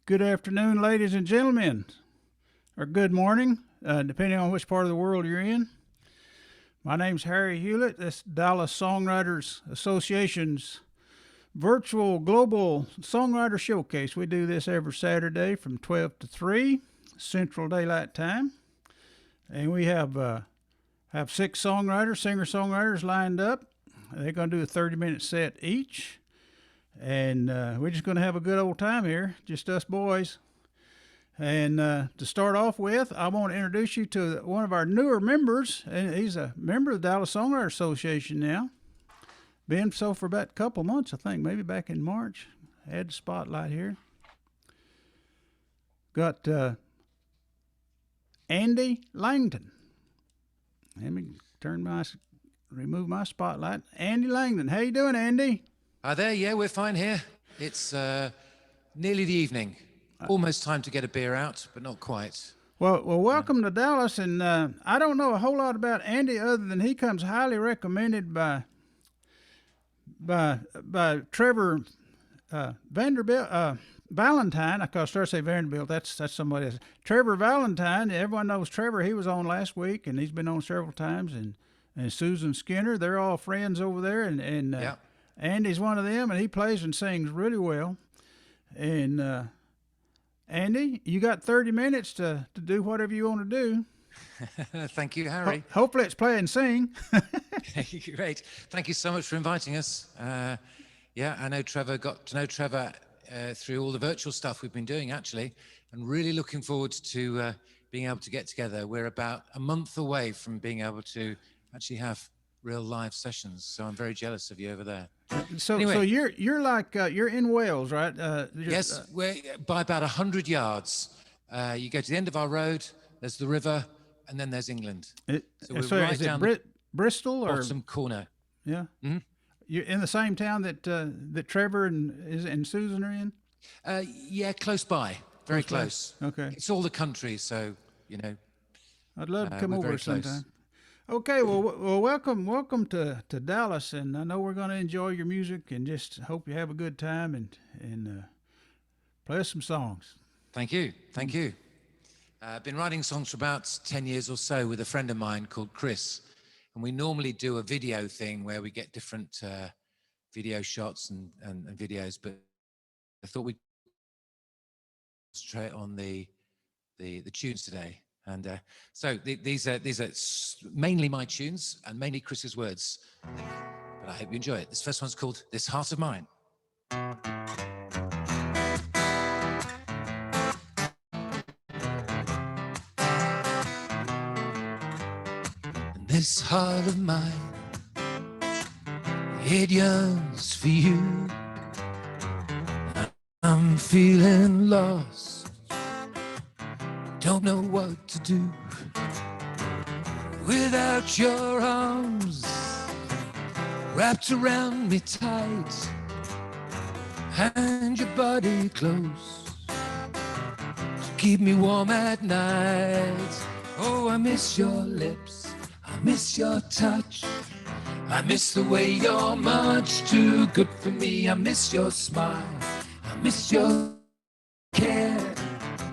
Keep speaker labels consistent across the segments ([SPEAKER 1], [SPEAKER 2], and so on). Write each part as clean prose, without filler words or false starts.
[SPEAKER 1] Good afternoon, ladies and gentlemen, or good morning, depending on which part of the world you're in. My name's Harry Hewlett. This Dallas Songwriters Association's virtual global songwriter showcase. We do this every Saturday from 12 to 3 Central Daylight Time, and we have 6 songwriters, singer-songwriters lined up. They're going to do a 30-minute set each. And we're just going to have a good old time here, just us boys. And to start off with, I want to introduce you to one of our newer members. And he's a member of the Dallas Songwriter Association now. Been so for about a couple months, I think, maybe back in March. Had the spotlight here. Got Andy Langton. Let me remove my spotlight. Andy Langton. How you doing, Andy?
[SPEAKER 2] Hi there, yeah, we're fine here. It's nearly the evening. Almost time to get a beer out, but not quite.
[SPEAKER 1] Well, welcome to Dallas, and I don't know a whole lot about Andy other than he comes highly recommended by Trevor Vanderbilt, Valentine. I started to say Vanderbilt. That's somebody else. Trevor Valentine. Everyone knows Trevor. He was on last week, and he's been on several times. And Susan Skinner. They're all friends over there, and
[SPEAKER 2] yeah.
[SPEAKER 1] Andy's one of them, and he plays and sings really well. And Andy, you got 30 minutes to do whatever you want to do.
[SPEAKER 2] Thank you, Harry.
[SPEAKER 1] Hopefully it's play and sing.
[SPEAKER 2] Great. Thank you so much for inviting us. Yeah, I know Trevor, got to know Trevor through all the virtual stuff we've been doing, actually, and really looking forward to being able to get together. We're about a month away from being able to actually have real live sessions, so I'm very jealous of you over there.
[SPEAKER 1] So you're like you're in Wales, right?
[SPEAKER 2] Yes, we're by about 100 yards. You go to the end of our road. There's the river, and then there's England.
[SPEAKER 1] So is it Bristol or
[SPEAKER 2] bottom corner?
[SPEAKER 1] Yeah. Mm-hmm. You're in the same town that Trevor and Susan are in.
[SPEAKER 2] Yeah, close by, very close.
[SPEAKER 1] Okay.
[SPEAKER 2] It's all the country, so you know.
[SPEAKER 1] I'd love to come over sometime. Okay, well, welcome to Dallas, and I know we're going to enjoy your music, and just hope you have a good time and play us some songs.
[SPEAKER 2] Thank you. I've been writing songs for about 10 years or so with a friend of mine called Chris, and we normally do a video thing where we get different video shots and videos, but I thought we'd concentrate on the tunes today. And so these are mainly my tunes and mainly Chris's words, but I hope you enjoy it. This first one's called This Heart of Mine. And this heart of mine, it yearns for you. I'm feeling lost, don't know what to do without your arms wrapped around me tight and your body close to keep me warm at night. Oh, I miss your lips, I miss your touch, I miss the way you're much too good for me. I miss your smile, I miss your care,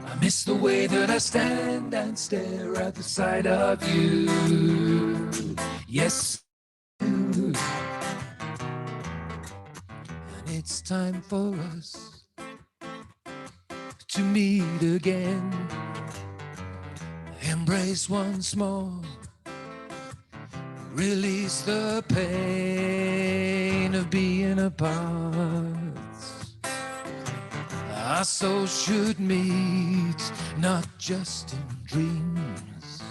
[SPEAKER 2] I miss the way that I stand and stare at the sight of you. Yes, and it's time for us to meet again, embrace once more, release the pain of being apart. Our souls should meet, not just in dreams.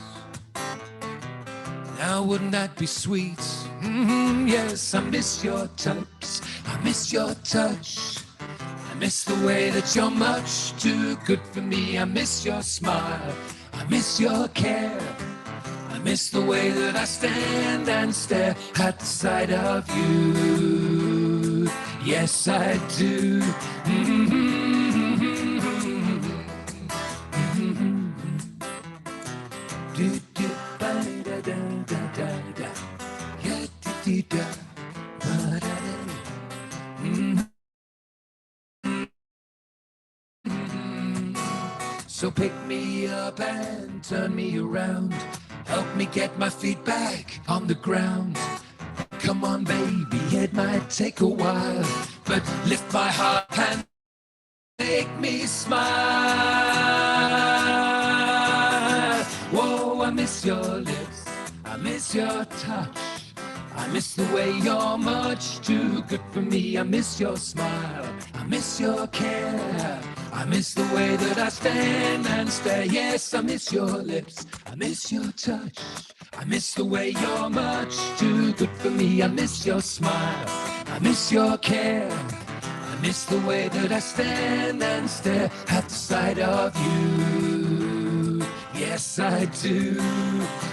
[SPEAKER 2] Now wouldn't that be sweet? Yes, I miss your touch, I miss your touch, I miss the way that you're much too good for me. I miss your smile, I miss your care, I miss the way that I stand and stare at the sight of you. Yes, I do. So pick me up and turn me around. Help me get my feet back on the ground. Come on, baby, it might take a while, but lift my heart and make me smile. Whoa, I miss your lips, I miss your touch, I miss the way you're much too good for me. I miss your smile, I miss your care, I miss the way that I stand and stare. Yes, I miss your lips, I miss your touch, I miss the way you're much too good for me. I miss your smile, I miss your care, I miss the way that I stand and stare at the sight of you. Yes, I do.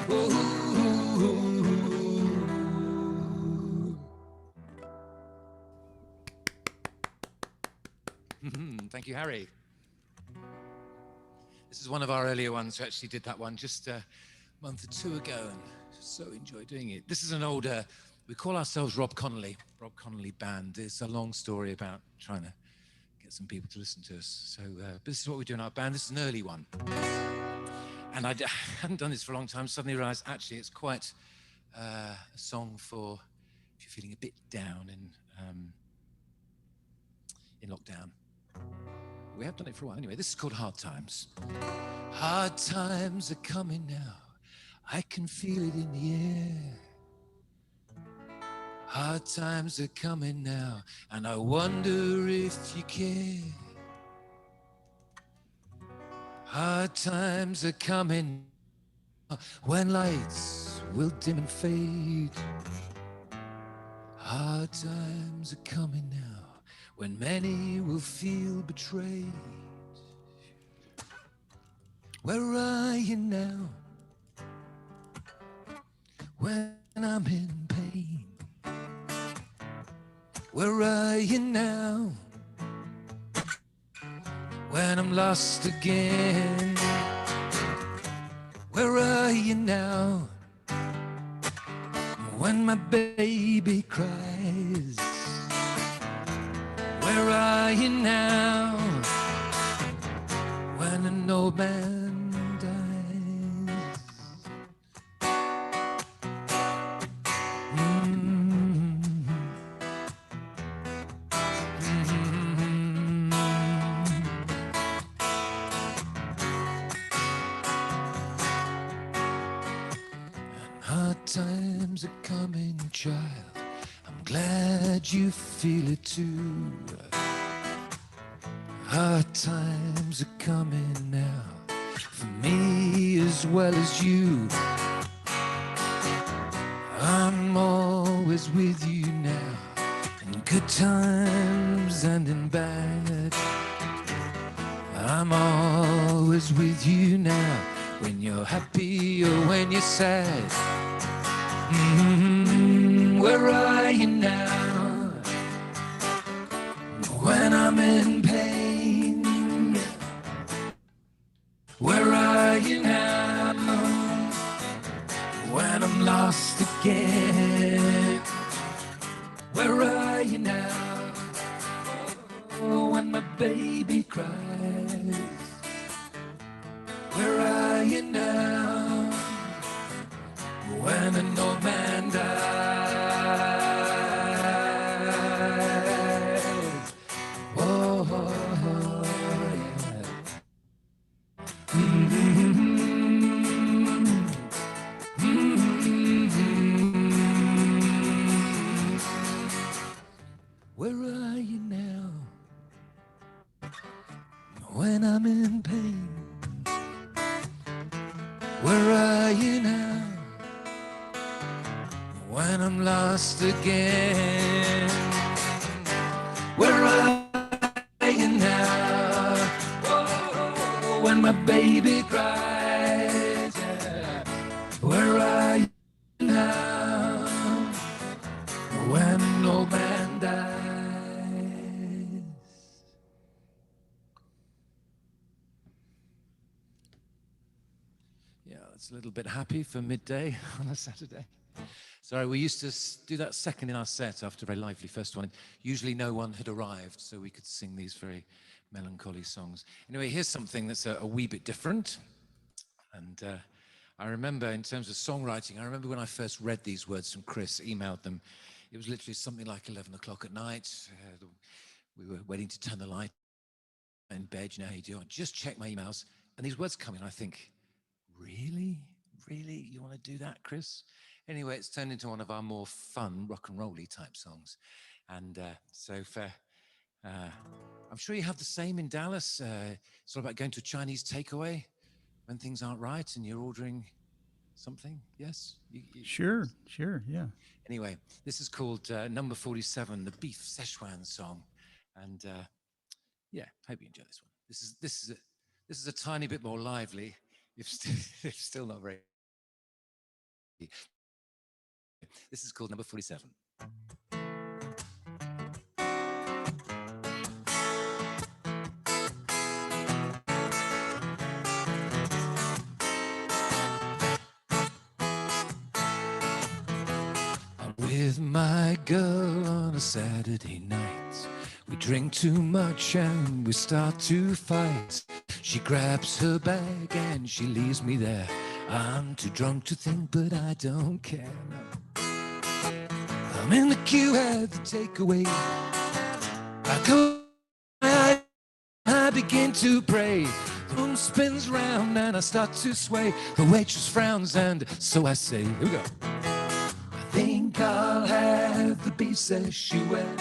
[SPEAKER 2] Ooh. Thank you, Harry. This is one of our earlier ones who actually did that one just a month or two ago, and so enjoyed doing it. This is an older, we call ourselves Rob Connolly Band. It's a long story about trying to get some people to listen to us. So but this is what we do in our band. This is an early one. And I hadn't done this for a long time, suddenly realized actually it's quite a song for if you're feeling a bit down in lockdown. We have done it for a while anyway. This is called Hard Times. Hard times are coming now, I can feel it in the air. Hard times are coming now, and I wonder if you care. Hard times are coming when lights will dim and fade. Hard times are coming now when many will feel betrayed. Where are you now when I'm in pain? Where are you now when I'm lost again? Where are you now when my baby cries? Where are you now when an old man dies? And hard times are coming, child. I'm glad you feel it too. Hard times are coming now, for me as well as you. I'm always with you now, in good times and in bad. I'm always with you now, when you're happy or when you're sad. Where are you now when I'm in pain? Where are you now when I'm lost again? Where are you now when my baby cries? Where are you now when an old man dies? Oh, yeah. Where are you now when I'm in pain? Where are you now when I'm lost again? Where are you now? Oh, when my baby cries. Yeah. Where are you now when an old man dies? Yeah, it's a little bit happy for midday on a Saturday. Sorry, we used to do that second in our set after a very lively first one. Usually no one had arrived, so we could sing these very melancholy songs. Anyway, here's something that's a wee bit different. And I remember, in terms of songwriting, I remember when I first read these words from Chris, emailed them. It was literally something like 11 o'clock at night. We were waiting to turn the light in bed. You know how you do. I just check my emails, and these words come in. I think, really? Really? You want to do that, Chris? Anyway, it's turned into one of our more fun rock and roll-y type songs. And so for, I'm sure you have the same in Dallas. It's all about going to a Chinese takeaway when things aren't right and you're ordering something. Yes?
[SPEAKER 1] Sure, yeah.
[SPEAKER 2] Anyway, this is called number 47, the Beef Szechuan song. And yeah, hope you enjoy this one. This is a tiny bit more lively, if still not very. This is called number 47. I'm with my girl on a Saturday night. We drink too much and we start to fight. She grabs her bag and she leaves me there. I'm too drunk to think, but I don't care. No. I'm in the queue at the takeaway. I go, I begin to pray. The room spins round and I start to sway. The waitress frowns and so I say, here we go. I think I'll have the beef Szechuan.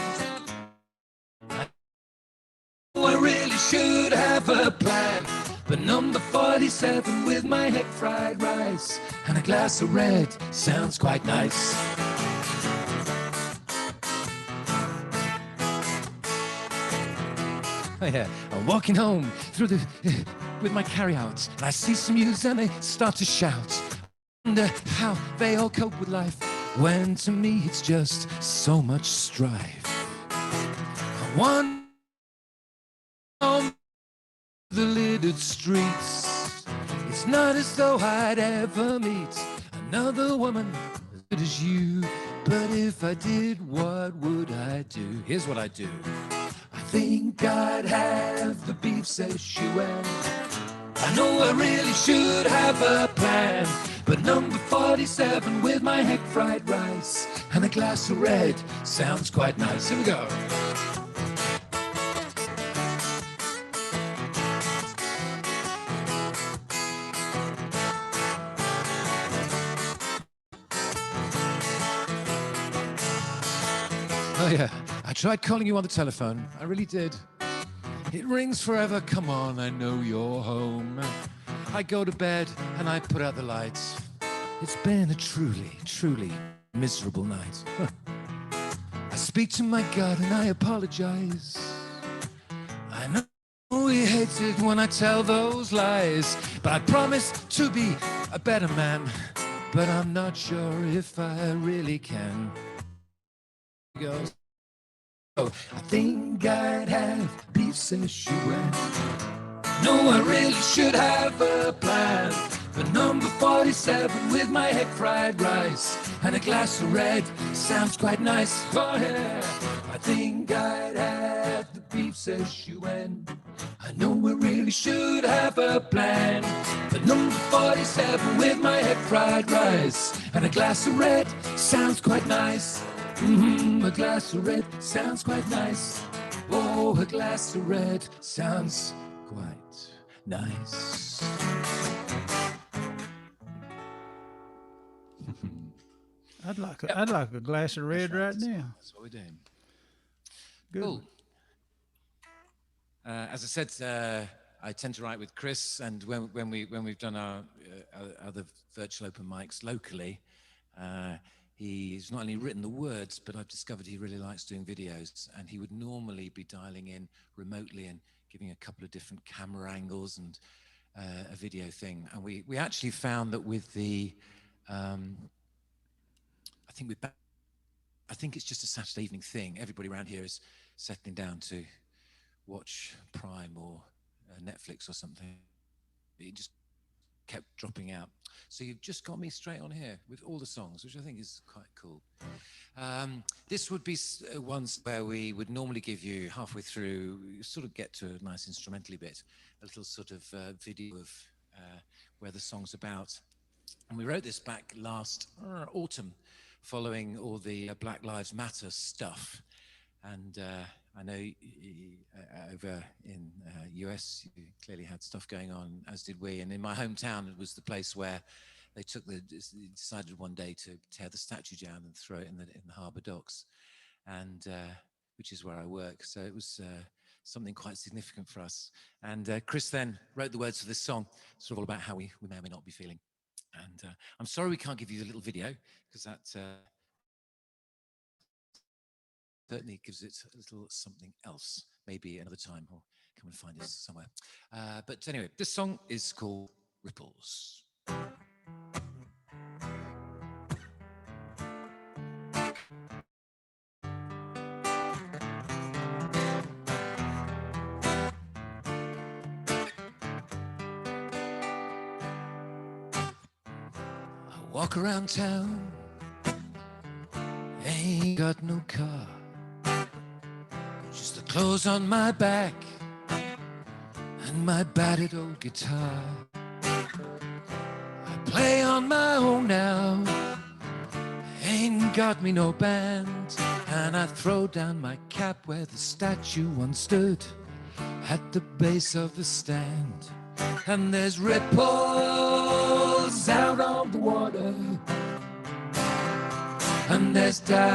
[SPEAKER 2] I really should have a plan. But number 47 with my head fried rice and a glass of red sounds quite nice. Oh yeah, I'm walking home through with my carry-out, and I see some youths and they start to shout. I wonder how they all cope with life, when to me it's just so much strife. I wonder the littered streets. It's not as though I'd ever meet another woman as good as you. But if I did, what would I do? Here's what I'd do. I think I'd have the beef Szechuan. I know I really should have a plan, but number 47 with my head fried rice and a glass of red sounds quite nice. Here we go. Oh yeah, I tried calling you on the telephone. I really did. It rings forever. Come on, I know you're home. I go to bed and I put out the lights. It's been a truly, truly miserable night. I speak to my God and I apologize. I know he hates it when I tell those lies, but I promise to be a better man. But I'm not sure if I really can. Goes. Oh, I think I'd have beef Szechuan. No, I really should have a plan. But number 47 with my head fried rice and a glass of red sounds quite nice. Oh yeah, I think I'd have the beef Szechuan. I know I really should have a plan. But number 47 with my head fried rice and a glass of red sounds quite nice. A glass of red sounds quite nice. Oh, a glass of red sounds quite nice.
[SPEAKER 1] I'd like a glass of red right now.
[SPEAKER 2] That's what we're doing.
[SPEAKER 1] Good.
[SPEAKER 2] Cool. As I said, I tend to write with Chris, and when we've done our other virtual open mics locally, he's not only written the words, but I've discovered he really likes doing videos, and he would normally be dialing in remotely and giving a couple of different camera angles and a video thing. And we actually found that with the, I think it's just a Saturday evening thing. Everybody around here is settling down to watch Prime or Netflix or something. It just kept dropping out. So you've just got me straight on here with all the songs, which I think is quite cool. This would be ones where we would normally give you halfway through, you sort of get to a nice instrumentally bit, a little sort of video of where the song's about. And we wrote this back last autumn, following all the Black Lives Matter stuff. And I know over in US, you clearly had stuff going on, as did we. And in my hometown, it was the place where they decided one day to tear the statue down and throw it in the harbour docks, and which is where I work. So it was something quite significant for us. And Chris then wrote the words for this song, sort of all about how we may or may not be feeling. And I'm sorry we can't give you the little video, because that certainly gives it a little something else. Maybe another time or come and find us somewhere. But anyway, this song is called Ripples. I walk around town, ain't got no car, just the clothes on my back and my battered old guitar. I play on my own now, ain't got me no band, and I throw down my cap where the statue once stood, at the base of the stand. And there's ripples out on the water, and there's doubt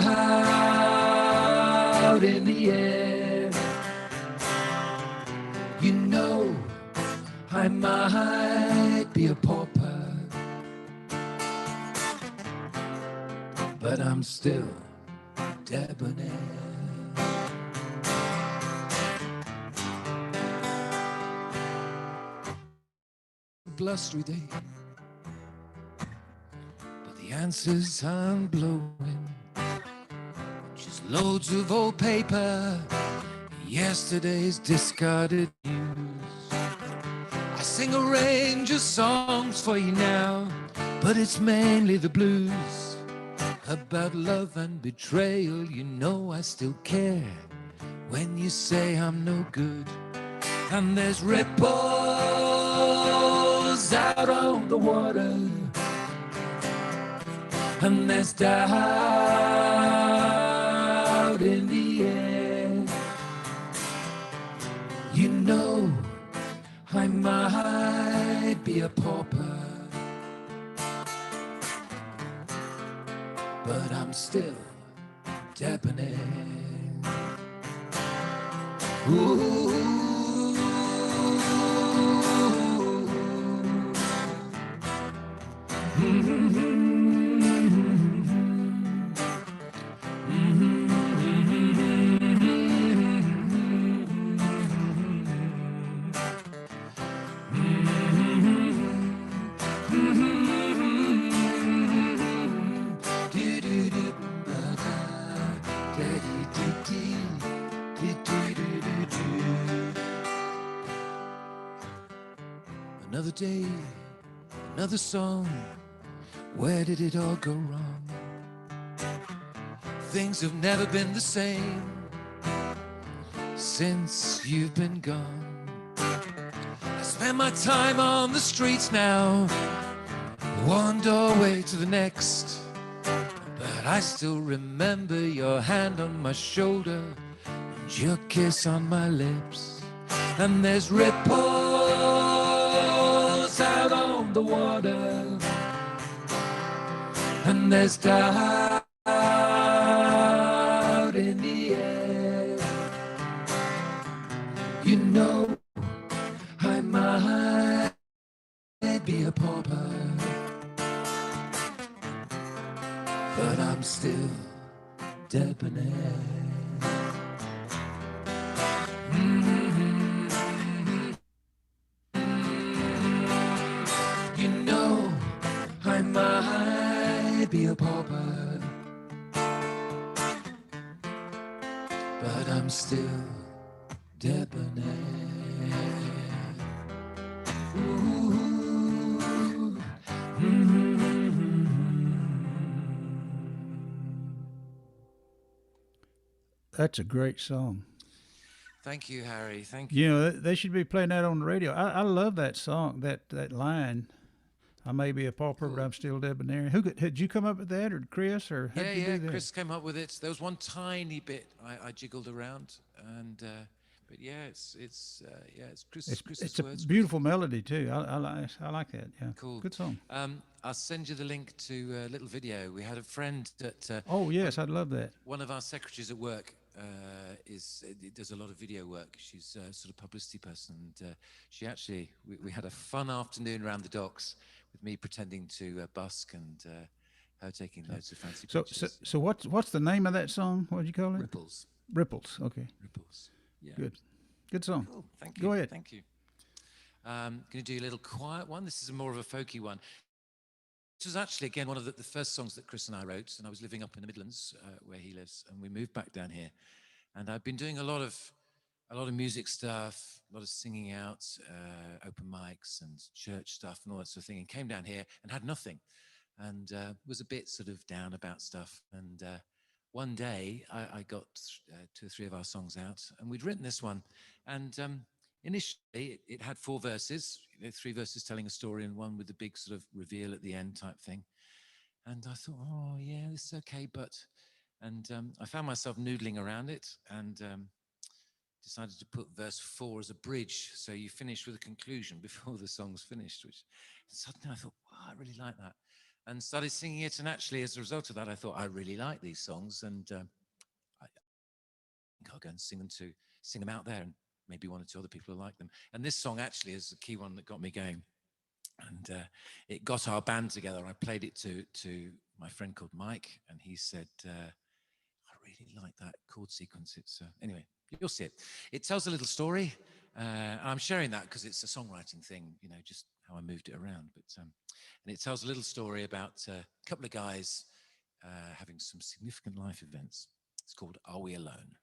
[SPEAKER 2] in the air. You know, I might be a pauper, but I'm still debonair. Blustery day, but the answers I'm blowing, just loads of old paper, yesterday's discarded news. I sing a range of songs for you now, but it's mainly the blues about love and betrayal. You know I still care when you say I'm no good. And there's ripples out on the water, and there's doubt in the air. You know, I might be a pauper, but I'm still debonair. Ooh. Another day, another song. Where did it all go wrong? Things have never been the same since you've been gone. I spend my time on the streets now, one doorway to the next, but I still remember your hand on my shoulder and your kiss on my lips. And there's ripples out on the water, and there's doubt in the air. You know, I might be a pauper, but I'm still debonair. You know, I might be a pauper, but I'm still debonair. Ooh.
[SPEAKER 1] That's a great song.
[SPEAKER 2] Thank you, Harry. Thank you.
[SPEAKER 1] You know, they should be playing that on the radio. I love that song, that line. I may be a pauper, but
[SPEAKER 2] Cool.
[SPEAKER 1] I'm still debonair. Did you come up with that, or Chris, or how
[SPEAKER 2] Yeah,
[SPEAKER 1] did you
[SPEAKER 2] yeah.
[SPEAKER 1] do that?
[SPEAKER 2] Chris came up with it. There was one tiny bit I jiggled around, and but yeah, it's Chris's
[SPEAKER 1] It's a
[SPEAKER 2] words.
[SPEAKER 1] beautiful melody too. I like that. Yeah,
[SPEAKER 2] Cool.
[SPEAKER 1] good song.
[SPEAKER 2] I'll send you the link to a little video. We had a friend that
[SPEAKER 1] Oh yes, I'd love that.
[SPEAKER 2] one of our secretaries at work does a lot of video work. She's a sort of publicity person, and she actually we had a fun afternoon around the docks with me pretending to busk and her taking loads of fancy pictures.
[SPEAKER 1] So what's the name of that song? What did you call it?
[SPEAKER 2] Ripples.
[SPEAKER 1] Ripples. Okay,
[SPEAKER 2] Ripples. Yeah.
[SPEAKER 1] good song.
[SPEAKER 2] Cool. Thank you.
[SPEAKER 1] Go ahead.
[SPEAKER 2] Thank you. Going to do a little quiet one. This is more of a folky one. This was actually, again, one of the first songs that Chris and I wrote, and I was living up in the Midlands where he lives, and we moved back down here. And I've been doing a lot of music stuff, a lot of singing out, open mics and church stuff and all that sort of thing, and came down here and had nothing, and was a bit sort of down about stuff. And one day I got 2 or 3 of our songs out, and we'd written this one, and initially it had 4 verses, 3 verses telling a story and one with the big sort of reveal at the end type thing. And I thought, oh yeah, this is okay, but, and I found myself noodling around it, and decided to put verse 4 as a bridge, so you finish with a conclusion before the song's finished, which suddenly I thought, wow, I really like that, and started singing it. And actually, as a result of that, I thought, I really like these songs, and I think I'll go and sing them out there, and maybe 1 or 2 other people will like them. And this song actually is the key one that got me going, and it got our band together. I played it to my friend called Mike, and he said, I really like that chord sequence. It's anyway, you'll see it. It tells a little story. And I'm sharing that because it's a songwriting thing, you know, just how I moved it around. But and it tells a little story about a couple of guys having some significant life events. It's called "Are We Alone?"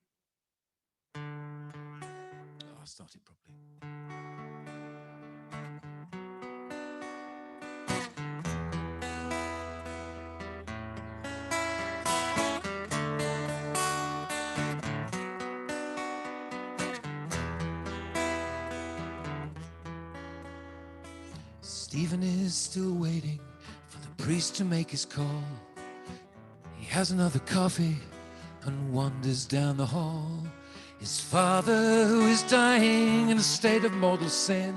[SPEAKER 2] Oh, I'll start it properly. Stephen is still waiting for the priest to make his call. He has another coffee and wanders down the hall. His father, who is dying in a state of mortal sin,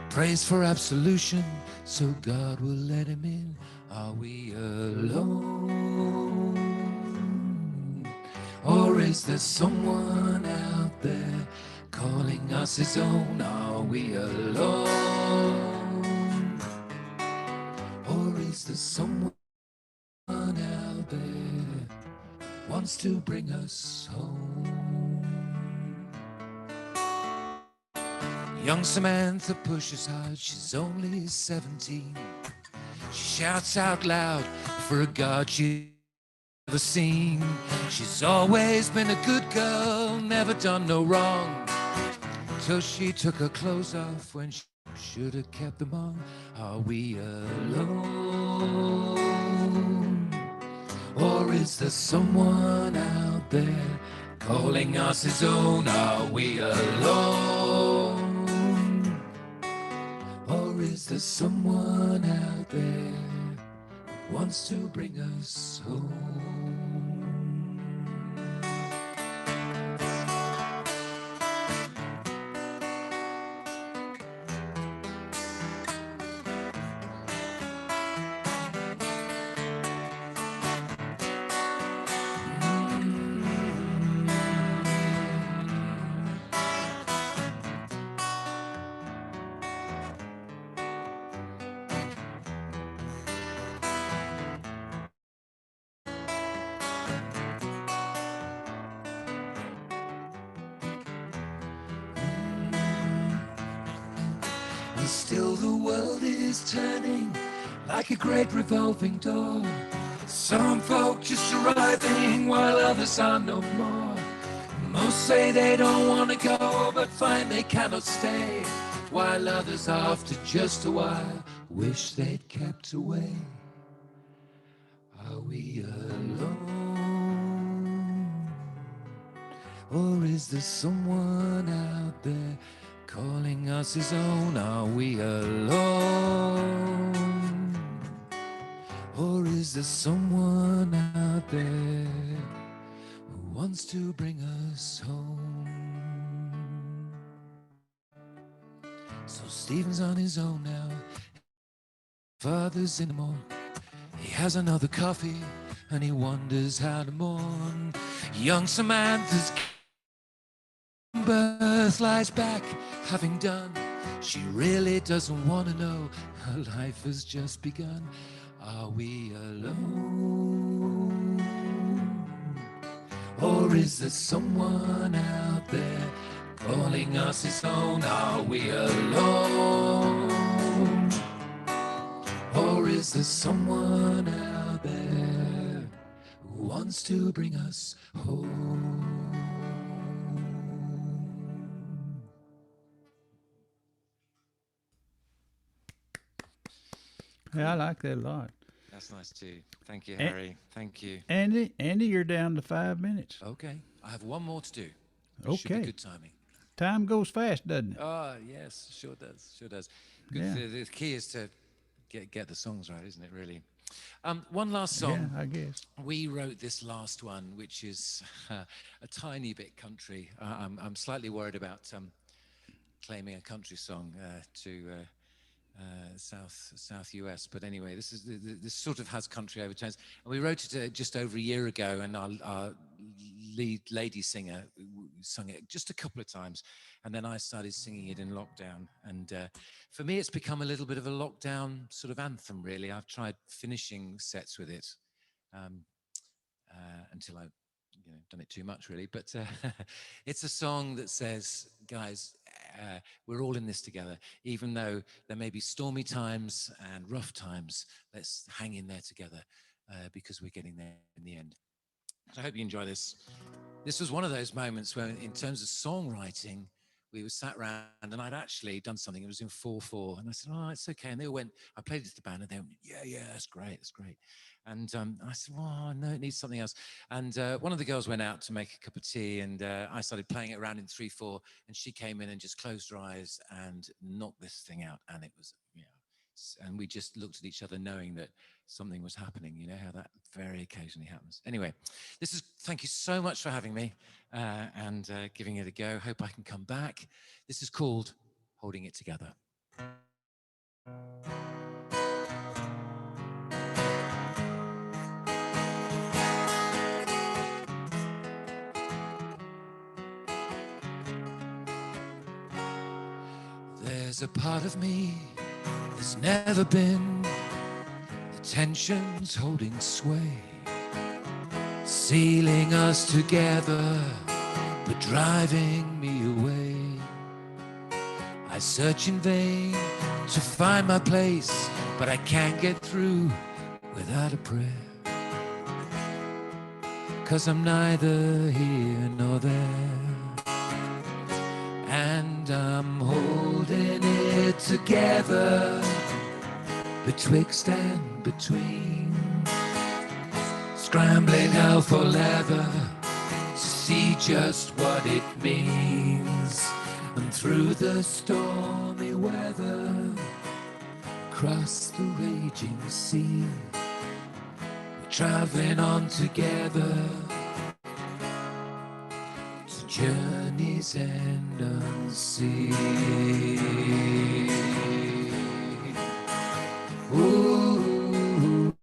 [SPEAKER 2] prays for absolution so God will let him in. Are we alone? Or is there someone out there calling us his own? Are we alone? Or is there someone out there wants to bring us home? Young Samantha pushes hard, she's only 17. She shouts out loud for a God she's never seen. She's always been a good girl, never done no wrong, till she took her clothes off when she should have kept them on. Are we alone? Or is there someone out there calling us his own? Are we alone? Or is there someone out there who wants to bring us home? And still the world is turning like a great revolving door. Some folk just arriving while others are no more. Most say they don't want to go, but find they cannot stay, while others after just a while wish they'd kept away. Are we alone? Or is there someone out there calling us his own? Are we alone? Or is there someone out there who wants to bring us home? So Stephen's on his own now. Father's in the morning. He has another coffee and he wonders how to mourn. Young Samantha's birth lies back, having done. She really doesn't want to know. Her life has just begun. Are we alone? Or is there someone out there calling us his own? Are we alone? Or is there someone out there who wants to bring us home?
[SPEAKER 1] Yeah, I like that a lot.
[SPEAKER 2] That's nice too. Thank you, Harry. Thank you.
[SPEAKER 1] Andy, you're down to 5 minutes.
[SPEAKER 2] Okay, I have one more to do.
[SPEAKER 1] Okay.
[SPEAKER 2] Should be good timing.
[SPEAKER 1] Time goes fast, doesn't it?
[SPEAKER 2] Oh, yes, sure does. Sure does. Good.
[SPEAKER 1] Yeah.
[SPEAKER 2] The key is to get the songs right, isn't it, really? One last song.
[SPEAKER 1] Yeah, I guess.
[SPEAKER 2] We wrote this last one, which is a tiny bit country. I'm slightly worried about claiming a country song to South US, but anyway, this sort of has country overtones. And we wrote it just over a year ago, and our lead lady singer sung it just a couple of times, and then I started singing it in lockdown. And for me, it's become a little bit of a lockdown sort of anthem, really. I've tried finishing sets with it until I've done it too much, really. But it's a song that says, guys, we're all in this together. Even though there may be stormy times and rough times, let's hang in there together because we're getting there in the end. So I hope you enjoy this. This was one of those moments where, in terms of songwriting, we were sat around and I'd actually done something. It was in 4/4, and I said, "Oh, it's okay." And they all went. I played it to the band, and they went, "Yeah, that's great, that's great." And I said, "Oh no, it needs something else." And one of the girls went out to make a cup of tea, and I started playing it around in 3/4, and she came in and just closed her eyes and knocked this thing out, and it was, and we just looked at each other, knowing that something was happening. You know how that very occasionally happens. Anyway, thank you so much for having me and giving it a go. Hope I can come back. This is called Holding It Together. There's a part of me that's never been. The tension's holding sway, sealing us together, but driving me away. I search in vain to find my place, but I can't get through without a prayer. 'Cause I'm neither here nor there, and I'm holding it together, betwixt and between, scrambling hell for leather to see just what it means. And through the stormy weather, across the raging sea, we're traveling on together to journey's end unseen. Ooh,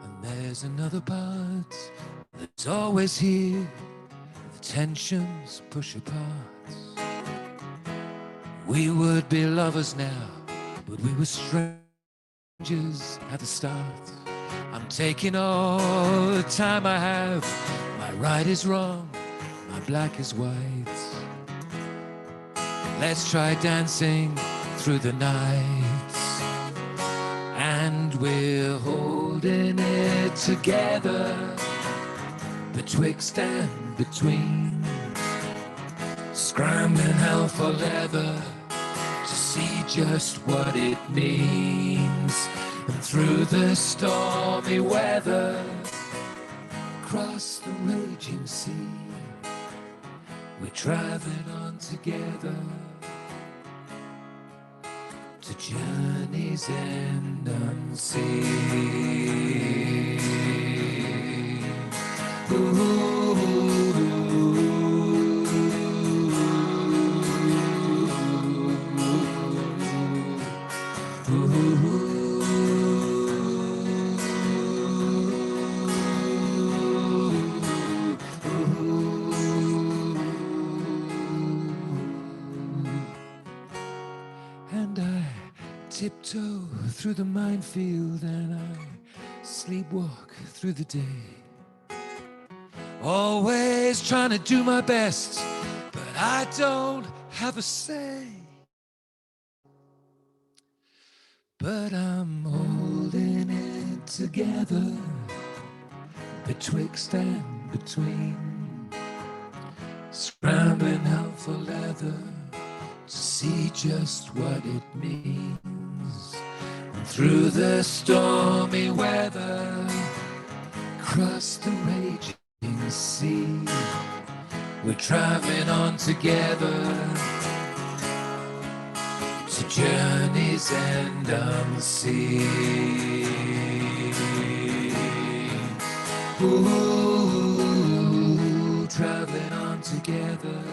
[SPEAKER 2] and there's another part that's always here. The tensions push apart. We would be lovers now, but we were strangers at the start. I'm taking all the time I have. My right is wrong, my black is white. Let's try dancing through the night, and we're holding it together, betwixt and between, scrambling hell for leather to see just what it means. And through the stormy weather, across the raging sea, we're traveling on together to journey's end unseen. And I tiptoe through the minefield and I sleepwalk through the day. Always trying to do my best, but I don't have a say. But I'm holding it together, betwixt and between, scrambling out for leather to see just what it means. And through the stormy weather, across the raging sea, we're traveling on together to journey's end unseen. Ooh, traveling on together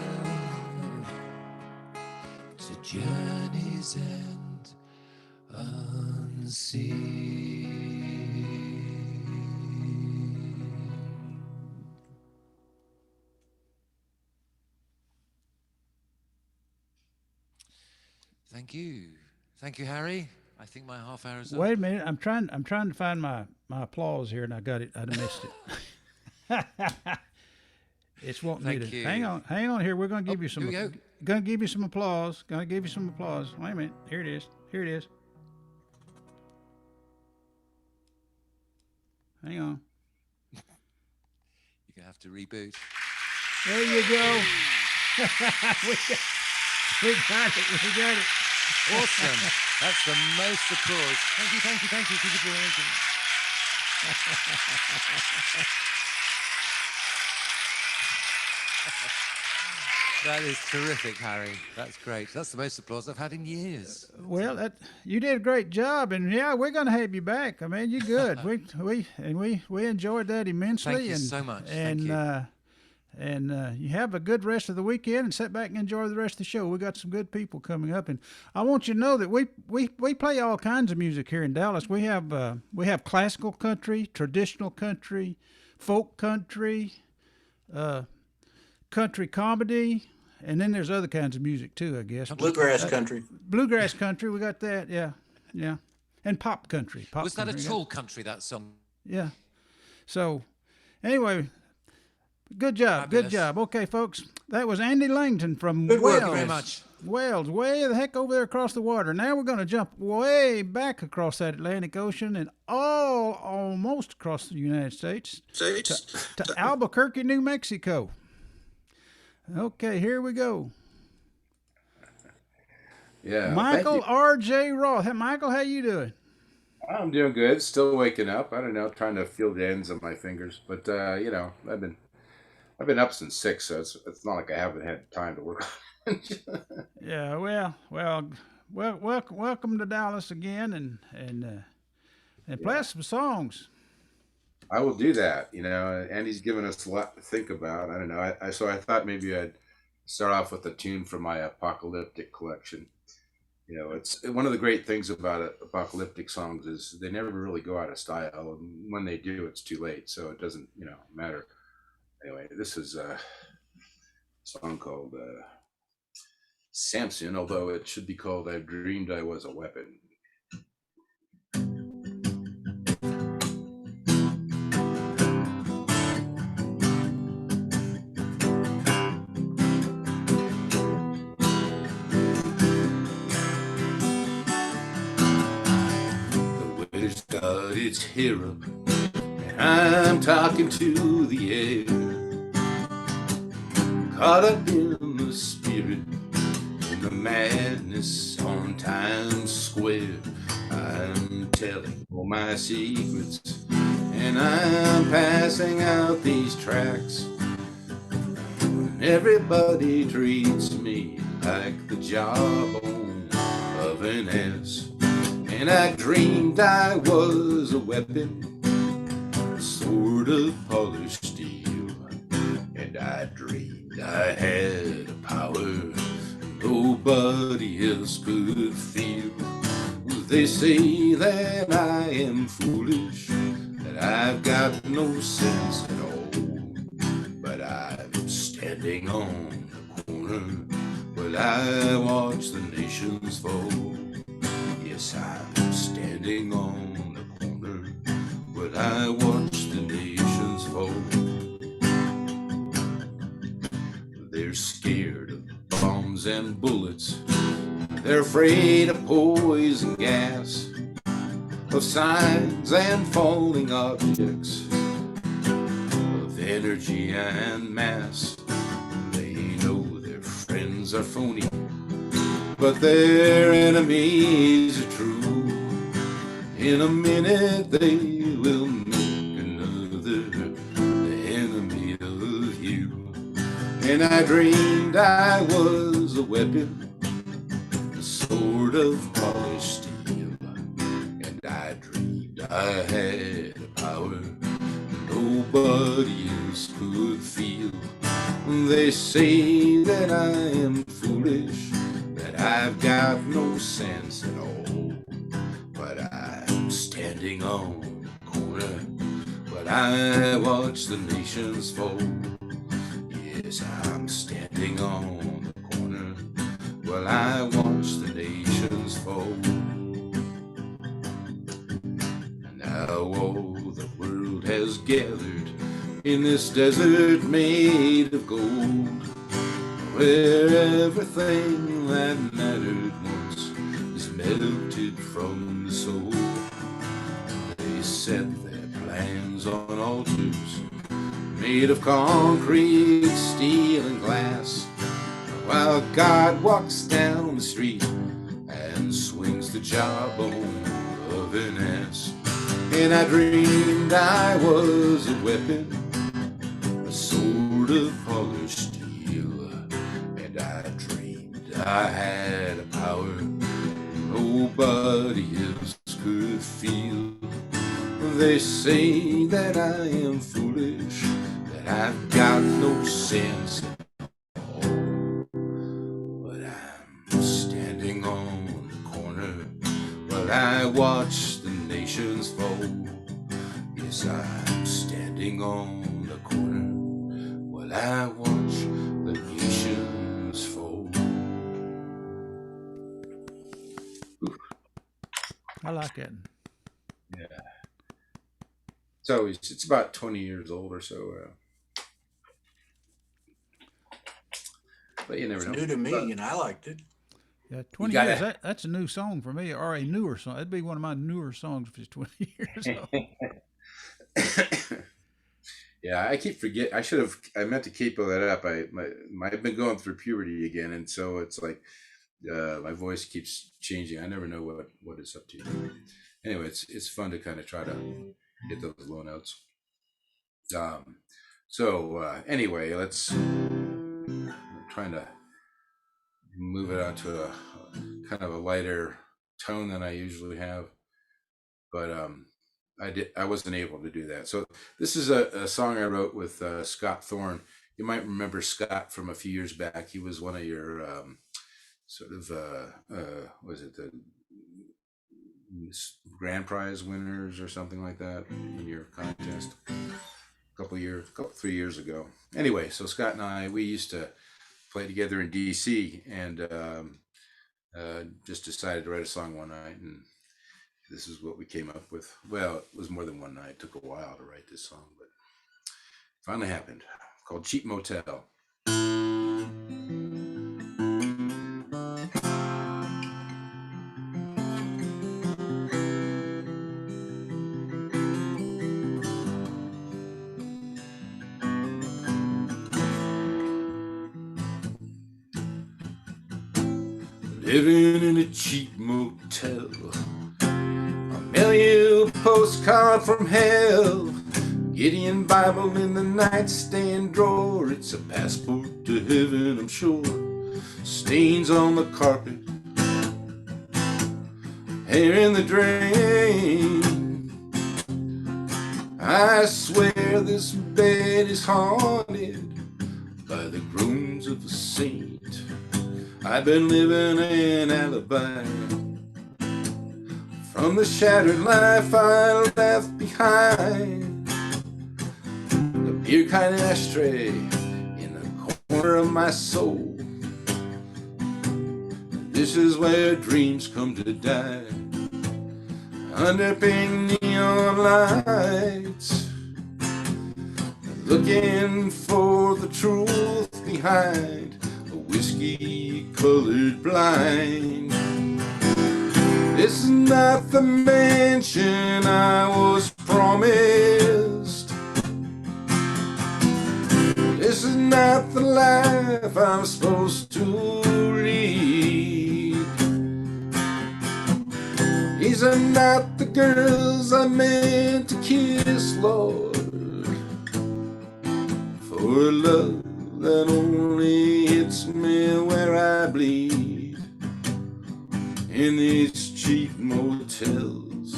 [SPEAKER 2] to journey's end unseen. Thank you, Harry. I think my half hour is up.
[SPEAKER 1] Wait a minute. I'm trying to find my applause here, and I got it. I missed it. It's wanting me
[SPEAKER 2] Thank
[SPEAKER 1] to
[SPEAKER 2] you.
[SPEAKER 1] hang on here. We're gonna give you some.
[SPEAKER 2] Here we go.
[SPEAKER 1] Gonna give you some applause. Gonna give you some applause. Wait a minute. Here it is. Here it is. Hang on.
[SPEAKER 2] You're gonna have to reboot.
[SPEAKER 1] There you go. we got it. We got it.
[SPEAKER 2] Awesome. That's the most applause. Thank you. Thank you for arranging. That is terrific, Harry. That's great. That's the most applause I've had in years.
[SPEAKER 1] Well, you did a great job, and yeah, we're gonna have you back. I mean, you're good. we enjoyed that immensely.
[SPEAKER 2] Thank you so much.
[SPEAKER 1] And
[SPEAKER 2] Thank you.
[SPEAKER 1] And you have a good rest of the weekend, and sit back and enjoy the rest of the show. We got some good people coming up, and I want you to know that we play all kinds of music here in Dallas. We have classical country, traditional country, folk country, country comedy, and then there's other kinds of music too, I guess.
[SPEAKER 3] Bluegrass country.
[SPEAKER 1] Bluegrass country, we got that, yeah, and pop country.
[SPEAKER 2] Was that a tall country, that song?
[SPEAKER 1] Yeah. So, anyway. Good job.
[SPEAKER 2] Fabulous.
[SPEAKER 1] Good job. Okay, folks, that was Andy Langton from
[SPEAKER 3] Good work,
[SPEAKER 1] Wales.
[SPEAKER 2] Thank you very much.
[SPEAKER 1] Wales, way the heck over there across the water. Now we're going to jump way back across that Atlantic Ocean and almost across the United States to Albuquerque, New Mexico. Okay, here we go.
[SPEAKER 4] Yeah.
[SPEAKER 1] Michael R.J. Roth. Hey, Michael, how you doing?
[SPEAKER 4] I'm doing good. Still waking up. I don't know, trying to feel the ends of my fingers. But I've been up since 6, so it's not like I haven't had time to work on it.
[SPEAKER 1] Yeah, welcome to Dallas again, and play us some songs.
[SPEAKER 4] I will do that. Andy's given us a lot to think about. I don't know. So I thought maybe I'd start off with a tune from my apocalyptic collection. It's one of the great things about apocalyptic songs is they never really go out of style, and when they do, it's too late. So it doesn't, matter. Anyway, this is a song called Samson, although it should be called I Dreamed I Was a Weapon. The weather's got its hair up, and I'm talking to the air. Caught up in the spirit, in the madness on Times Square. I'm telling all my secrets, and I'm passing out these tracks. Everybody treats me like the jawbone of an ass, and I dreamed I was a weapon, a sword of polished steel, and I dreamed I had a power nobody else could feel. They say that I am foolish, that I've got no sense at all, but I'm standing on the corner while I watch the nations fall. Yes, I'm standing on the corner while I watch the nations fall. They're scared of bombs and bullets, they're afraid of poison gas, of signs and falling objects, of energy and mass. They know their friends are phony, but their enemies are true. In a minute they will make another enemy of you. And I dreamed I was a weapon, a sword of polished steel, and I dreamed I had a power nobody else could feel. They say that I am foolish, that I've got no sense at all, but I'm standing on the corner while I watch the nations fall. Yes, I'm standing on the corner while I watch the nations fall. And now all the world has gathered in this desert made of gold, where everything that mattered once is melted from the soul. They set their plans on altars made of concrete, steel, and glass, while God walks down the street and swings the jawbone of an ass. And I dreamed I was a weapon, a sword of polished steel, and I dreamed I had a power nobody else could feel. They say that I am foolish, that I've got no sense at all, but I'm standing on the corner while I watch the nations fall. Yes, I'm standing on the corner while I watch the nations fall. Ooh.
[SPEAKER 1] I like it.
[SPEAKER 4] Yeah. So it's about 20 years old or so. But you never
[SPEAKER 3] It's
[SPEAKER 4] know.
[SPEAKER 3] new to me, and I liked it.
[SPEAKER 1] Yeah, 20
[SPEAKER 4] gotta-
[SPEAKER 1] years. That's a new song for me, or a newer song. That'd be one of my newer songs if it's 20 years old.
[SPEAKER 4] Yeah, I keep forget. I meant to keep all that up. I've been going through puberty again, and so it's like my voice keeps changing. I never know what it's up to. Anyway, it's fun to kind of try to hit those low notes. Anyway, I'm trying to move it on to a kind of a lighter tone than I usually have, but I wasn't able to do that. So this is a song I wrote with Scott Thorne. You might remember Scott from a few years back. He was one of your was it the grand prize winners or something like that in your contest a 3 years ago. Anyway, so Scott and I, we used to play together in DC, and just decided to write a song one night, and this is what we came up with. Well, it was more than one night. It took a while to write this song, but it finally happened. Called Cheap Motel. Living in a cheap motel mail you a postcard from hell. Gideon Bible in the nightstand drawer. It's a passport to heaven, I'm sure. Stains on the carpet, hair in the drain. I swear this bed is haunted by the groans of a saint. I've been living an alibi from the shattered life I left behind. The beer kind ashtray in the corner of my soul. This is where dreams come to die. Under pink neon lights, looking for the truth behind a whiskey-colored blind. This is not the mansion I was promised. This is not the life I'm supposed to lead. These are not the girls I meant to kiss, Lord, for a love that only hits me where I bleed, in these cheap motels.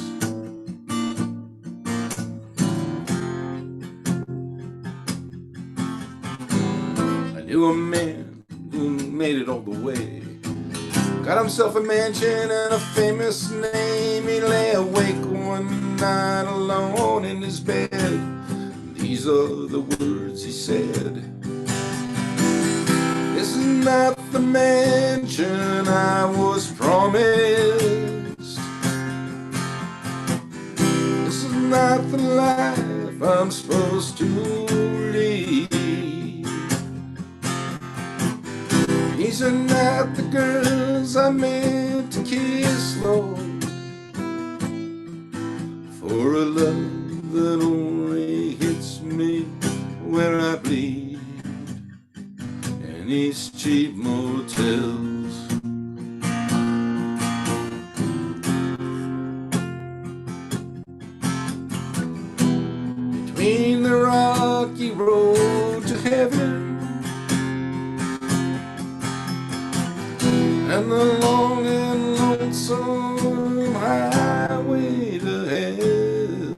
[SPEAKER 4] I knew a man who made it all the way. Got himself a mansion and a famous name. He lay awake one night alone in his bed. These are the words he said. This is not the mansion I was promised. This is not the life I'm supposed to lead. These are not the girls I meant to kiss, Lord, for a love that only hits me where I bleed, in these cheap motels. Between the rocky road to heaven and the long and lonesome highway to hell,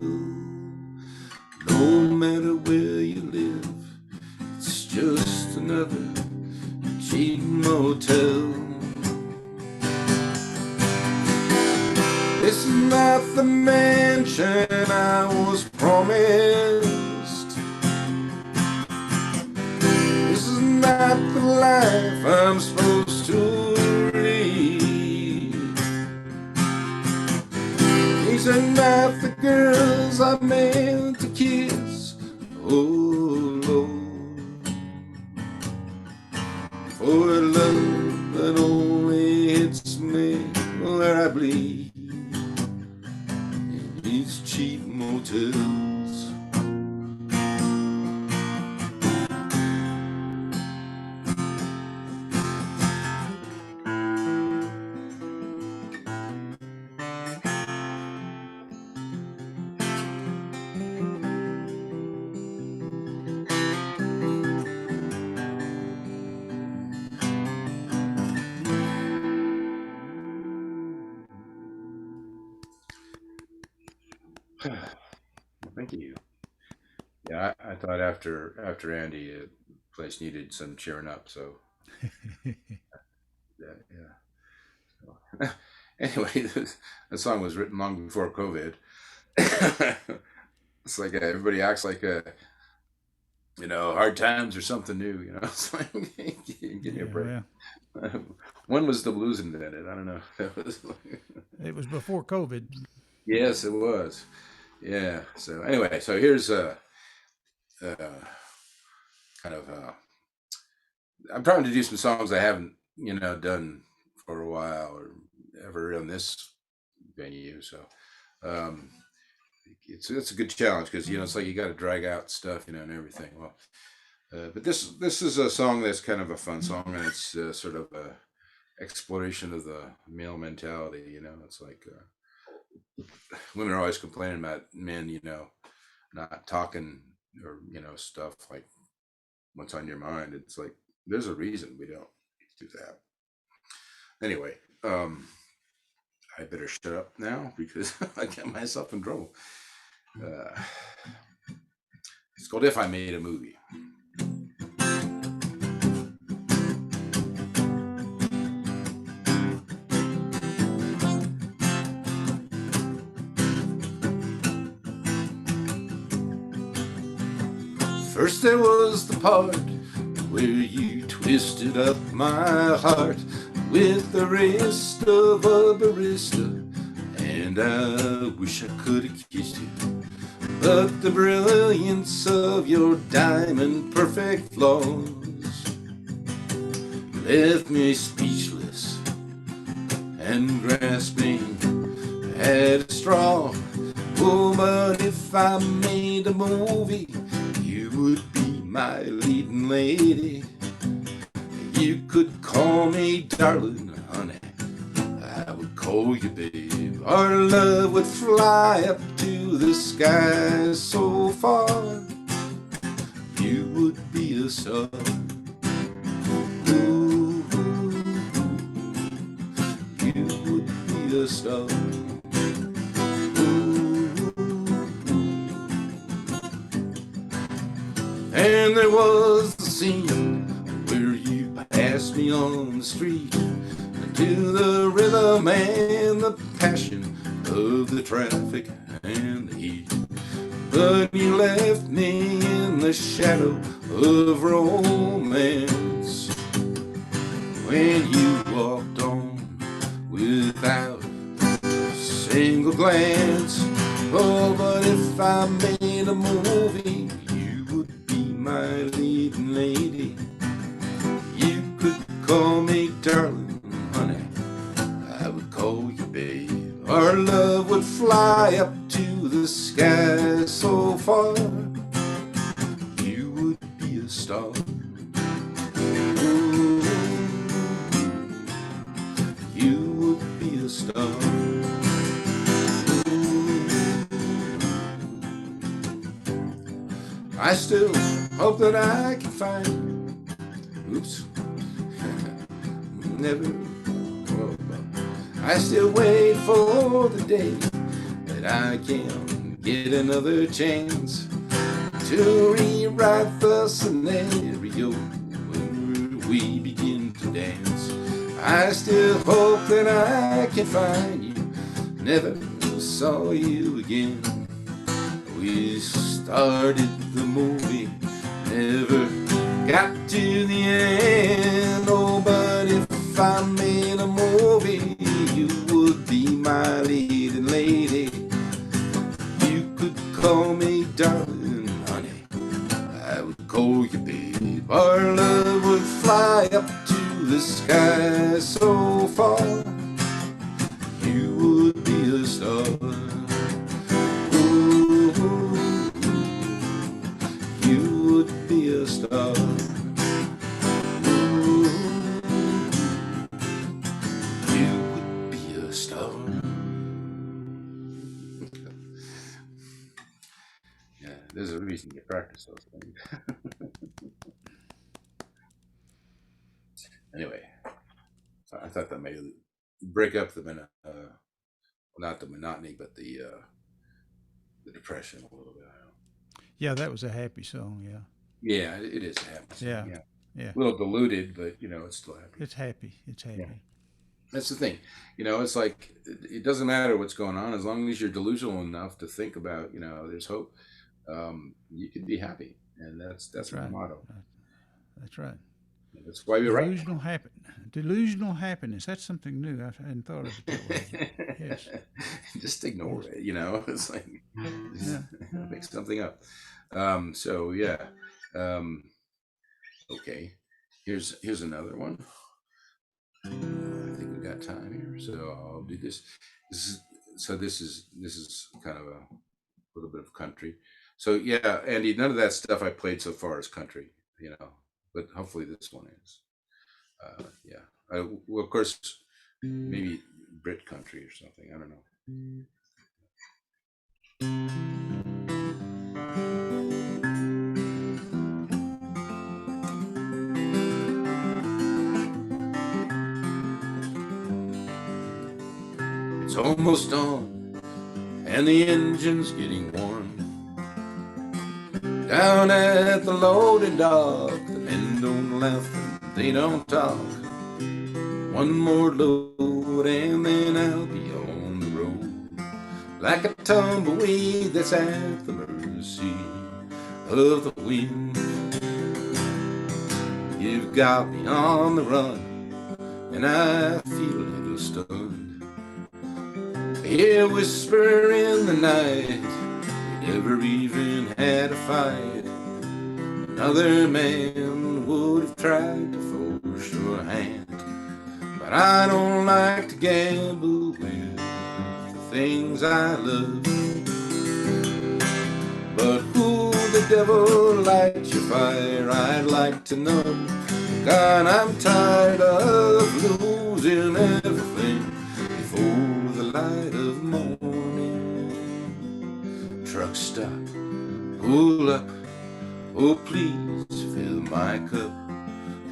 [SPEAKER 4] no matter where you live, it's just another cheap motel. This is not the mansion I was promised. This is not the life I'm supposed to lead. These are not the girls I meant to kiss, oh Lord, for a love that only hits me where I bleed, in these cheap motels. Thank you. Yeah, I thought after Andy, the place needed some cheering up. So yeah. So, anyway, the song was written long before COVID. It's like everybody acts like hard times or something new. It's like give me a break.
[SPEAKER 1] Yeah.
[SPEAKER 4] When was the blues invented? I don't know.
[SPEAKER 1] It was before COVID.
[SPEAKER 4] Yes, it was. Yeah. So anyway, so here's kind of I'm trying to do some songs I haven't done for a while or ever in this venue. So um, it's a good challenge because it's like you got to drag out stuff and everything. Well, but this is a song that's kind of a fun song, and it's sort of a exploration of the male mentality. It's like women are always complaining about men, not talking or, stuff like what's on your mind. It's like, there's a reason we don't do that. Anyway, I better shut up now because I get myself in trouble. It's called If I Made a Movie. First there was the part where you twisted up my heart with the wrist of a barista, and I wish I could have kissed you, but the brilliance of your diamond perfect flaws left me speechless and grasping at a straw. Oh, but if I made a movie, you would be my leading lady. You could call me darling, honey, I would call you babe. Our love would fly up to the sky so far. You would be a star. Ooh, you would be a star. And there was the scene where you passed me on the street to the rhythm and the passion of the traffic and the heat. But you left me in the shadow of romance when you walked on without a single glance. Oh, but if I made a movie, my leading lady. You could call me darling, honey, I would call you babe. Our love would fly up to the sky so far. You would be a star. Ooh, you would be a star. I still hope that I can find, oops, never, I still wait for the day that I can get another chance to rewrite the scenario where we begin to dance. I still hope that I can find you, never saw you again. We started the movie, never got to the end. Oh, but if I made a movie, you would be my leading lady. You could call me darling, honey, I would call you babe. Our love would fly up to the sky so far. You would be a star. Be a star. Ooh, you would be a star. Yeah, there's a reason you practice those things. Anyway, so I thought that may break up the not the monotony, but the depression a little bit.
[SPEAKER 1] Yeah, that was a happy song. Yeah.
[SPEAKER 4] Yeah, it is a happy song.
[SPEAKER 1] Yeah.
[SPEAKER 4] Yeah,
[SPEAKER 1] Yeah.
[SPEAKER 4] a little diluted, but it's still happy.
[SPEAKER 1] It's happy. It's happy.
[SPEAKER 4] Yeah. That's the thing. It's like it doesn't matter what's going on as long as you're delusional enough to think about, there's hope. You can be happy, and that's my
[SPEAKER 1] Right.
[SPEAKER 4] motto.
[SPEAKER 1] That's right.
[SPEAKER 4] That's why we write.
[SPEAKER 1] Delusional happiness. That's something new. I hadn't thought of it that way. Yes.
[SPEAKER 4] Just ignore it. It's like
[SPEAKER 1] Yeah.
[SPEAKER 4] make something up. So yeah. Okay. Here's another one. I think we've got time here, so I'll do this. This is kind of a little bit of country. So yeah, Andy, none of that stuff I played so far is country, but hopefully this one is. Yeah. Well, of course, maybe Brit country or something. I don't know. It's almost dawn, and the engine's getting warm. Down at the loading dock, the men don't laugh and they don't talk. One more load and then I'll be on the road, like a tumbleweed that's at the mercy of the wind. You've got me on the run, and I feel a little stunned. I hear a whisper in the night, we never even had a fight. Another man would have tried to force your hand, but I don't like to gamble with the things I love. But who the devil lights your fire, I'd like to know. God, I'm tired of losing everything before the light of morning. Truck stop, pull up, oh please fill my cup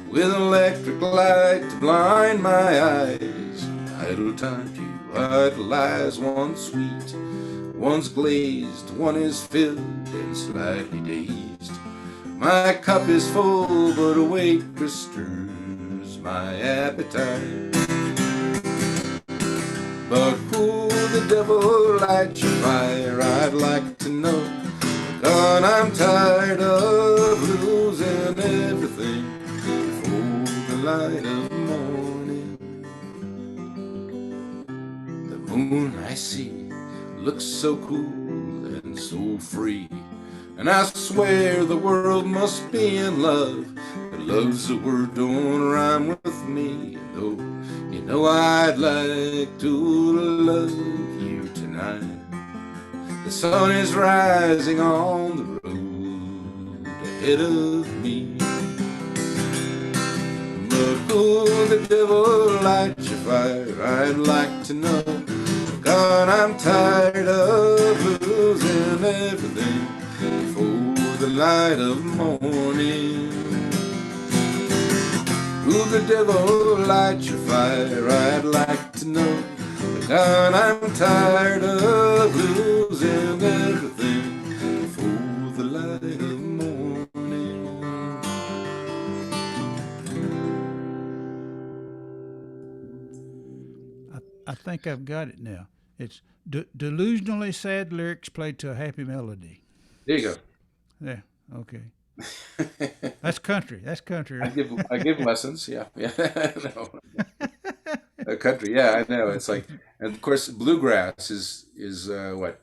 [SPEAKER 4] with electric light to blind my eyes. Idle time to idolize, one's sweet, one's glazed, one is filled and slightly dazed. My cup is full, but a waitress stirs my appetite. But who the devil lights your fire, I'd like to know. God, I'm tired of losing everything before the light of morning. The moon I see looks so cool and so free, and I swear the world must be in love, but love's a word don't rhyme with me. You know I'd like to love you tonight. The sun is rising on the road ahead of me. But who the devil lights your fire, I'd like to know. God, I'm tired of losing everything before the light of morning. Who the devil lights your fire, I'd like to know. God, I'm tired of losing everything before the light of morning.
[SPEAKER 1] I think I've got it now. It's delusionally sad lyrics played to a happy melody.
[SPEAKER 4] There you go.
[SPEAKER 1] Yeah, okay. That's country. That's country.
[SPEAKER 4] I
[SPEAKER 1] Right?
[SPEAKER 4] give lessons. Yeah. No. Country. Yeah, I know. It's like, and of course, bluegrass is what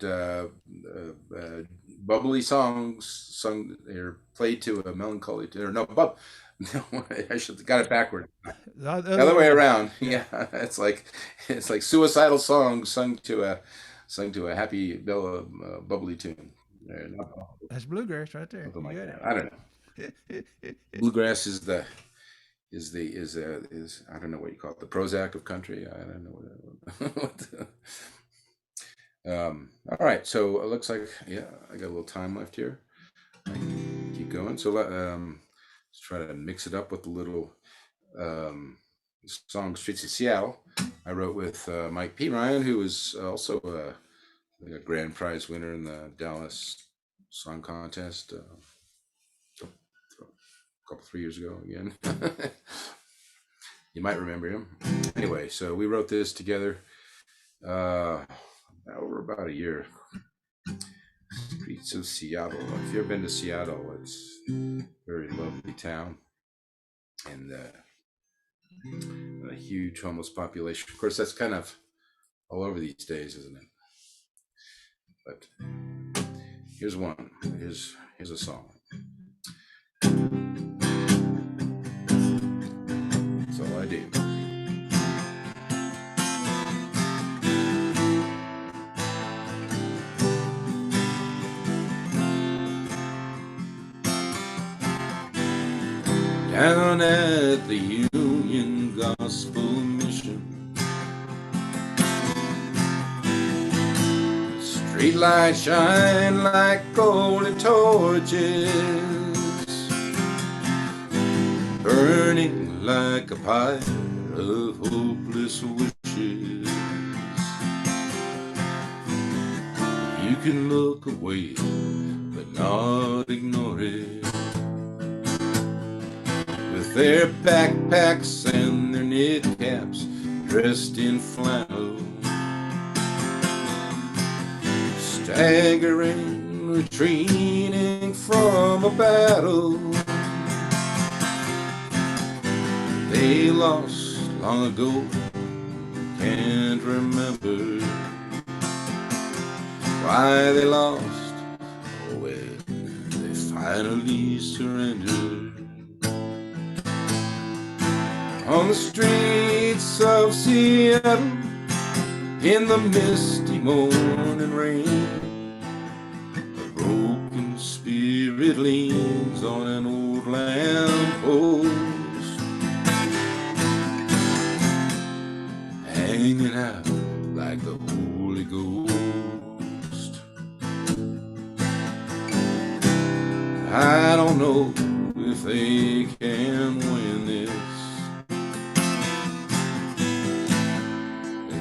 [SPEAKER 4] bubbly songs sung or played to a melancholy or no no, I should have got it backward.
[SPEAKER 1] The
[SPEAKER 4] The other way around. Yeah, it's like suicidal songs sung to a happy bubbly tune.
[SPEAKER 1] That's bluegrass right there.
[SPEAKER 4] Something
[SPEAKER 1] You
[SPEAKER 4] like
[SPEAKER 1] got
[SPEAKER 4] that. I don't know. Bluegrass is I don't know what you call it, the Prozac of country. I don't know all right, so it looks like I got a little time left here. I can keep going. So let's try to mix it up with a little song "Streets of Seattle." I wrote with Mike P. Ryan, who was also a grand prize winner in the Dallas Song Contest a couple 3 years ago again. You might remember him. Anyway, so we wrote this together over about a year. Streets of Seattle. If you've ever been to Seattle, it's a very lovely town, and a huge homeless population. Of course, that's kind of all over these days, isn't it? But here's one. Here's a song. That's all I do. Down at the Union Gospel Mission, streetlights shine like golden torches, burning like a pyre of hopeless wishes. can look away, but not ignore it. With their backpacks and their knit caps, dressed in flannel, staggering, retreating from a battle they lost long ago, can't remember why they lost or when they finally surrendered. On the streets of Seattle, in the misty morning rain, a broken spirit leans on an old lamppost, hanging out like the Holy Ghost. I don't know if they can win this.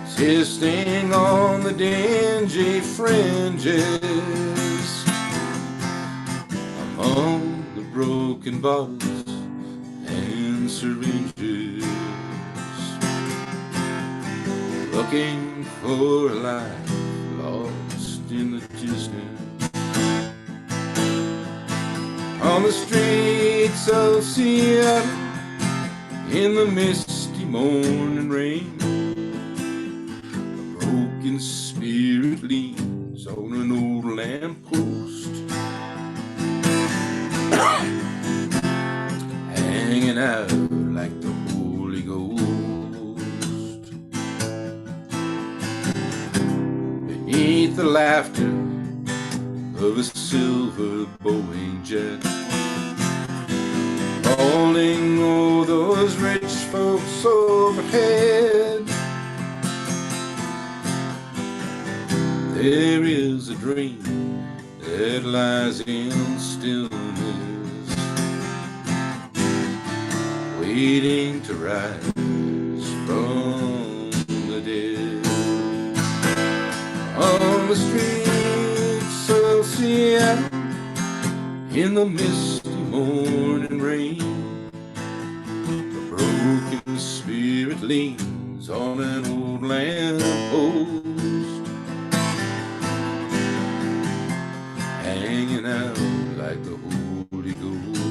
[SPEAKER 4] Existing on the dingy fringes, among the broken bottles and syringes, looking for a life lost in the distance. On the streets of Seattle, in the misty morning rain, a broken spirit leans on an old lamppost, hanging out like the Holy Ghost. Beneath the laughter of a silver Boeing jet, falling o'er those rich folks overhead, there is a dream that lies in stillness, waiting to rise from the dead. On the streets of Seattle, in the misty morning rain, a broken spirit leans on an old lamppost, hanging out like the Holy Ghost.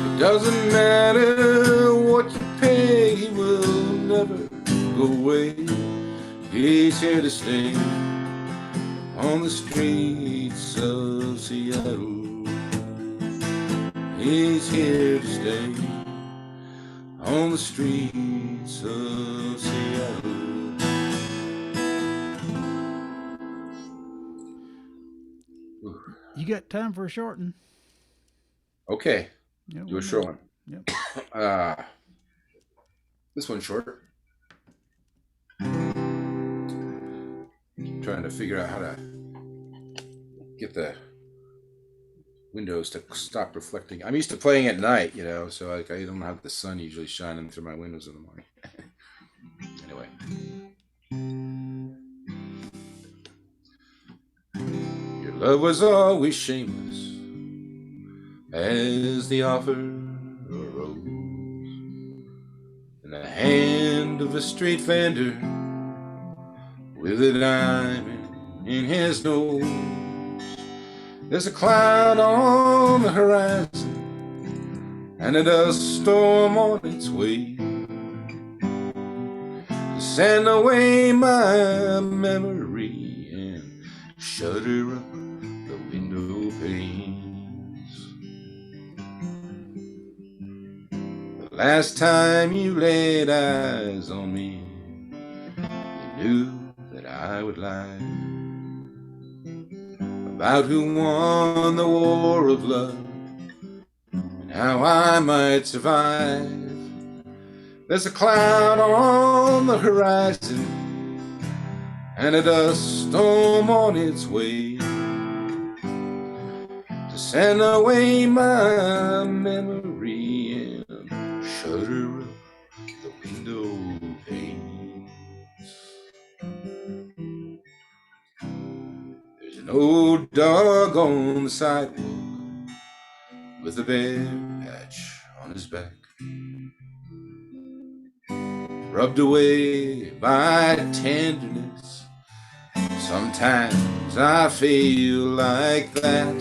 [SPEAKER 4] It doesn't matter what you pay, he will never go away. He's here to stay on the streets of Seattle. He's here to stay on the streets of Seattle.
[SPEAKER 1] You got time for a short one?
[SPEAKER 4] Okay,
[SPEAKER 1] Yeah,
[SPEAKER 4] do a short one.
[SPEAKER 1] Yep.
[SPEAKER 4] This one's short. Trying to figure out how to get the windows to stop reflecting. I'm used to playing at night, you know, so like I don't have the sun usually shining through my windows in the morning. Anyway. Your love was always shameless as the offer arose in the hand of a street vendor with a diamond in his nose. There's a cloud on the horizon and a dust storm on its way to send away my memory and shudder up the window panes. The last time you laid eyes on me, you knew that I would lie about who won the war of love and how I might survive. There's a cloud on the horizon and a dust storm on its way to send away my memory and shudder up the window panes. an old dog on the sidewalk with a bare patch on his back, rubbed away by tenderness. Sometimes I feel like that,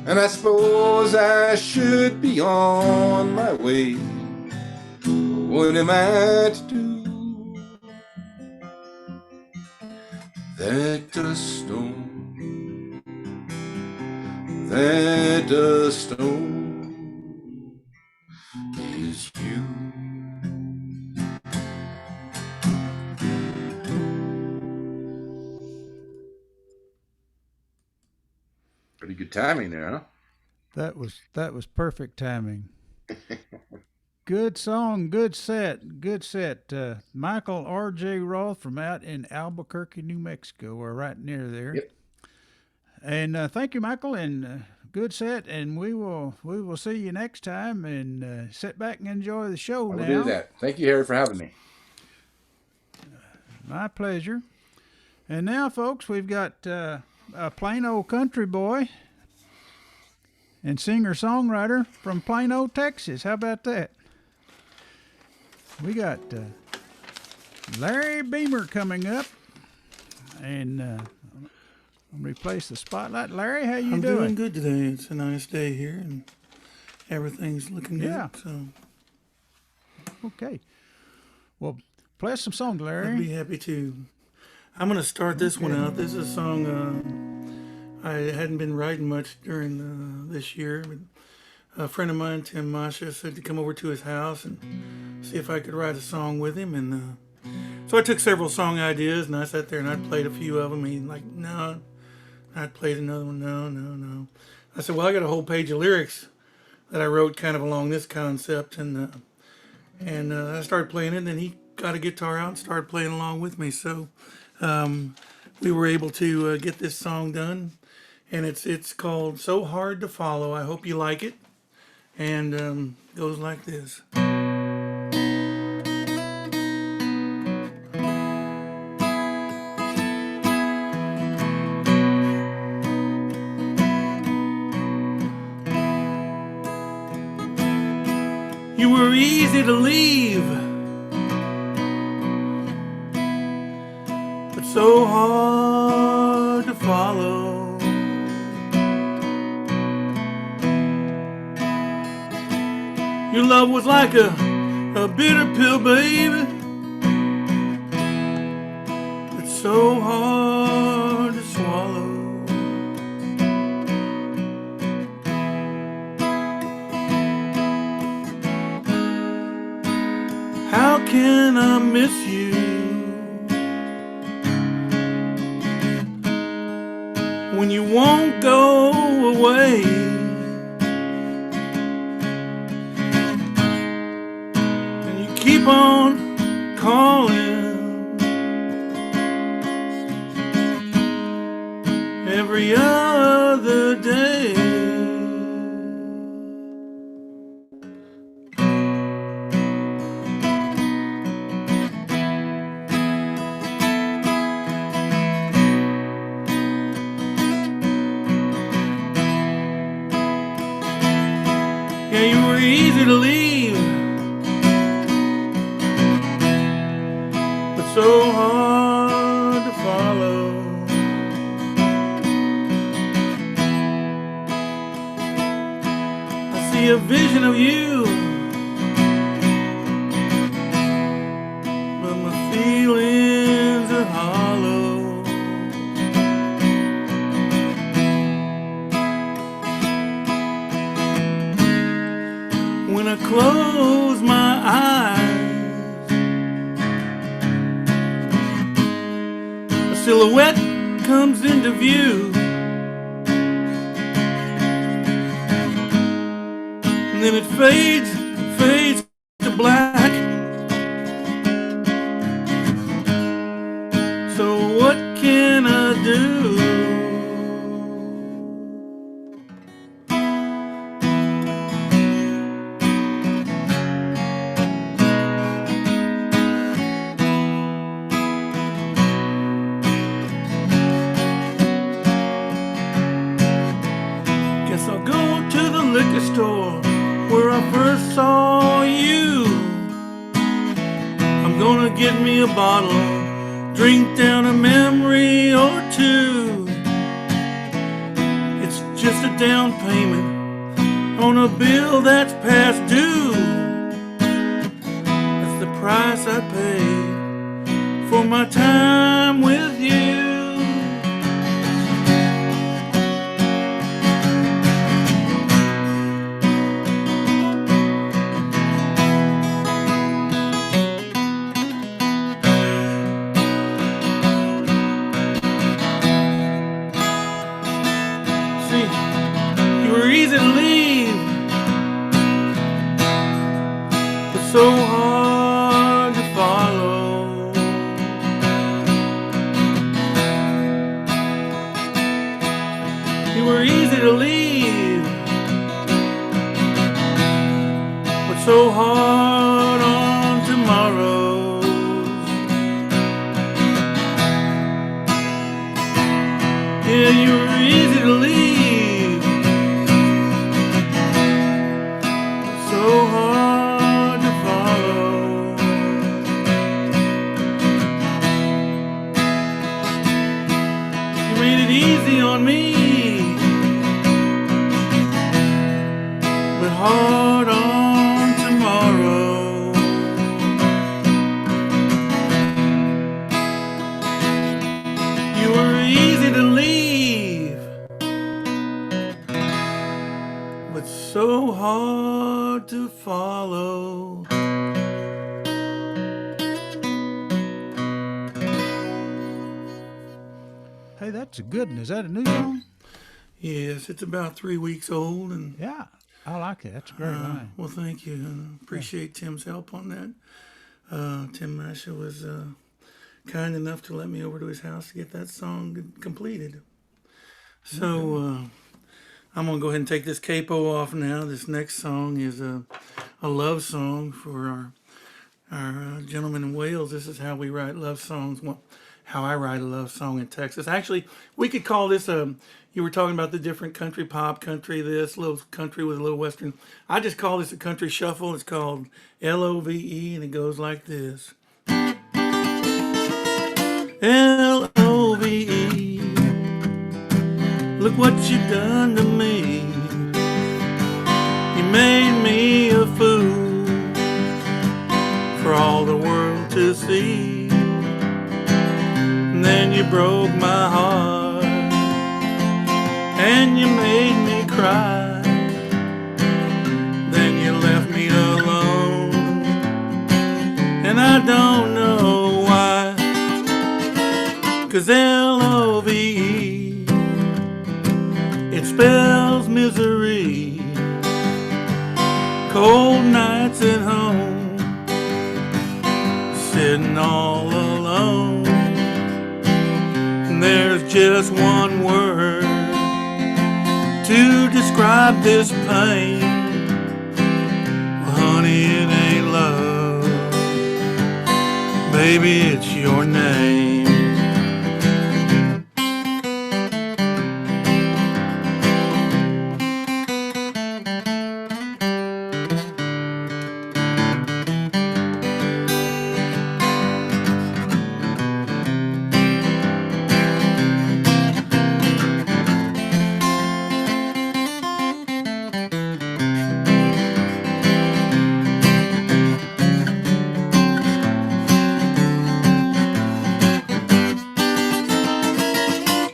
[SPEAKER 4] and I suppose I should be on my way. What am I to do? That dust storm is you. Pretty good timing there, huh?
[SPEAKER 1] That was perfect timing. Good song, good set. Michael R.J. Roth from out in Albuquerque, New Mexico, or right near there.
[SPEAKER 4] Yep.
[SPEAKER 1] And thank you, Michael, and good set. And we will see you next time. And sit back and enjoy the show now.
[SPEAKER 4] I will do that. Thank you, Harry, for having me.
[SPEAKER 1] My pleasure. And now, folks, we've got a plain old country boy and singer-songwriter from Plano, Texas. How about that? We got Larry Beamer coming up, and replace the spotlight. Larry, how you doing?
[SPEAKER 3] I'm doing good today. It's a nice day here, and everything's looking good.
[SPEAKER 1] Yeah.
[SPEAKER 3] So
[SPEAKER 1] Okay. Well, play us some songs, Larry.
[SPEAKER 3] I'd be happy to. I'm going to start this one out. This is a song I hadn't been writing much during this year, but a friend of mine, Tim Masha, said to come over to his house and see if I could write a song with him. And so I took several song ideas, and I sat there and I played a few of them. He's like, no. I played another one, no. I said, well, I got a whole page of lyrics that I wrote kind of along this concept. And I started playing it, and then he got a guitar out and started playing along with me. So we were able to get this song done. And it's called So Hard to Follow. I hope you like it. And goes like this. You were easy to leave, but so hard to follow. Your love was like a bitter pill, baby. It's so hard to swallow. How can I miss you when you won't go away? Keep on calling every other day. Yeah, you were easy to leave, so hard to follow. I see a vision of you, but my feelings are hollow. When I close my eyes, silhouette comes into view, and then it fades to black. So what can I do? get me a bottle, drink down a memory or two. It's just a down payment on a bill that's past due. That's the price I paid for my time with you. Easy to leave, but so hard to follow. You were easy to leave, but so hard on tomorrows. Yeah, you were easy to leave, so hard to follow. You made it easy on me, but hard on tomorrow. You were easy to leave, but so hard to follow.
[SPEAKER 1] Hey, that's a good one. Is that a new song?
[SPEAKER 3] Yes, it's about 3 weeks old, and
[SPEAKER 1] Yeah, I like it. That's a great line.
[SPEAKER 3] well, thank you. Appreciate Tim's help on that. Tim Masha was kind enough to let me over to his house to get that song completed. So I'm gonna go ahead and take this capo off now. This next song is a love song for our gentleman in Wales. This is how we write love songs. Well, how I write a love song in Texas. Actually, we could call this you were talking about the different country, pop, country, this, little country with a little western. I just call this a country shuffle. It's called LOVE, and it goes like this. LOVE, look what you've done to me. You made me a fool for all the world to see. And then you broke my heart, and you made me cry. Then you left me alone, and I don't know why. 'Cause LOVE, it spells misery, cold nights at home, sitting all alone. And there's just one word to describe this pain. Well, honey, it ain't love, baby, it's your name.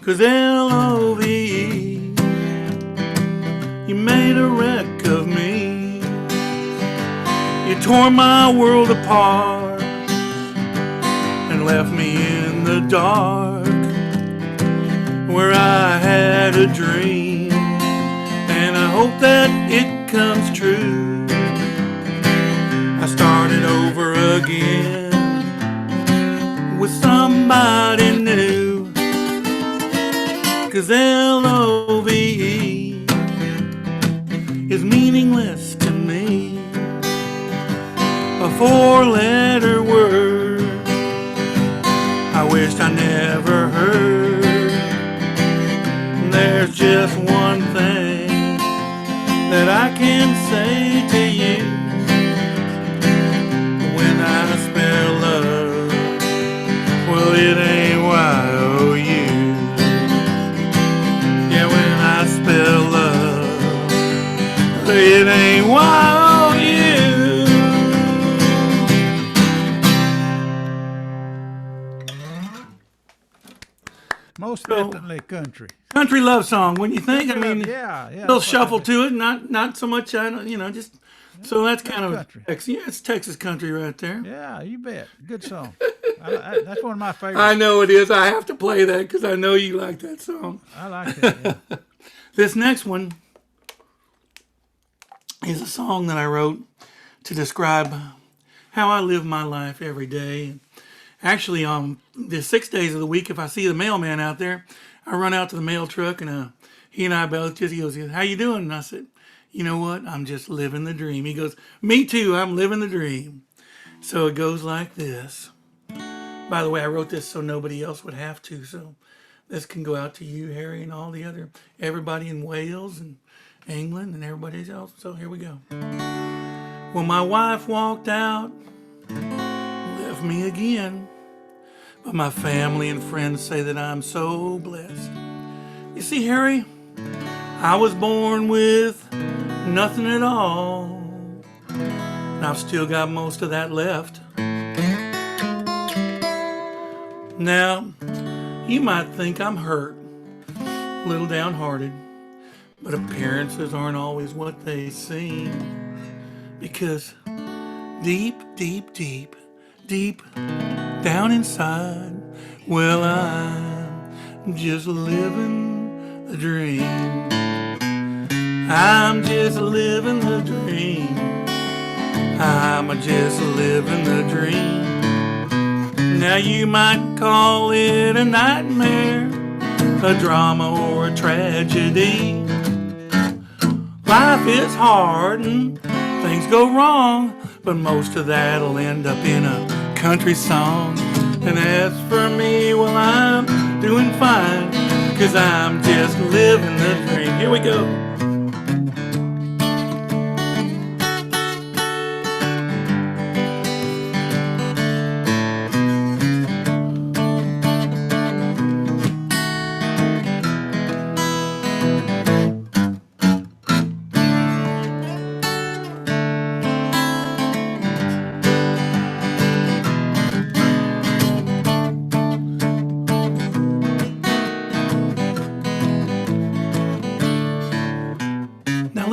[SPEAKER 3] 'Cause LOVE, you made a wreck of me. You tore my world apart and left me in the dark, where I had a dream, and I hope that it comes true. I started over again with somebody new. 'Cause LOVE is meaningless to me, a four-letter word I wished I never heard. There's just one thing that I can say to you when I spell love. So
[SPEAKER 1] definitely country.
[SPEAKER 3] country love song. When you think, I mean,
[SPEAKER 1] Yeah.
[SPEAKER 3] little shuffle to it, not so much, just. So that's kind of
[SPEAKER 1] country.
[SPEAKER 3] it's Texas country right there.
[SPEAKER 1] Yeah, you bet. Good song. That's one of my favorites.
[SPEAKER 3] I know it is. I have to play that because I know you like that song.
[SPEAKER 1] I like it. Yeah.
[SPEAKER 3] This next one is a song that I wrote to describe how I live my life every day. Actually, on the 6 days of the week, if I see the mailman out there, I run out to the mail truck and he and I both he goes, "How you doing?" And I said, "You know what? I'm just living the dream." He goes, "Me too. I'm living the dream." So it goes like this. By the way, I wrote this so nobody else would have to. So this can go out to you, Harry, and all the other, everybody in Wales and England and everybody else. So here we go. Well, my wife walked out, left me again. But my family and friends say that I'm so blessed. You see, Harry, I was born with nothing at all. And I've still got most of that left. Now, you might think I'm hurt, a little downhearted, but appearances aren't always what they seem. Because deep, deep, deep, deep down inside, well, I'm just living the dream. I'm just living the dream. I'm just living the dream. Now you might call it a nightmare, a drama or a tragedy. Life is hard and things go wrong, but most of that'll end up in a country song. And as for me, well, I'm doing fine, 'cause I'm just living the dream. Here we go.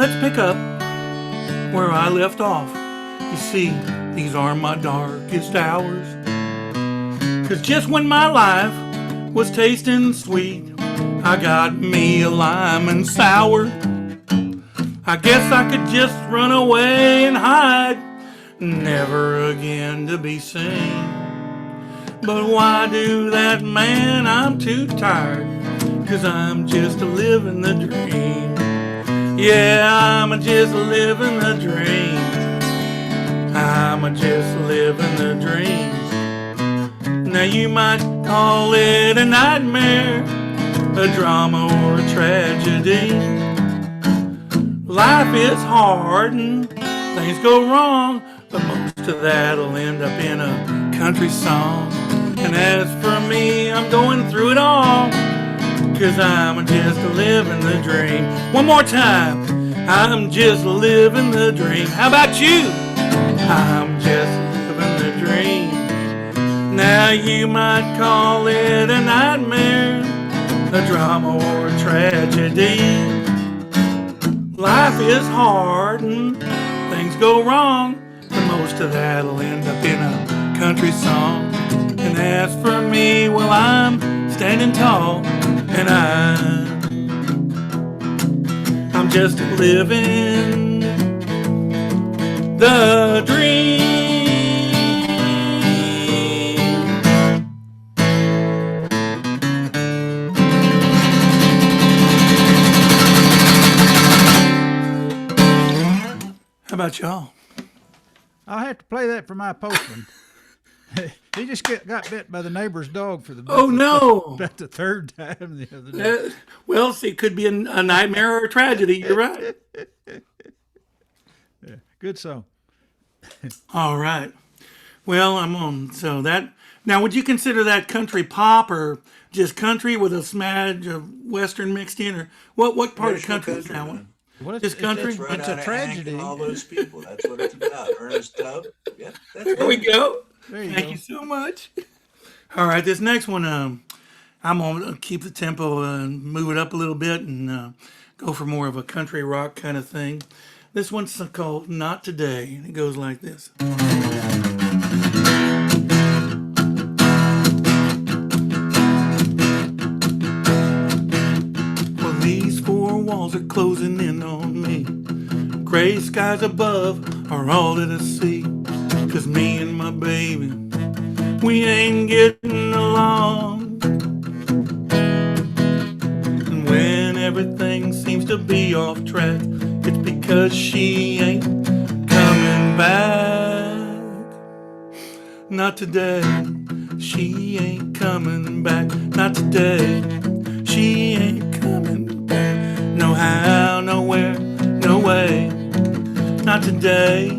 [SPEAKER 3] Let's pick up where I left off. You see, these are my darkest hours. 'Cause just when my life was tasting sweet, I got me a lime and sour. I guess I could just run away and hide, never again to be seen. But why do that, man? I'm too tired, 'cause I'm just living the dream. Yeah, I'm just living the dream. I'm just living the dream. Now you might call it a nightmare, a drama or a tragedy. Life is hard and things go wrong, but most of that'll end up in a country song. And as for me, I'm going through it all, 'cause I'm just living the dream. One more time. I'm just living the dream. How about you? I'm just living the dream. Now you might call it a nightmare, a drama or a tragedy. Life is hard and things go wrong, but most of that'll end up in a country song. And as for me, well, I'm standing tall, and I'm just living the dream. How about y'all?
[SPEAKER 1] I'll have to play that for my postman. He just got bit by the neighbor's dog for the
[SPEAKER 3] Oh, no.
[SPEAKER 1] about the third time the other day.
[SPEAKER 3] Well, see, it could be a nightmare or a tragedy. You're right.
[SPEAKER 1] Yeah, good song.
[SPEAKER 3] All right. Well, I'm on. So that now, would you consider that country pop or just country with a smidge of western mixed in, or what part of country is that one?
[SPEAKER 1] Well,
[SPEAKER 3] Just country.
[SPEAKER 5] That's right
[SPEAKER 1] It's a
[SPEAKER 5] out of
[SPEAKER 1] tragedy.
[SPEAKER 5] Hank and all those people. That's what it's about. Ernest Tubb. Yep, that's
[SPEAKER 3] There we go.
[SPEAKER 1] There you
[SPEAKER 3] Thank
[SPEAKER 1] go.
[SPEAKER 3] you so much. All right, this next one I'm gonna keep the tempo and move it up a little bit and go for more of a country rock kind of thing. This one's called Not Today, and it goes like this. Well, these four walls are closing in on me. Gray skies above are all that I see. 'Cause me and my baby, we ain't getting along. And when everything seems to be off track, it's because she ain't coming back. Not today, she ain't coming back. Not today, she ain't coming back. No how, nowhere, no way. Not today.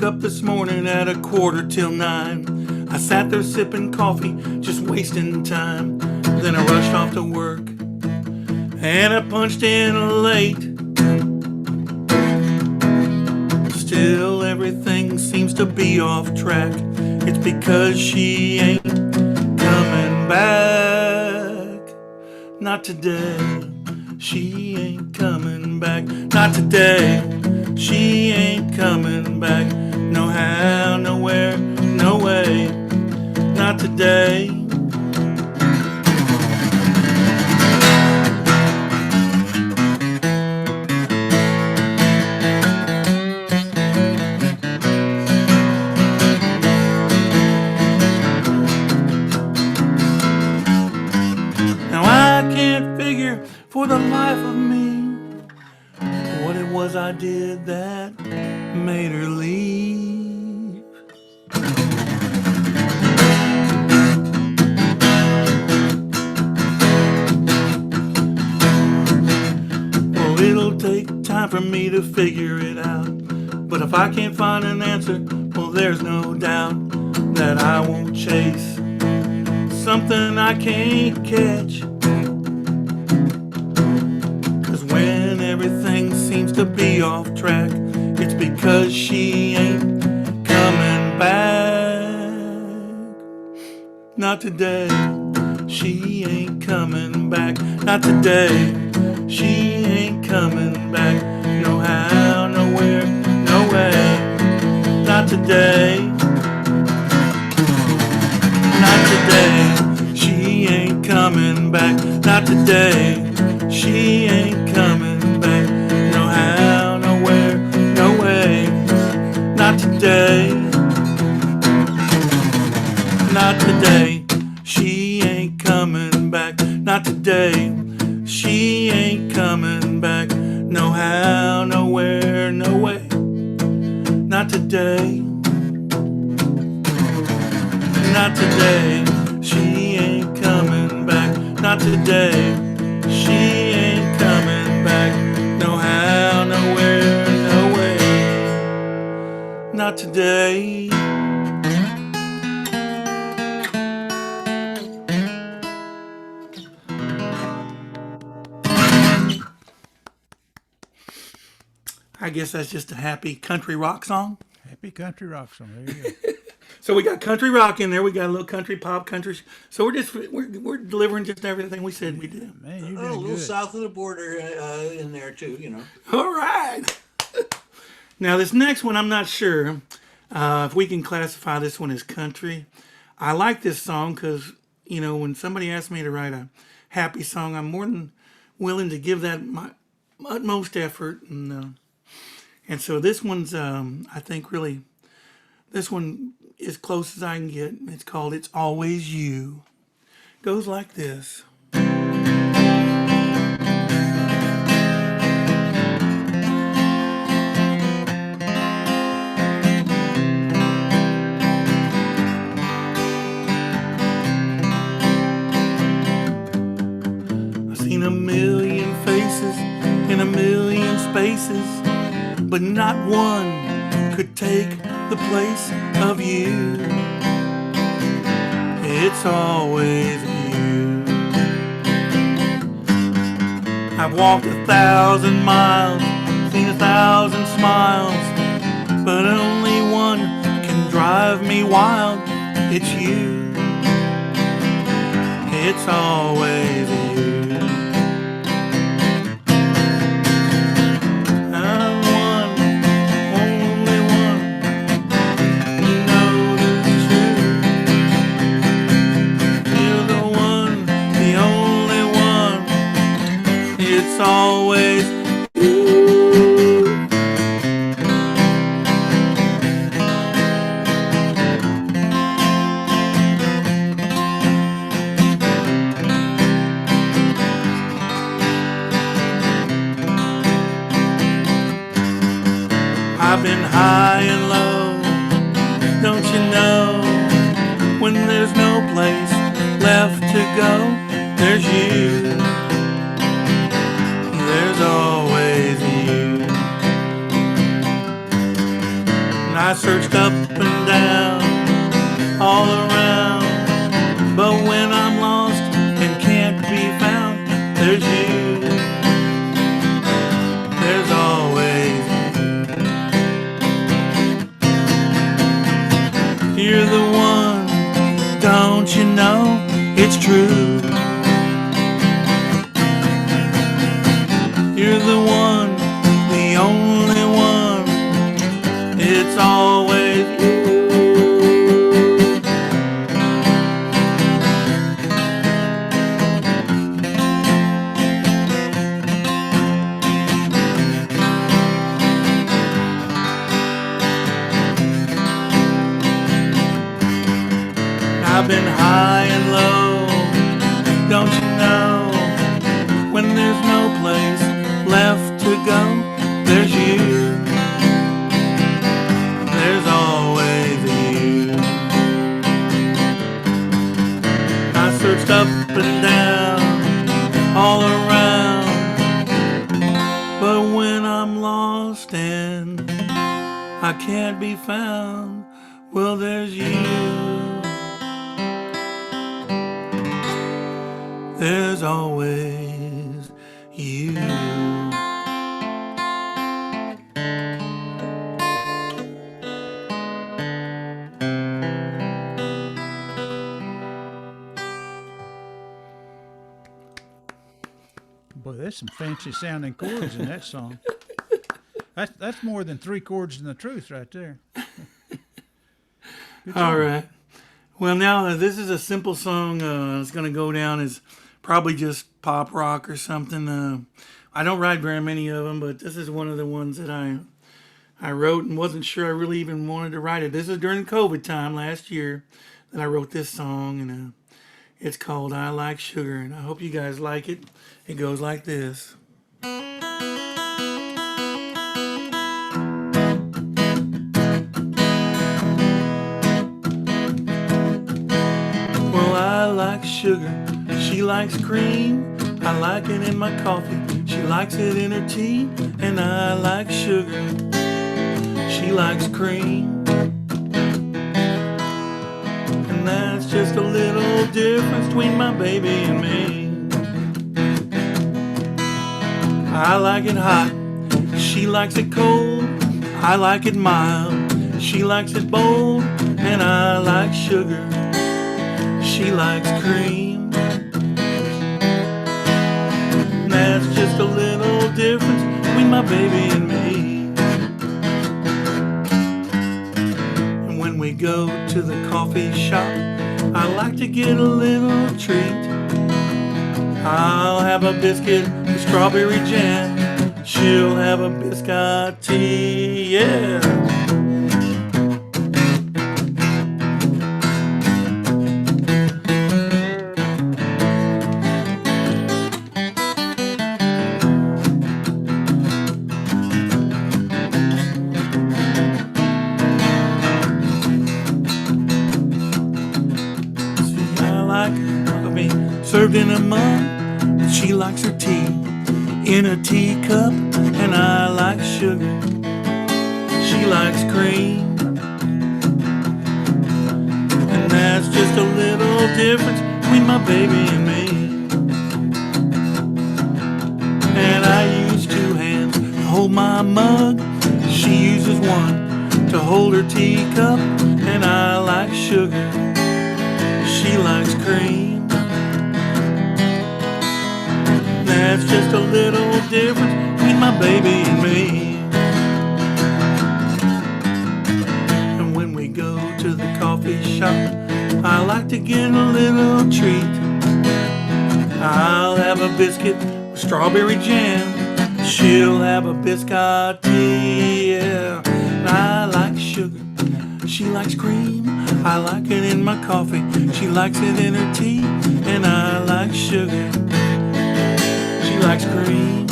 [SPEAKER 3] Up this morning at 8:45. I sat there sipping coffee, just wasting time. Then I rushed off to work and I punched in late. Still everything seems to be off track. It's because she ain't coming back. Not today, she ain't coming back. Not today, she ain't coming back. No how, nowhere, no way. Not today. Now I can't figure for the life of me what it was I did that made her leave. Well, it'll take time for me to figure it out. But if I can't find an answer, well, there's no doubt that I won't chase something I can't catch. 'Cause when everything seems to be off track, it's because she ain't coming back. Not today, she ain't coming back. Not today, she ain't coming back. No how, nowhere, no way. Not today. Not today, she ain't coming back. Not today, she ain't coming back. No how, nowhere, no way. Not today. Not today, she ain't coming back. Not today, she ain't coming back. No how, nowhere, no way. Not today. Not today, she ain't coming back. Not today, she ain't coming back. No how, nowhere, no way. Not today. I guess that's just a happy country rock song.
[SPEAKER 1] Happy country rock song. There you go.
[SPEAKER 3] So we got country rock in there. We got a little country pop, country. So we're delivering just everything we said we did.
[SPEAKER 1] Man, you
[SPEAKER 5] A
[SPEAKER 1] doing
[SPEAKER 5] little
[SPEAKER 1] good.
[SPEAKER 5] south of the border in there too, you know.
[SPEAKER 3] All right. Now this next one, I'm not sure if we can classify this one as country. I like this song because, you know, when somebody asks me to write a happy song, I'm more than willing to give that my utmost effort. And so this one's, I think, really, this one as close as I can get. It's called It's Always You. Goes like this. I've seen a million faces in a million spaces, but not one could take the place of you. it's always you. I've walked 1,000 miles, seen 1,000 smiles, but only one can drive me wild. It's you. It's always you. I'm one, only one. You know it's true. You're the one, the only one. It's always I've been high and low, don't you know? When there's no place left to go, there's you. There's always you. And I searched up and down, all around, but when I'm lost and can't be found, there's you. There's always you. You're the one, don't you know? It's true. You're the one, the only one. It's always you. I've been high and low, don't you know? When there's no place left to go, there's you. There's always you. I searched up and down, all around, but when I'm lost and I can't be found, well, there's you. There's always you.
[SPEAKER 1] Boy, there's some fancy sounding chords in that song. That's more than 3 chords in the truth right there.
[SPEAKER 3] All right. Well, now this is a simple song. It's going to go down as probably just pop rock or something. I don't write very many of them, but this is one of the ones that I wrote and wasn't sure I really even wanted to write it. This is during COVID time last year that I wrote this song, and it's called I Like Sugar, and I hope you guys like it. It goes like this. Well, I like sugar, she likes cream. I like it in my coffee, she likes it in her tea. And I like sugar, she likes cream. And that's just a little difference between my baby and me. I like it hot, she likes it cold. I like it mild, she likes it bold. And I like sugar, she likes cream. And that's just a little difference between my baby and me. And when we go to the coffee shop, I like to get a little treat. I'll have a biscuit with strawberry jam, she'll have a biscotti, yeah. Served in a mug, she likes her tea in a teacup. And I like sugar, she likes cream. And that's just a little difference between my baby and me. And I use two hands to hold my mug. She uses one to hold her teacup. And I like sugar, she likes cream. That's just a little difference between my baby and me. And when we go to the coffee shop, I like to get a little treat. I'll have a biscuit with strawberry jam. She'll have a biscotti, yeah. And I like sugar, she likes cream. I like it in my coffee, she likes it in her tea. And I like sugar, she likes cream.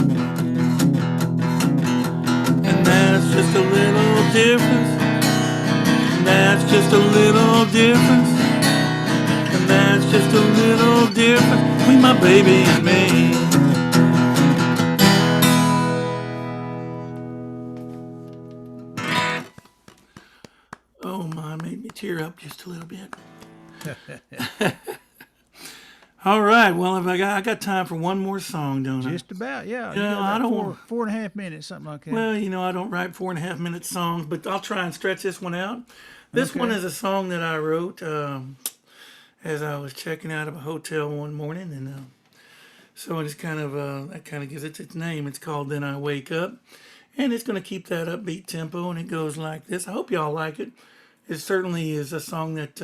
[SPEAKER 3] And that's just a little difference. And that's just a little difference. And that's just a little difference between my baby and me. Oh my, made me tear up just a little bit. All right, well, I got time for one more song, don't I?
[SPEAKER 1] Just about, yeah.
[SPEAKER 3] Yeah,
[SPEAKER 1] You got
[SPEAKER 3] I
[SPEAKER 1] about
[SPEAKER 3] don't-
[SPEAKER 1] 4.5 minutes, something like that.
[SPEAKER 3] Well, you know, I don't write 4.5 minute songs, but I'll try and stretch this one out. This
[SPEAKER 1] Okay.
[SPEAKER 3] one is a song that I wrote as I was checking out of a hotel one morning, and so it's kind of that kind of gives it its name. It's called "Then I Wake Up," and it's going to keep that upbeat tempo, and it goes like this. I hope y'all like it. It certainly is a song that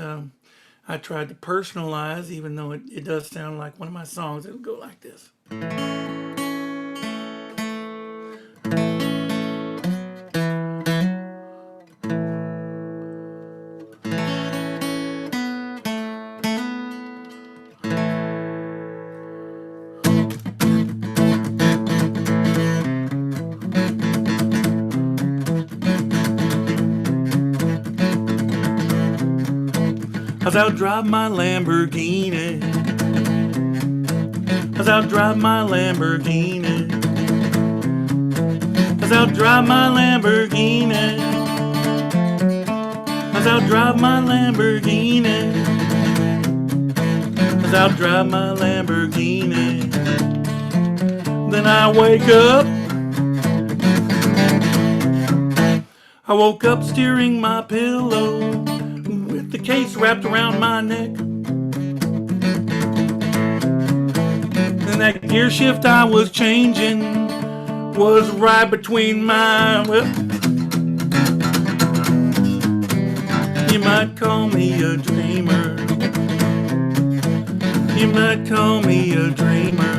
[SPEAKER 3] I tried to personalize, even though it does sound like one of my songs. It'll go like this. As I drive my Lamborghini, as I drive my Lamborghini, as I drive my Lamborghini, as I drive my Lamborghini, as I drive my Lamborghini, then I wake up. I woke up steering my pillow with the case wrapped around my neck. And that gear shift I was changing was right between my You might call me a dreamer. You might call me a dreamer.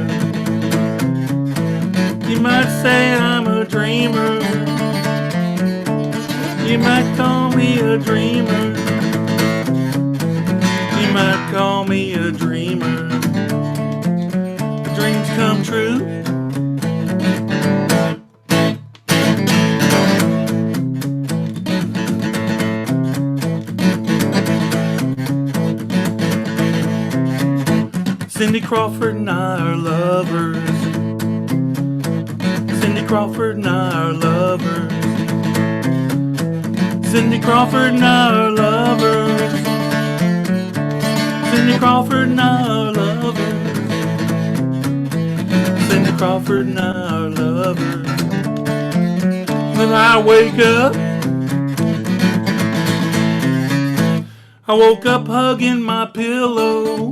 [SPEAKER 3] You might say I'm a dreamer. You might call me a dreamer. You might call me a dreamer. The dreams come true. Cindy Crawford and I are lovers. Cindy Crawford and I are lovers. Cindy Crawford and I are lovers. Cindy Crawford and I are lovers. Cindy Crawford and I are lovers. When I wake up, I woke up hugging my pillow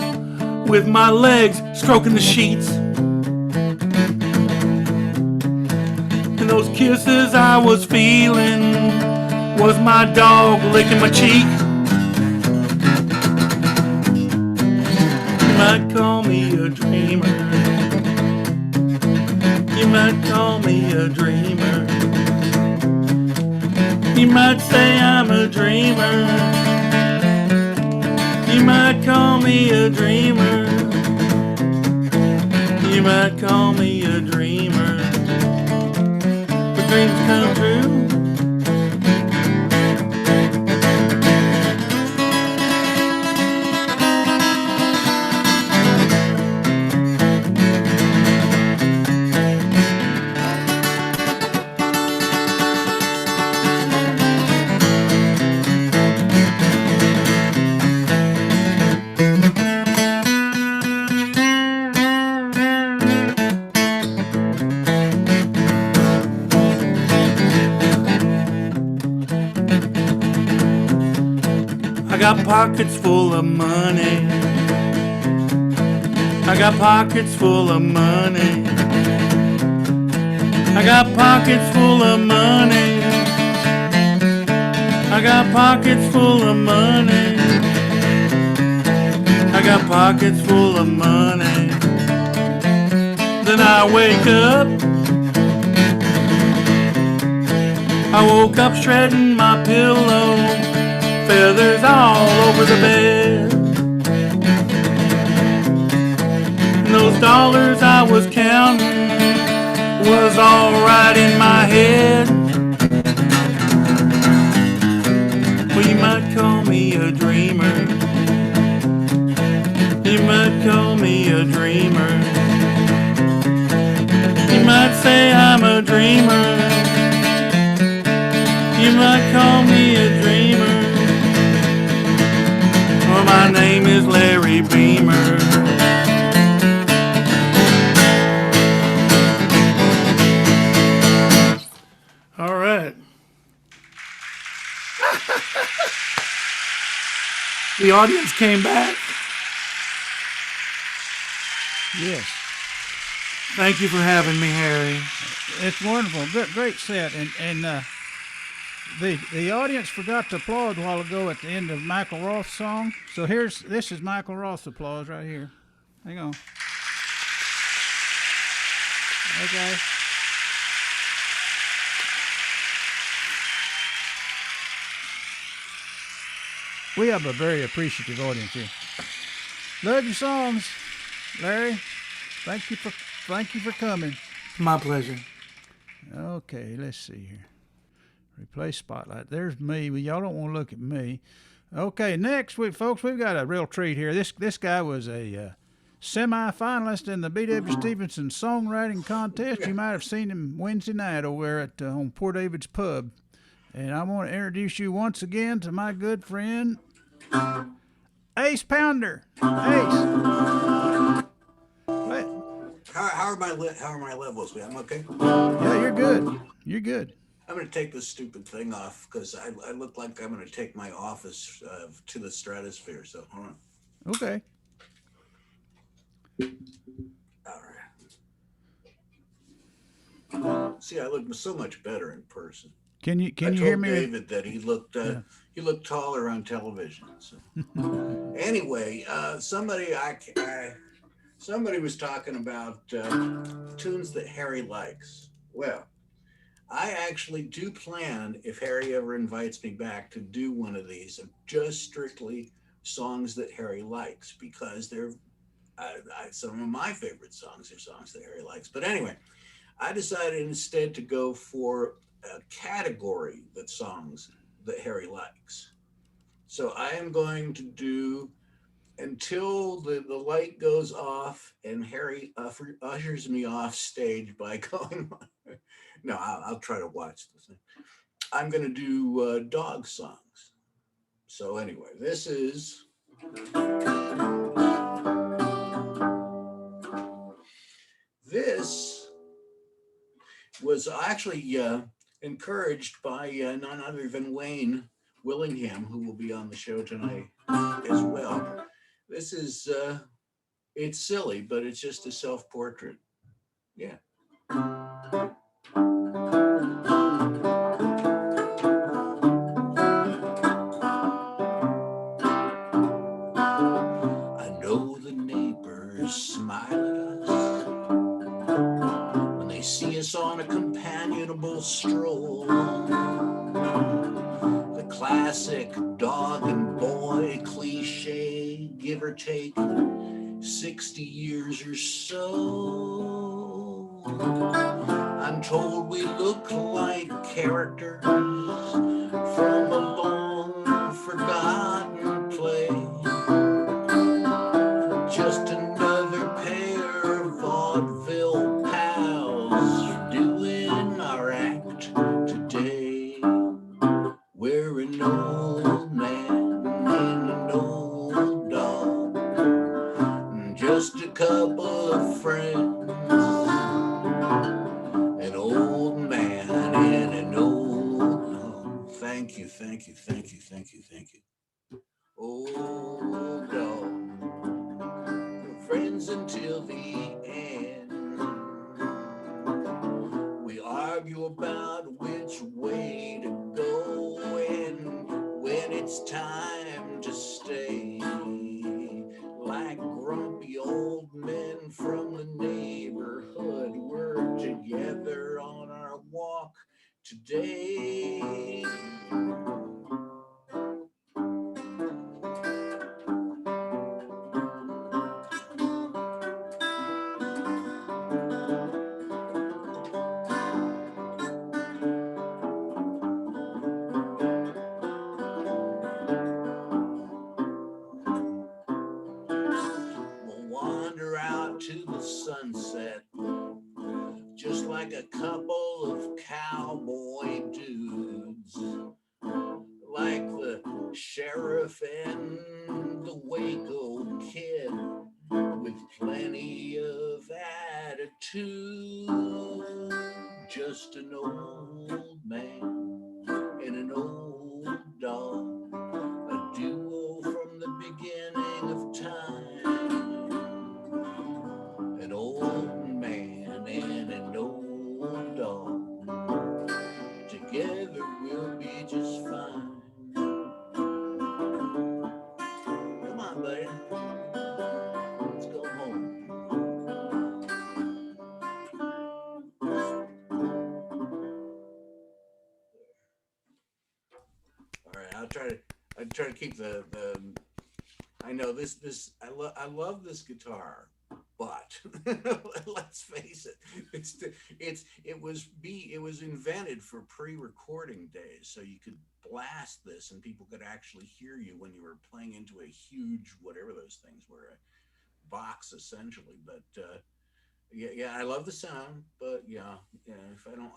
[SPEAKER 3] with my legs stroking the sheets. And those kisses I was feeling was my dog licking my cheek. You might call me a dreamer. You might call me a dreamer. You might say I'm a dreamer. You might call me a dreamer. You might call me a dreamer. But dreams come true. got pockets full of money. I got pockets full of money. I got pockets full of money. I got pockets full of money. I got pockets full of money. Then I wake up. I woke up shredding my pillow, feathers all over the bed. And those dollars I was counting was all right in my head. Well, you might call me a dreamer. You might call me a dreamer. You might say I'm a dreamer. You might call me a dreamer. Well, my name is Larry Beamer. All right. The audience came back.
[SPEAKER 1] Yes.
[SPEAKER 3] Thank you for having me, Harry.
[SPEAKER 1] It's wonderful. Great set. And the audience forgot to applaud a while ago at the end of Michael Roth's song. So this is Michael Roth's applause right here. Hang on. Okay. We have a very appreciative audience here. Love your songs, Larry. Thank you for coming.
[SPEAKER 3] My pleasure.
[SPEAKER 1] Okay, let's see here. Replace spotlight. There's me. Well, y'all don't want to look at me. Okay, next week, folks, we've got a real treat here. This guy was a semi-finalist in the B.W. Stevenson songwriting contest. You might have seen him Wednesday night over there at on Poor David's Pub. And I want to introduce you once again to my good friend, Ace Pounder. Ace. What?
[SPEAKER 5] How are my levels? I'm okay.
[SPEAKER 1] Yeah, you're good. You're good.
[SPEAKER 5] I'm going to take this stupid thing off because I look like I'm going to take my office to the stratosphere. So hold on.
[SPEAKER 1] Okay.
[SPEAKER 5] All right. See, I look so much better in person.
[SPEAKER 1] Can you
[SPEAKER 5] I
[SPEAKER 1] hear
[SPEAKER 5] told
[SPEAKER 1] me?
[SPEAKER 5] David that he looked taller on television. So. Anyway, somebody was talking about tunes that Harry likes. Well, I actually do plan, if Harry ever invites me back, to do one of these of just strictly songs that Harry likes, because they're some of my favorite songs are songs that Harry likes. But anyway, I decided instead to go for a category that songs that Harry likes. So I am going to do until the light goes off and Harry ushers me off stage by going. No, I'll try to watch the thing. I'm going to do dog songs. So anyway, this is. This was actually encouraged by none other than Wayne Willingham, who will be on the show tonight as well. This is, it's silly, but it's just a self-portrait. Yeah. I know the neighbors smile at us when they see us on a companionable stroll. The classic dog and boy cliche, give or take 60 years or so. I'm told we look like characters from a long forgotten play. Just another pair of vaudeville pals doing our act today. We're an old man and an old dog, just a couple of friends. An old man and an old dog. Thank you. argue about which way to go and when it's time to stay. Like grumpy old men from the neighborhood, we're together on our walk today. We'll wander out to the sunset, just like a couple of cowboy dudes, like the sheriff and the Waco kid, with plenty of attitude. Just an old man and an old dog, a duo from the beginning of time. An old man and an old dog, together we'll be just fine. Come on, buddy, let's go home. All right, I'll try to keep the I know this I love this guitar, but let's face it, it was invented for pre-recording days, so you could blast this and people could actually hear you when you were playing into a huge, whatever those things were, a box essentially. But yeah, I love the sound, but yeah, if I don't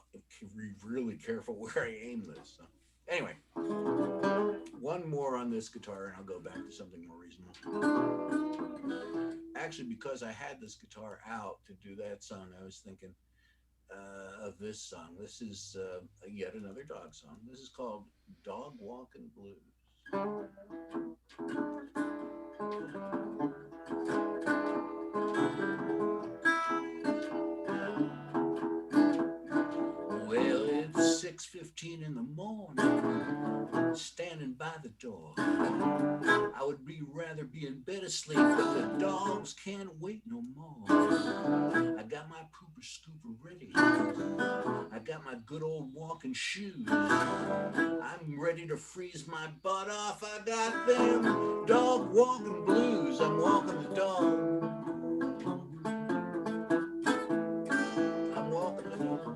[SPEAKER 5] be really careful where I aim this. So. Anyway, one more on this guitar and I'll go back to something more reasonable. Actually, because I had this guitar out to do that song, I was thinking of this song. This is yet another dog song. This is called Dog Walking Blues. Well, it's 6:15 in the morning, standing by the door. I would rather be in bed asleep, but the dogs can't wait no more. I got my pooper scooper ready. I got my good old walking shoes. I'm ready to freeze my butt off. I got them dog walking blues. I'm walking the dog. I'm walking the dog.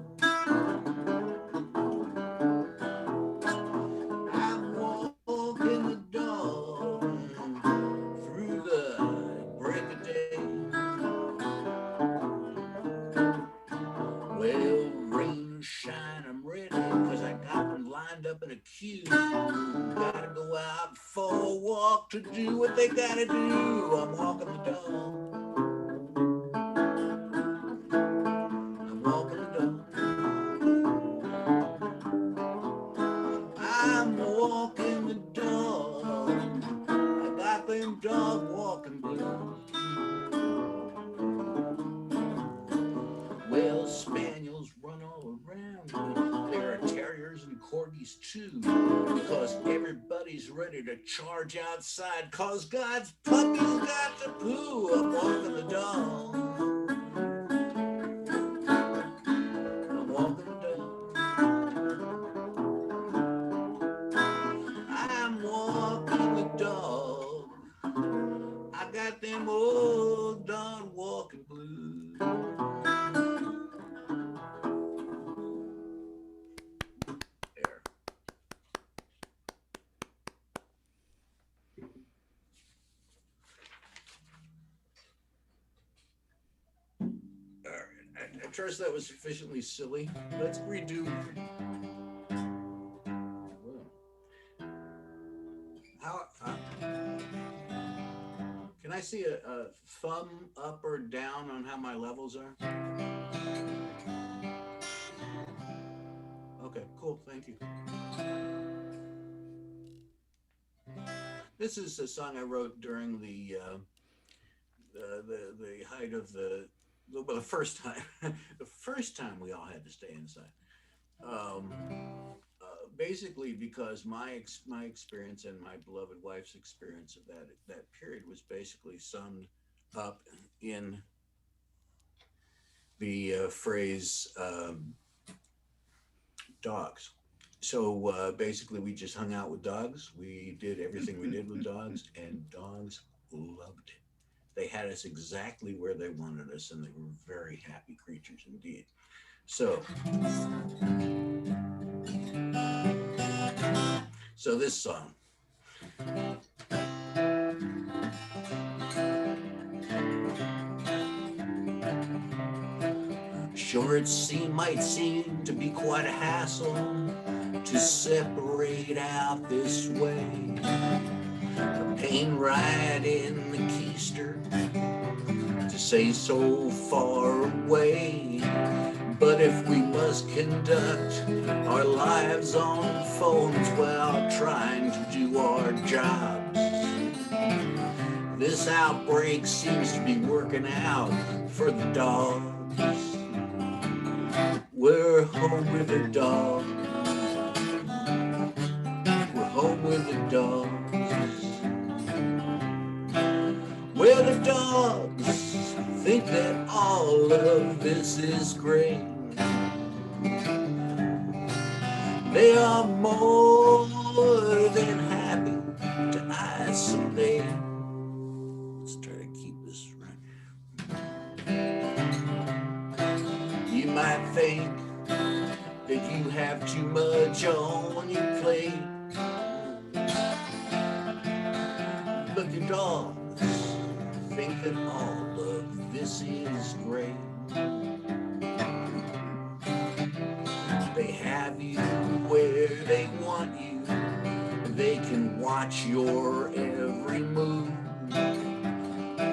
[SPEAKER 5] Up in a queue, gotta go out for a walk to do what they gotta do. I'm walking the dog. I'm walking the dog. I'm walking the dog. I got them dog walking blues. Well, spaniels run all around, but there are terriers and corgis too, because everybody's ready to charge outside, cause God's puppies got to poo. I'm walking the dog. I'm walking the dog. I'm walking the dog. I got them old dog walking blues. I trust that was sufficiently silly. Let's redo. How can I see a thumb up or down on how my levels are? Okay, cool. Thank you. This is a song I wrote during the height of the first time, the first time we all had to stay inside. Um, Basically, because my experience and my beloved wife's experience of that period was basically summed up in the phrase dogs. So basically, we just hung out with dogs. We did everything we did with dogs, and dogs loved it. They had us exactly where they wanted us, and they were very happy creatures indeed. So, so this song. Sure, might seem to be quite a hassle to separate out this way. A pain right in the keister to say so far away. But if we must conduct our lives on phones while trying to do our jobs, this outbreak seems to be working out for the dogs. We're home with the dogs. We're home with the dogs. Where the dogs think that all of this is great. They are more than happy to isolate. Let's try to keep this right. You might think that you have too much on your plate, but the dogs think that all of this is great. They have you where they want you. They can watch your every move,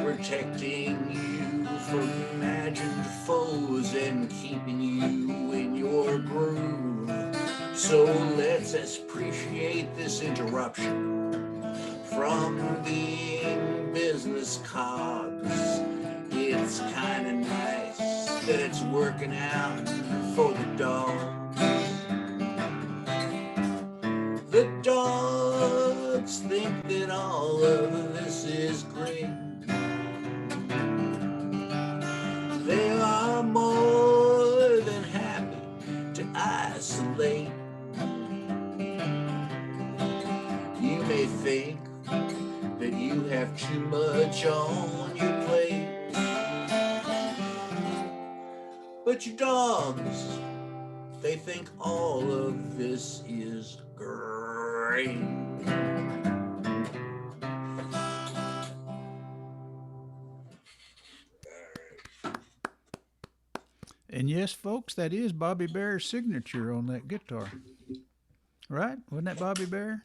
[SPEAKER 5] protecting you from imagined foes and keeping you in your groove. So let's appreciate this interruption from being business cogs. It's kind of nice that it's working out for the dogs. The dogs think that all of this is great. They are more than happy to isolate. You may think that you have too much on your plate, but your dogs, they think all of this is great.
[SPEAKER 1] And yes, folks, that is Bobby Bear's signature on that guitar. Right? Wasn't that Bobby Bear?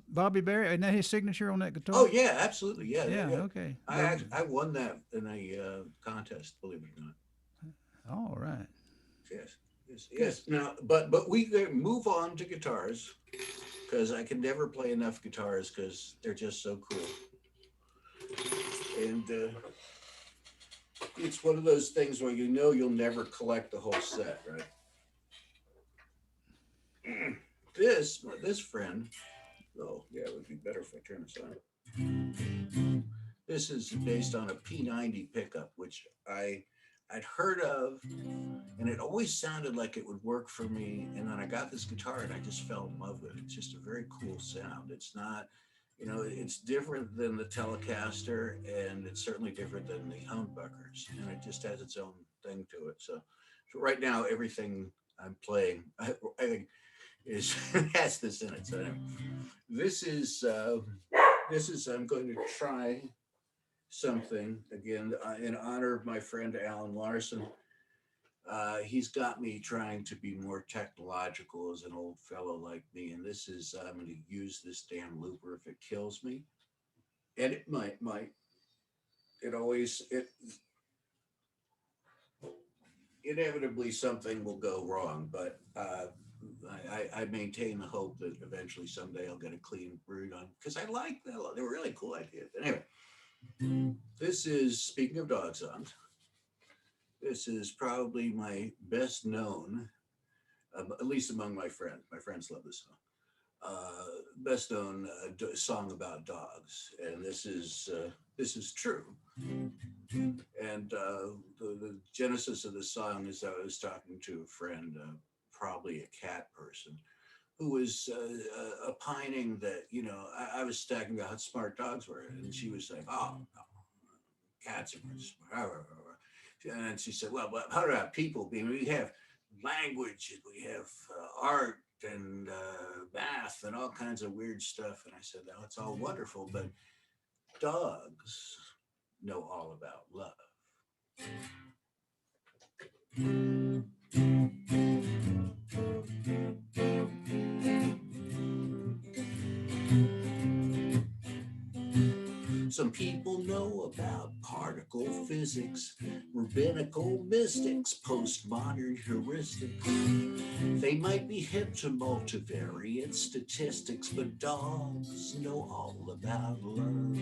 [SPEAKER 1] Bobby Bear, isn't that his signature on that guitar?
[SPEAKER 5] Oh yeah, absolutely. Yeah,
[SPEAKER 1] Yeah, okay.
[SPEAKER 5] I won that in a contest, believe it or not.
[SPEAKER 1] All right.
[SPEAKER 5] Yes, yes. Now, but we can move on to guitars because I can never play enough guitars because they're just so cool. And it's one of those things where you know you'll never collect the whole set, right? This friend, oh yeah, it would be better if I turn this on. This is based on a P90 pickup, which I'd heard of, and it always sounded like it would work for me. And then I got this guitar, and I just fell in love with it. It's just a very cool sound. It's not, it's different than the Telecaster, and it's certainly different than the humbuckers, and it just has its own thing to it. So right now, everything I'm playing, I think, is has this in it. So anyway, this is I'm going to try something again in honor of my friend Alan Larson. He's got me trying to be more technological as an old fellow like me, and this is I'm going to use this damn looper if it kills me, and it might. It inevitably something will go wrong, but I maintain the hope that eventually someday I'll get a clean brood on because I like that. They were really cool ideas. Anyway, this is speaking of dog songs. This is probably my best known, at least among my friends. My friends love this song. Best known song about dogs, and this is true. And the genesis of the song is I was talking to a friend, probably a cat person, who was opining that, you know, I was talking about how smart dogs were, and she was saying, "Oh, no, cats are smart." And she said, "Well, how about people? I mean, we have language, and we have art, and math, and all kinds of weird stuff." And I said, "No, it's all wonderful, but dogs know all about love." Some people know about particle physics, rabbinical mystics, postmodern heuristics. They might be hip to multivariate statistics, but dogs know all about love.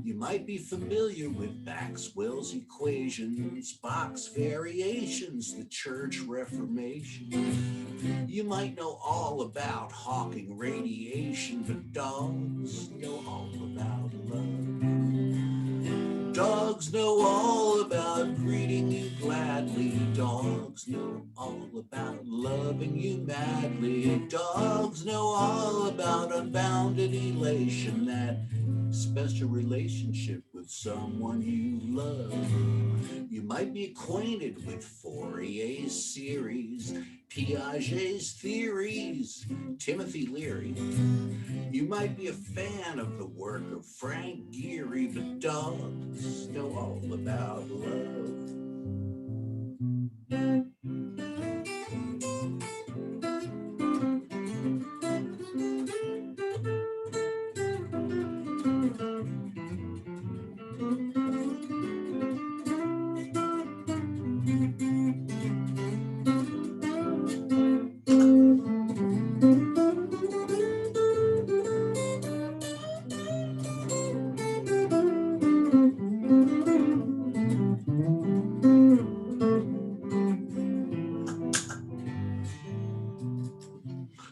[SPEAKER 5] You might be familiar with Maxwell's equations, Bach's variations, the Church Reformation. You might know all about Hawking radiation, but dogs know all about love. Dogs know all about greeting you gladly. Dogs know all about loving you madly. Dogs know all about unbounded elation, that special relationship with someone you love. You might be acquainted with Fourier's series, Piaget's theories, Timothy Leary. You might be a fan of the work of Frank Gehry, but dogs know all about love.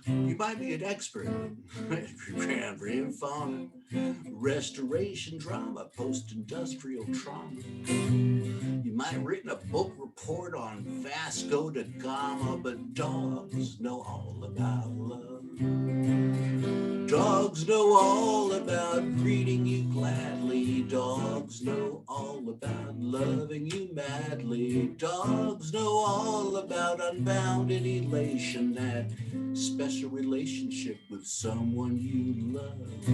[SPEAKER 5] You might be an expert in grand fauna, restoration drama, post-industrial trauma. You might have written a book report on Vasco da Gama, but dogs know all about love. Dogs know all about greeting you gladly. Dogs know all about loving you madly. Dogs know all about unbounded elation, that special relationship with someone you love.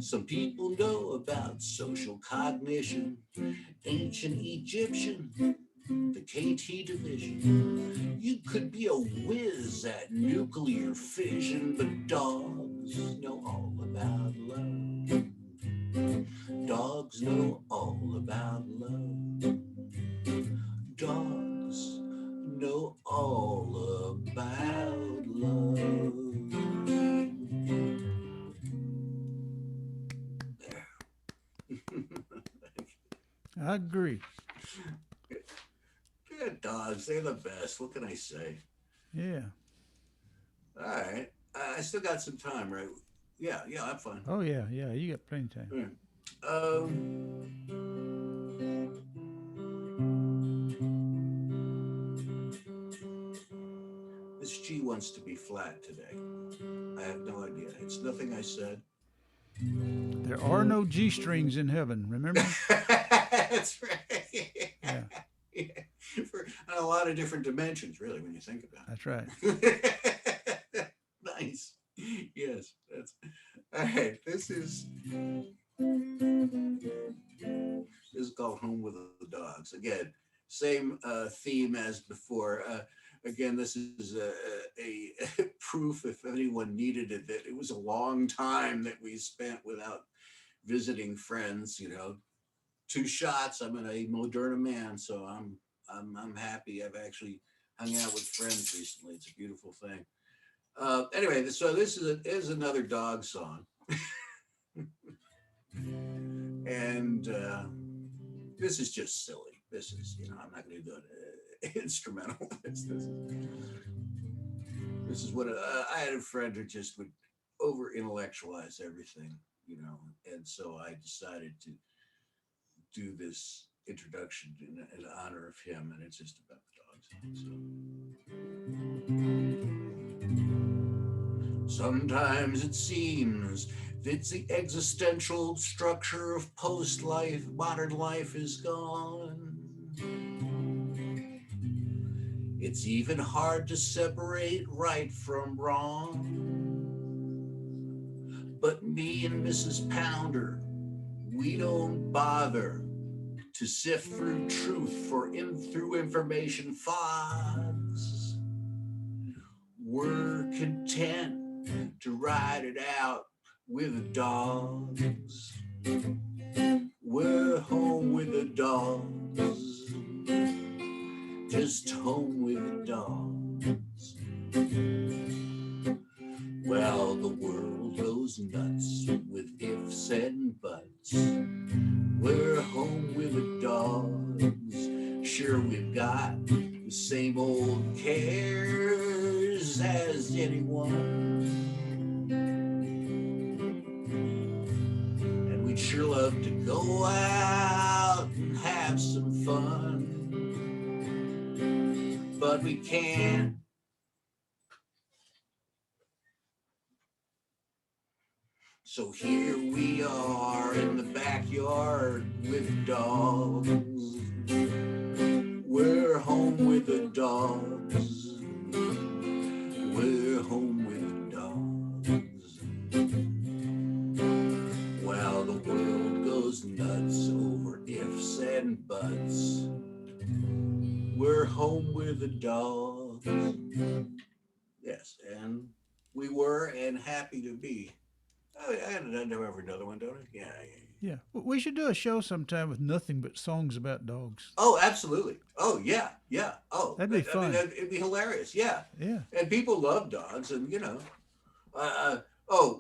[SPEAKER 5] Some people know about social cognition, ancient Egyptian, the KT division. You could be a whiz at nuclear fission, but dogs know all about love. Dogs know all about love. Dogs know all about love.
[SPEAKER 1] I agree.
[SPEAKER 5] Good dogs, they're the best. What can I say?
[SPEAKER 1] Yeah.
[SPEAKER 5] All right. I still got some time, right? Yeah, I'm fine.
[SPEAKER 1] Oh yeah, yeah. You got plenty of time.
[SPEAKER 5] Yeah. This G wants to be flat today. I have no idea. It's nothing I said.
[SPEAKER 1] There are no G strings in heaven. Remember?
[SPEAKER 5] That's right.
[SPEAKER 1] Yeah.
[SPEAKER 5] Yeah. For a lot of different dimensions, really, when you think about
[SPEAKER 1] That's right.
[SPEAKER 5] it. Nice. Yes, that's all right. This is called Home with the Dogs. Again, same theme as before. Again, this is a proof, if anyone needed it, that it was a long time that we spent without visiting friends. You know, 2 shots. I'm a Moderna man, so I'm happy. I've actually hung out with friends recently. It's a beautiful thing. Anyway, so this is another dog song, and this is just silly. This is, I'm not going to do an instrumental. This is what I had a friend who just would over intellectualize everything, and so I decided to do this introduction in honor of him, and it's just about the dogs. So. Sometimes it seems that the existential structure of post-life, modern life is gone. It's even hard to separate right from wrong. But me and Mrs. Pounder, we don't bother to sift through truth through information fogs. We're content to ride it out with the dogs. We're home with the dogs. Just home with the dogs. Well, the world goes nuts with ifs and buts. We're home with the dogs. Sure, we've got the same old cares as anyone. And we'd sure love to go out and have some fun. But we can't. So here we are in the backyard with dogs. We're home with the dogs. We're home with the dogs. Well, the world goes nuts over ifs and buts. We're home with the dogs. Yes, and we were and happy to be. I have another one, don't I?
[SPEAKER 1] Yeah. We should do a show sometime with nothing but songs about dogs.
[SPEAKER 5] Oh, absolutely. Oh, yeah. Oh,
[SPEAKER 1] that'd be fun.
[SPEAKER 5] It'd be hilarious. Yeah.
[SPEAKER 1] Yeah.
[SPEAKER 5] And people love dogs, and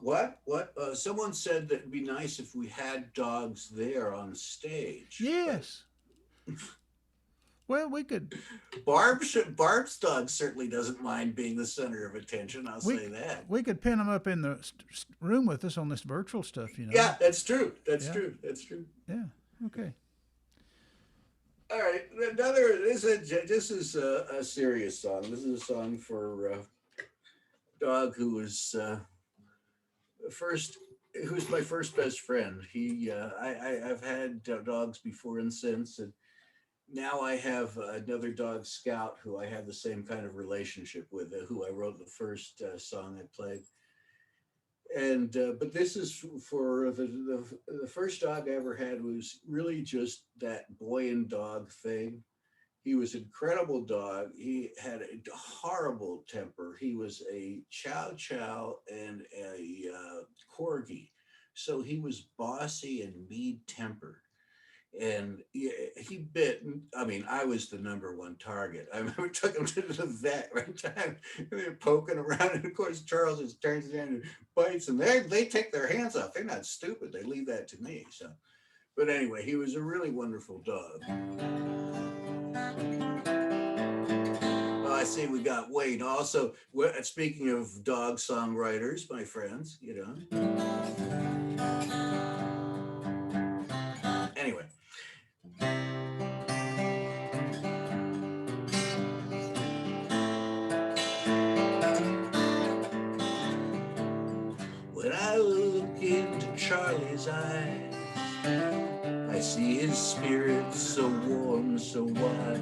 [SPEAKER 5] what? Someone said that it'd be nice if we had dogs there on stage.
[SPEAKER 1] Yes. Well, we could.
[SPEAKER 5] Barb's dog certainly doesn't mind being the center of attention. I'll say that.
[SPEAKER 1] We could pin them up in the room with us on this virtual stuff,
[SPEAKER 5] Yeah, that's true. That's true.
[SPEAKER 1] Yeah. Okay.
[SPEAKER 5] All right. This is a serious song. This is a song for a dog who was who's my first best friend. I've had dogs before and since, and now I have another dog, Scout, who I have the same kind of relationship with, who I wrote the first song I played. And but this is for the first dog I ever had was really just that boy and dog thing. He was an incredible dog. He had a horrible temper. He was a Chow Chow and a Corgi. So he was bossy and mean-tempered. And he bit. I mean, I was the number one target. I remember took him to the vet one time, and they're poking around, and of course Charles just turns it in and bites, and they take their hands off. They're not stupid. They leave that to me. So, but anyway, he was a really wonderful dog. Oh, I see. We got Wade. Also, speaking of dog songwriters, my friends, Anyway. When I look into Charlie's eyes, I see his spirit so warm, so wise.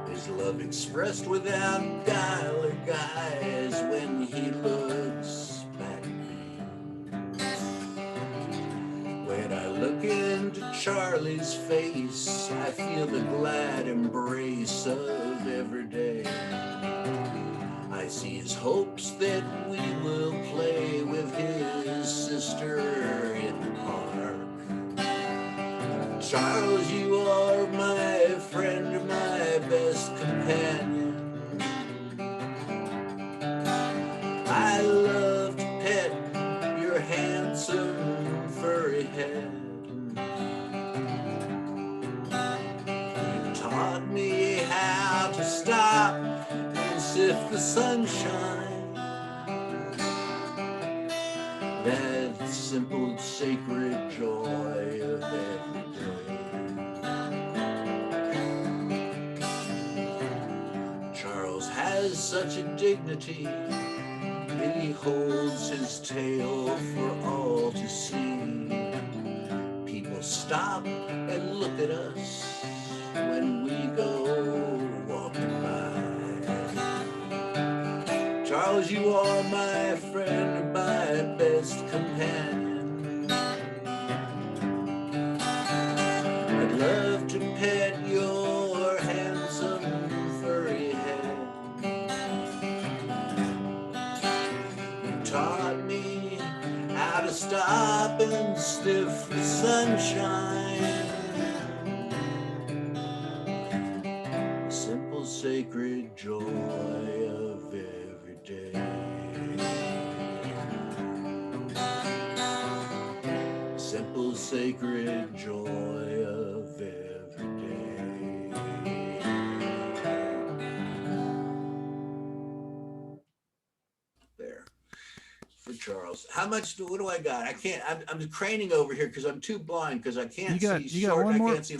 [SPEAKER 5] His love expressed without guile or guise when he looks back at me. When I look into Charlie's face, I feel the glad embrace of every day. I see his hopes that we will play with his sister in the park. Charles, you are my friend, my best companion. I love to pet your handsome furry head. to stop and sift the sunshine. That simple, sacred joy of every day. Charles has such a dignity, he holds his tale for all to see. People stop and look at us when we go walking by. Charles, you are my friend, my best companion. I'd love to pet your handsome furry head. You taught me how to stop and sniff the sunshine. Simple, sacred joy of every day. Simple, sacred joy of every day. There. For Charles. How much what do I got? I can't, I'm craning over here because I'm too blind because I can't see short. I can't see.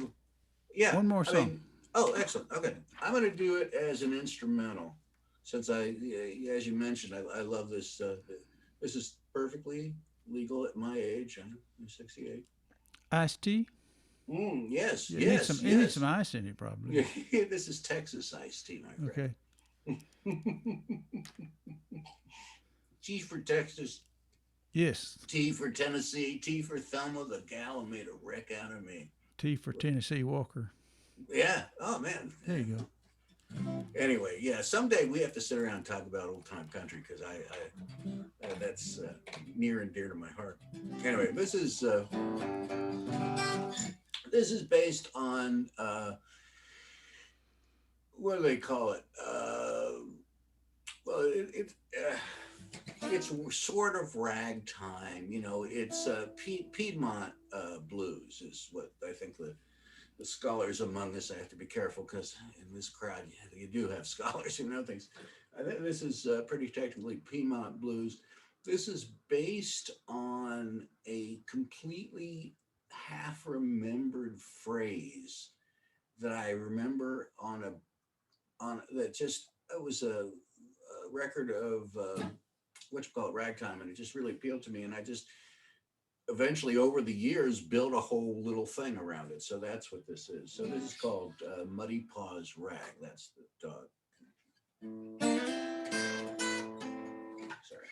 [SPEAKER 5] Yeah.
[SPEAKER 1] One more song.
[SPEAKER 5] Oh, excellent. Okay. I'm going to do it as an instrumental since as you mentioned, I love this. This is perfectly legal at my age. I'm 68.
[SPEAKER 1] Iced tea?
[SPEAKER 5] Yes.
[SPEAKER 1] You
[SPEAKER 5] Yes.
[SPEAKER 1] You need some ice in it, probably.
[SPEAKER 5] This is Texas iced tea, my friend.
[SPEAKER 1] Okay.
[SPEAKER 5] T for Texas.
[SPEAKER 1] Yes.
[SPEAKER 5] T for Tennessee. T for Thelma, the gal who made a wreck out of me.
[SPEAKER 1] T for Tennessee Walker.
[SPEAKER 5] Yeah. Oh, man.
[SPEAKER 1] There you go.
[SPEAKER 5] Anyway, yeah, someday we have to sit around and talk about old time country because that's near and dear to my heart. Anyway, this is based on what do they call it? Well, it's sort of ragtime, you know. It's Piedmont blues is what I think the scholars among us. I have to be careful because in this crowd you do have scholars who know things. I think this is pretty technically Piedmont blues. This is based on a completely half-remembered phrase that I remember it was a record of what you call it, ragtime, and it just really appealed to me, and I just eventually over the years built a whole little thing around it. So that's what this is. So this is called Muddy Paws Rag. That's the dog. Sorry.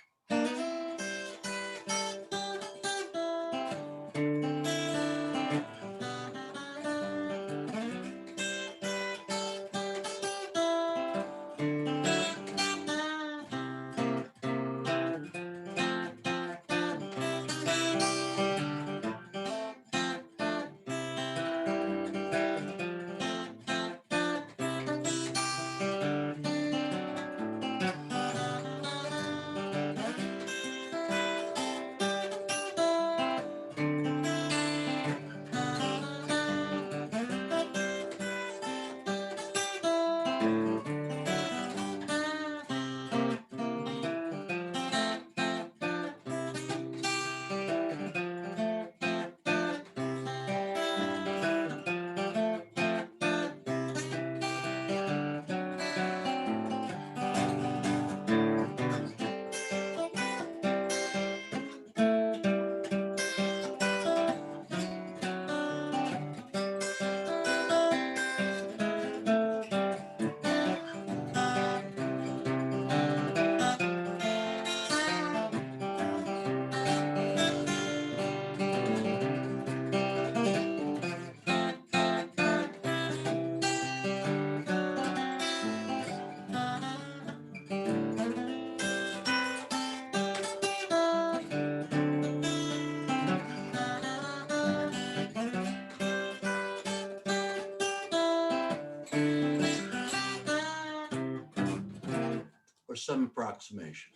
[SPEAKER 5] Or some approximation.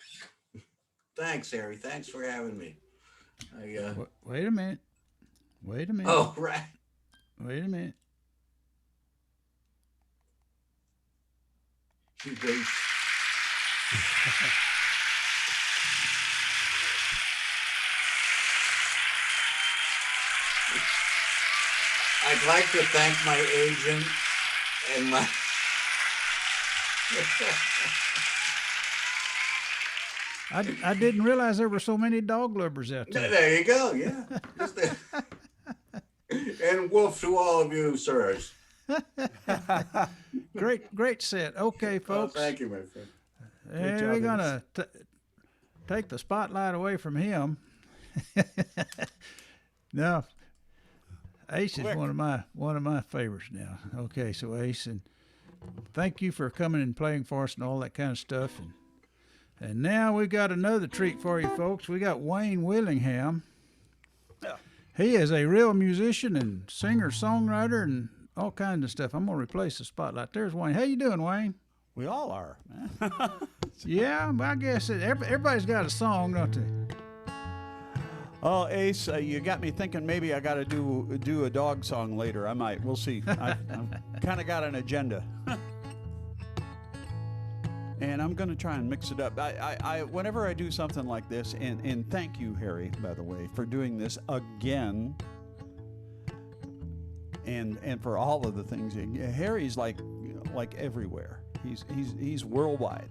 [SPEAKER 5] Thanks, Harry. Thanks for having me.
[SPEAKER 1] Wait a minute. Wait a minute.
[SPEAKER 5] Oh, right.
[SPEAKER 1] Wait a minute.
[SPEAKER 5] Too great. I'd like to thank my agent and my
[SPEAKER 1] I didn't realize there were so many dog lovers out there.
[SPEAKER 5] There you go, yeah. And wolf to all of you, sirs.
[SPEAKER 1] Great set. Okay,
[SPEAKER 5] Oh,
[SPEAKER 1] folks.
[SPEAKER 5] thank you, my friend.
[SPEAKER 1] And we're gonna take the spotlight away from him. No, Ace is one of my favorites now. Okay, so Ace, and thank you for coming and playing for us and all that kind of stuff. And now we got another treat for you, folks. We got Wayne Willingham.
[SPEAKER 6] Yeah.
[SPEAKER 1] He is a real musician and singer, songwriter, and all kinds of stuff. I'm gonna replace the spotlight. There's Wayne. How you doing, Wayne?
[SPEAKER 6] We all are, man.
[SPEAKER 1] Yeah, but I guess everybody's got a song, don't they?
[SPEAKER 6] Oh, Ace, you got me thinking maybe I got to do a dog song later. I might. We'll see. I've kind of got an agenda. And I'm going to try and mix it up. Whenever I do something like this, and thank you, Harry, by the way, for doing this again. And for all of the things. Harry's like everywhere. He's worldwide.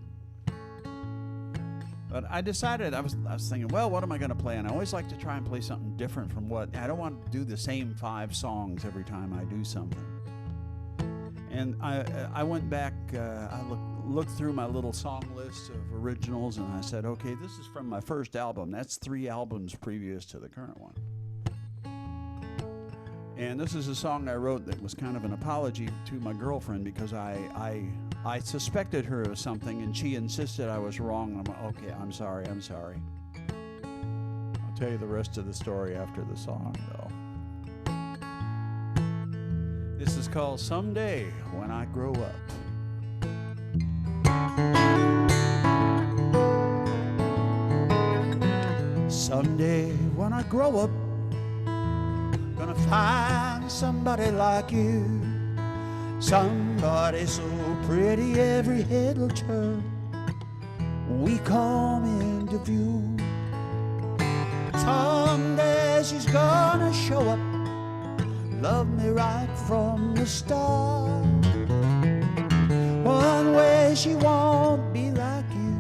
[SPEAKER 6] But I decided, I was thinking, well, what am I going to play? And I always like to try and play something different from I don't want to do the same 5 songs every time I do something. And I went back, I looked through my little song list of originals, and I said, okay, this is from my first album. That's 3 albums previous to the current one. And this is a song I wrote that was kind of an apology to my girlfriend because I suspected her of something and she insisted I was wrong. I'm like, okay, I'm sorry. I'll tell you the rest of the story after the song, though. This is called Someday When I Grow Up. Someday when I grow up, gonna find somebody like you, somebody so pretty every head will turn when we come into view. Someday she's gonna show up, love me right from the start. One way she won't be like you,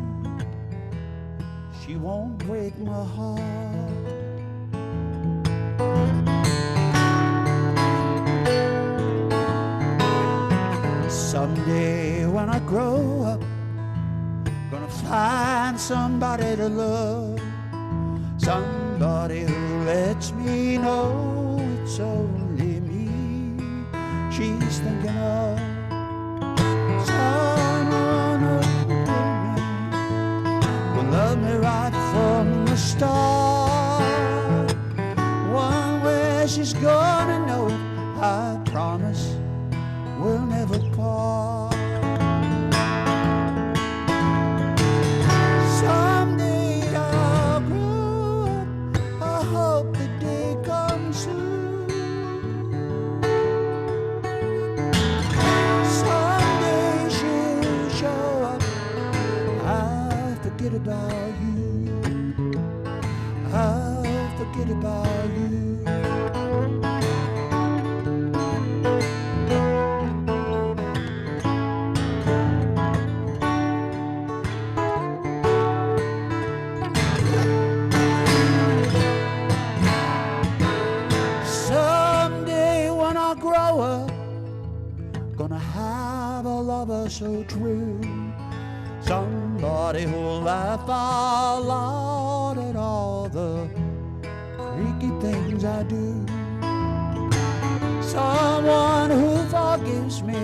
[SPEAKER 6] she won't break my heart. Someday when I grow up, gonna find somebody to love, somebody who lets me know it's only me she's thinking of. Someone who will love me right from the start. One way she's gonna know it, I promise we'll never part. Someday I'll grow up, I hope the day comes soon. Someday she'll show up, I'll forget about you, I'll forget about you. Gonna have a lover so true, somebody who'll laugh out loud at all the freaky things I do, someone who forgives me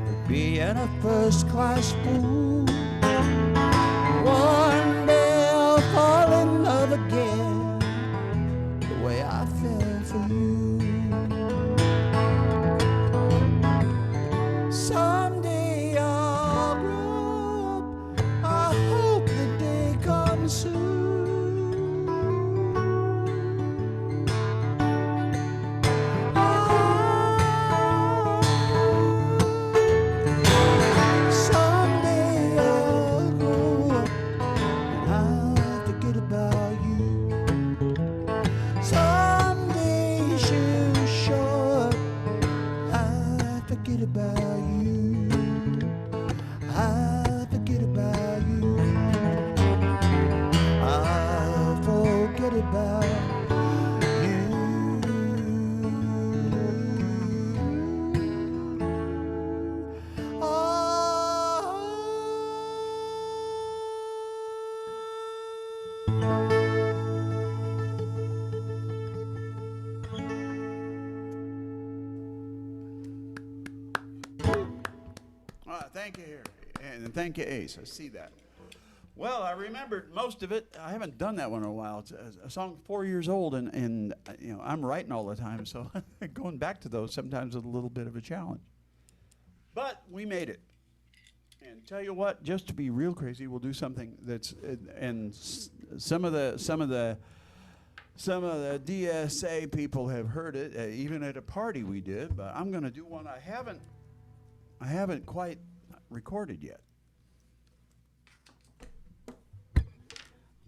[SPEAKER 6] for being a first-class fool. One day I'll fall in love again the way I fell for you. Someday I'll grow up, I hope the day comes soon. Someday forget about you. I forget about you. I forget about you. Thank you, Harry. And thank you, Ace. I see that. Well, I remembered most of it. I haven't done that one in a while. It's a song 4 years old, and you know, I'm writing all the time, so going back to those sometimes is a little bit of a challenge. But we made it. And tell you what, just to be real crazy, we'll do something that's and some of the DSA people have heard it, even at a party we did. But I'm going to do one I haven't quite recorded yet.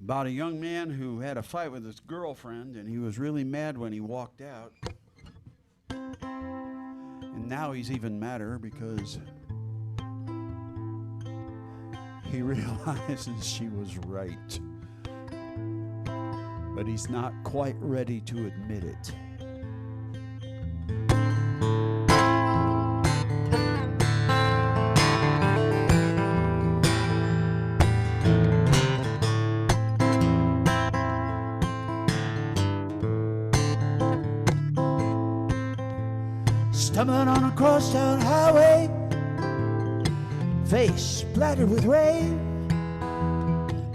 [SPEAKER 6] About a young man who had a fight with his girlfriend, and he was really mad when he walked out. And now he's even madder because he realizes she was right. But he's not quite ready to admit it. Stumbling on a crosstown highway, face splattered with rain,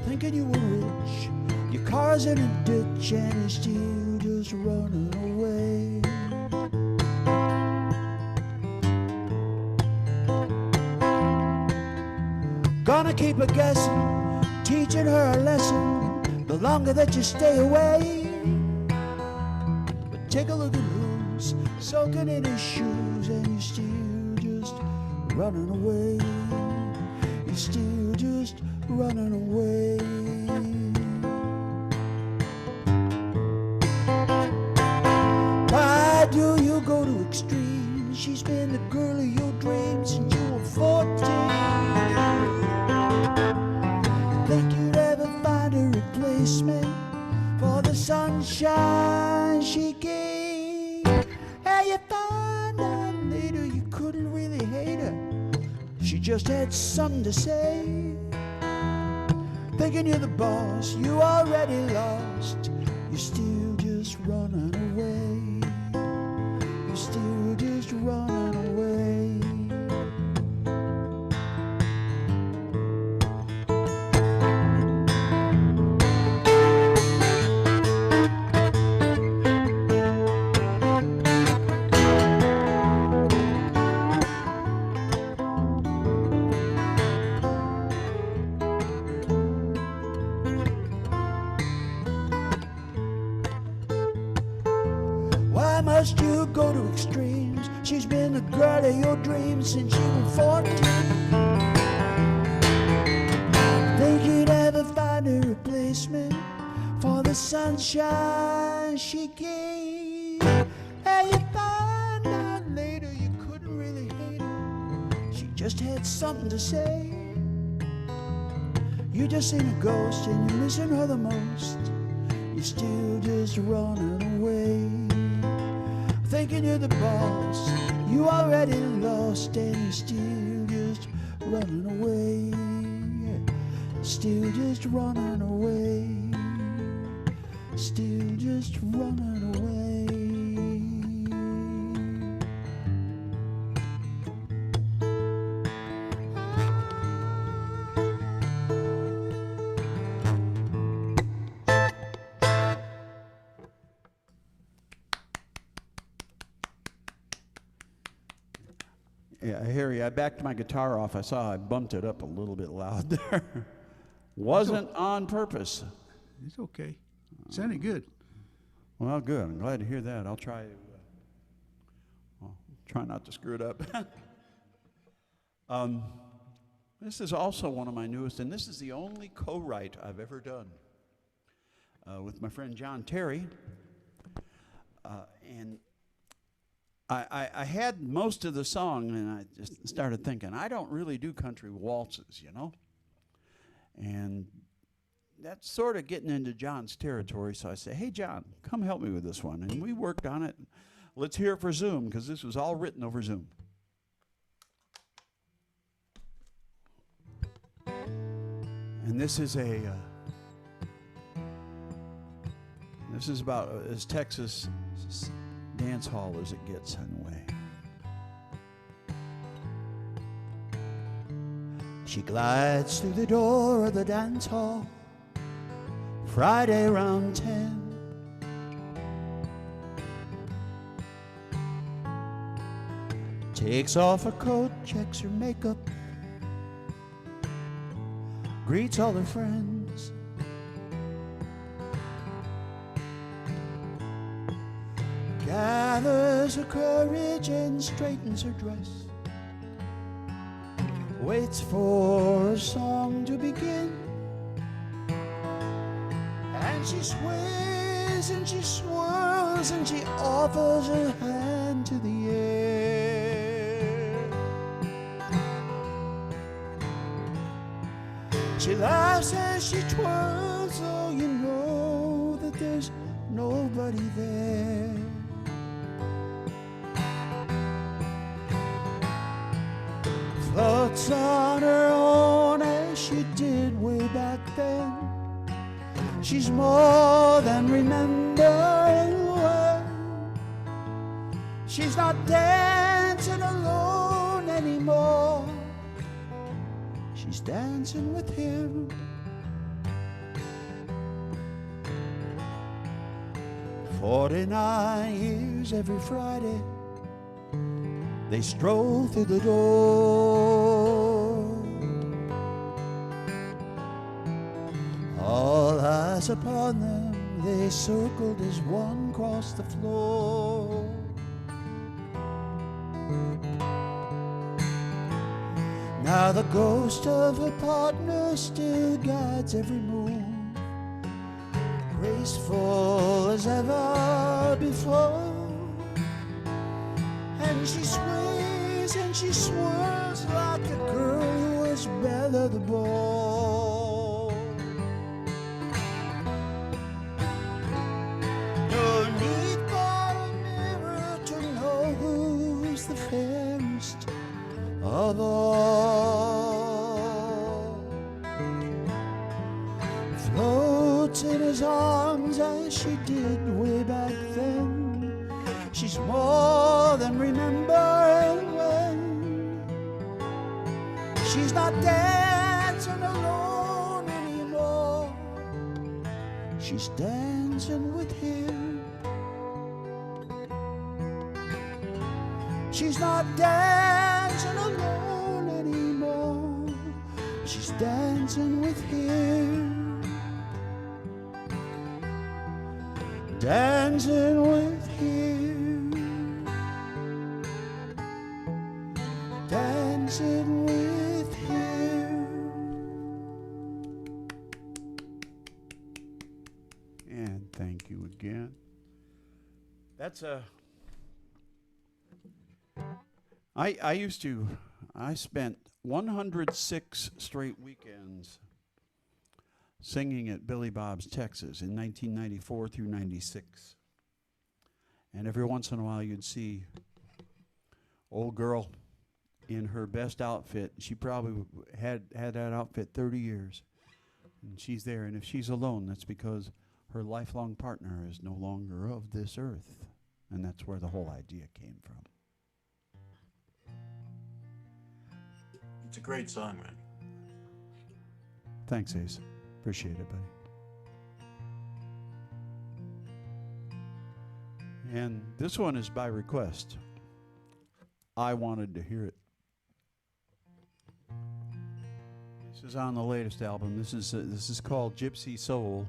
[SPEAKER 6] thinking you were rich, your car's in a ditch and you're still just running away. Gonna keep her guessing, teaching her a lesson, the longer that you stay away. But take a look at who's soaking in his shoes, and you're still just running away. You're still just running away. Why do you go to extremes? She's been the girl of your dreams since you were 14. You think you'd ever find a replacement for the sunshine she gave? You found out later you couldn't really hate her. She just had something to say. Thinking you're the boss, you already lost. You're still just running away. You're still just running away. Must you go to extremes? She's been the girl of your dreams since you were 14. Think you'd ever find a replacement for the sunshine she gave? And you find out later you couldn't really hate her. She just had something to say. You just seen a ghost and you're missing her the most. You're still just running away. Thinking you're the boss, you already lost, and you're still just running away. Still just running away. Still just running away. Yeah, Harry, I backed my guitar off. I saw I bumped it up a little bit loud there. Wasn't on purpose.
[SPEAKER 1] It's okay. Sounded good.
[SPEAKER 6] Well, good. I'm glad to hear that. I'll try not to screw it up. This is also one of my newest, and this is the only co-write I've ever done with my friend John Terry. And I had most of the song, and I just started thinking, I don't really do country waltzes, you know? And that's sort of getting into John's territory, so I said, hey, John, come help me with this one. And we worked on it. Let's hear it for Zoom, because this was all written over Zoom. And this is about as Texas dance hall as it gets anyway. She glides through the door of the dance hall Friday around 10. Takes off her coat, checks her makeup, greets all her friends. Gathers her courage and straightens her dress. Waits for a song to begin. And she sways and she swirls and she offers her hand to the air. She laughs as she twirls, so you know that there's nobody there. Floats on her own as she did way back then. She's more than remembering when. She's not dancing alone anymore. She's dancing with him. 49 years every Friday they stroll through the door. All eyes upon them, they circled as one crossed the floor. Now the ghost of her partner still guides every move, graceful as ever before. And she sways and she swirls like a girl who has Bella the ball. No need for a mirror to know who's the fairest of all. Floats in his arms as she did way back then. She's more than remembering when. She's not dancing alone anymore. She's dancing with him. She's not dancing alone anymore. She's dancing with him. Dancing with him. Dancing with him. And thank you again. That's a. I spent 106 straight weekends singing at Billy Bob's, Texas in 1994 through 96. And every once in a while you'd see old girl in her best outfit. She probably had that outfit 30 years. And she's there. And if she's alone, that's because her lifelong partner is no longer of this earth. And that's where the whole idea came from.
[SPEAKER 5] It's a great song, man.
[SPEAKER 6] Thanks, Ace. Appreciate it, buddy. And this one is by request. I wanted to hear it. This is on the latest album. This is called Gypsy Soul.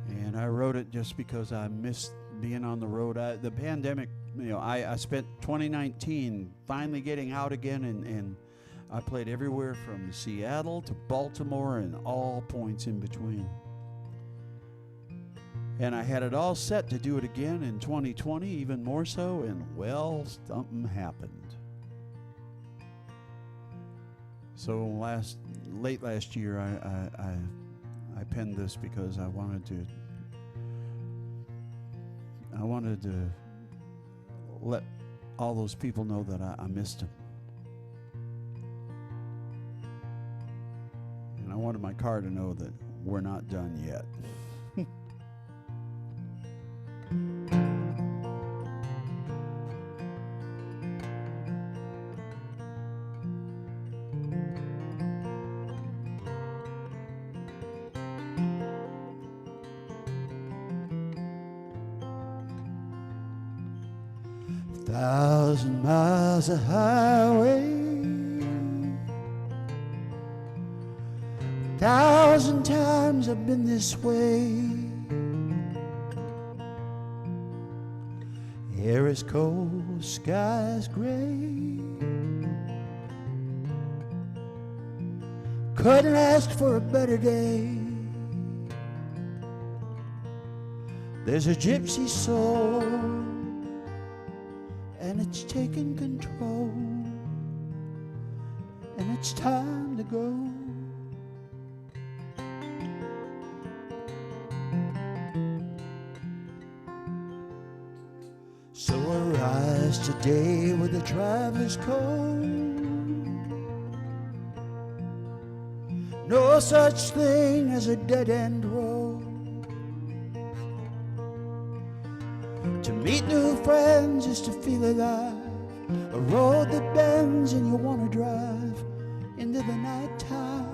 [SPEAKER 6] And I wrote it just because I missed being on the road. The pandemic, I spent 2019 finally getting out again, and I played everywhere from Seattle to Baltimore and all points in between. And I had it all set to do it again in 2020, even more so, and well, something happened. So late last year, I penned this because I wanted to let all those people know that I missed them. And I wanted my car to know that we're not done yet. 1,000 miles of highway, 1,000 times I've been this way. Air is cold, sky is gray. Couldn't ask for a better day. There's a gypsy soul, and it's taking control, and it's time to go. So I rise today with a traveler's coat. No such thing as a dead-end road. To meet new friends is to feel alive. A road that bends and you want to drive into the night time.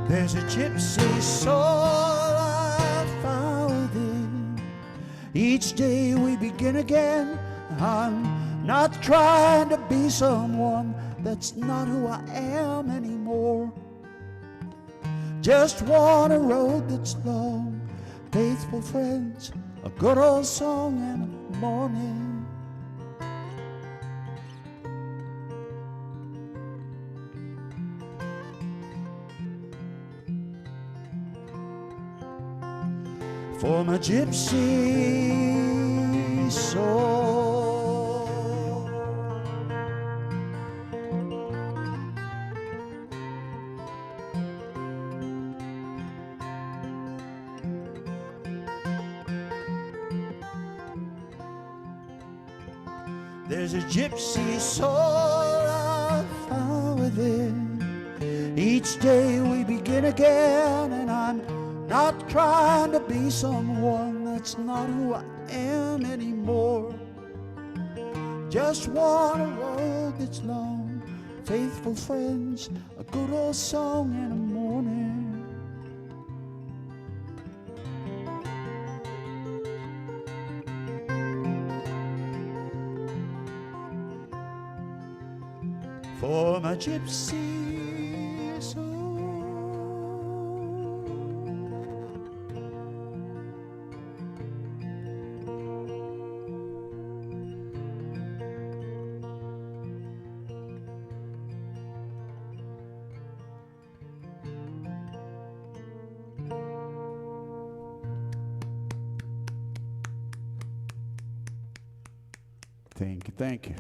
[SPEAKER 6] There's a gypsy soul I found within. Each day we begin again. I'm not trying to be someone that's not who I am anymore. Just want a road that's long, faithful friends, a good old song and a morning. For my gypsy soul. There's a gypsy soul I found within. Each day we begin again, and I'm not trying to be someone that's not who I am anymore. Just want a road that's long, faithful friends, a good old song and a morning. For my gypsy soul. Thank you.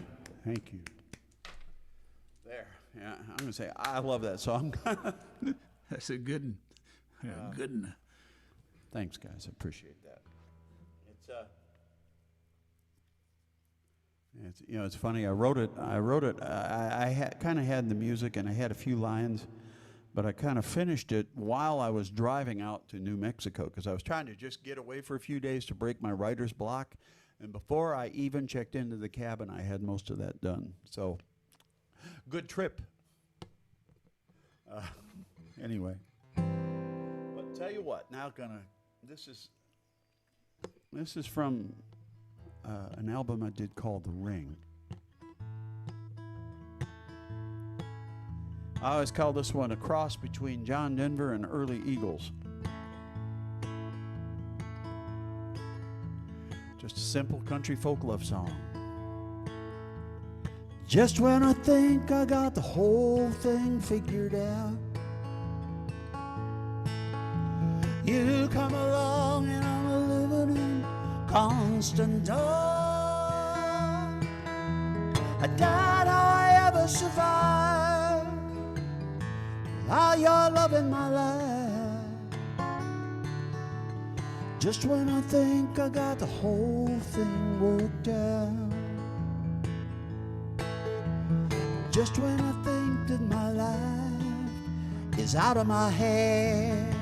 [SPEAKER 6] There, yeah, I'm gonna say I love that song.
[SPEAKER 1] That's a good one. Yeah, good one.
[SPEAKER 6] Thanks, guys. I appreciate that. It's funny. I wrote it. I kind of had the music and I had a few lines, but I kind of finished it while I was driving out to New Mexico because I was trying to just get away for a few days to break my writer's block. And before I even checked into the cabin, I had most of that done. So, good trip. Anyway, but tell you what, this is from an album I did called The Ring. I always call this one a cross between John Denver and early Eagles. Just simple country folk love song. Just when I think I got the whole thing figured out, you come along and I'm living in constant dawn. I doubt how I ever survived without your love in my life. Just when I think I got the whole thing worked out, just when I think that my life is out of my head,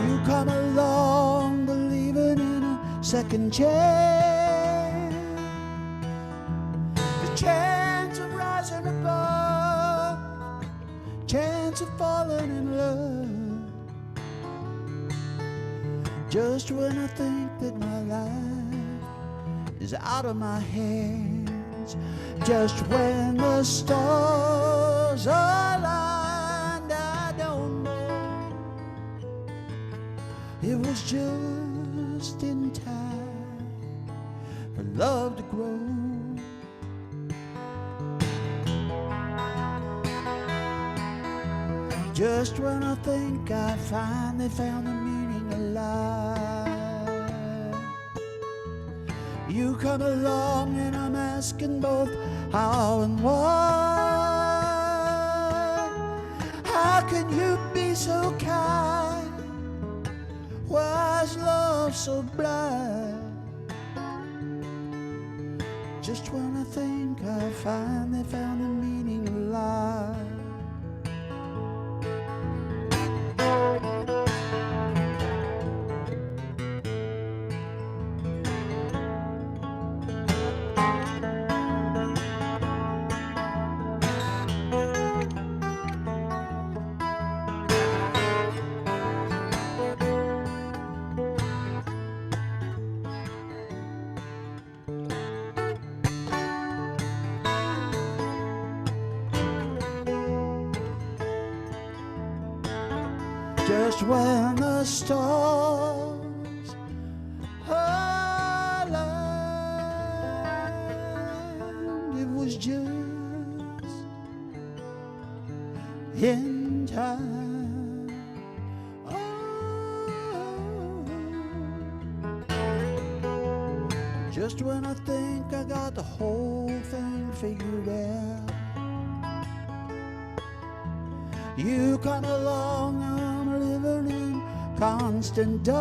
[SPEAKER 6] you come along believing in a second chance, the chance of rising above, chance of falling in love. Just when I think that my life is out of my hands, just when the stars aligned, I don't know, it was just in time for love to grow. Just when I think I finally found the meaning of life, you come along and I'm asking both how and why. How can you be so kind? Why is love so blind? Just when I think I finally found the meaning of life, just when the stars aligned, it was just in time. Oh, just when I think I got the whole thing figured out, you come along, I'm living in constant dawn.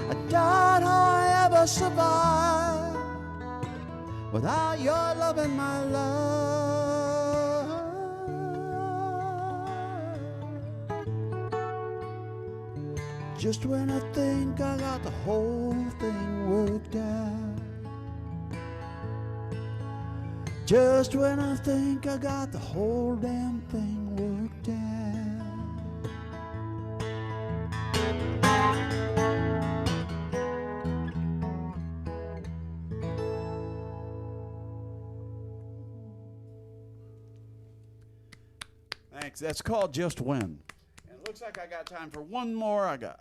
[SPEAKER 6] I doubt how I ever survive without your love in my life. Just when I think I got the whole thing worked out, just when I think I got the whole damn thing worked out. Thanks. That's called Just When. And it looks like I got time for one more. I got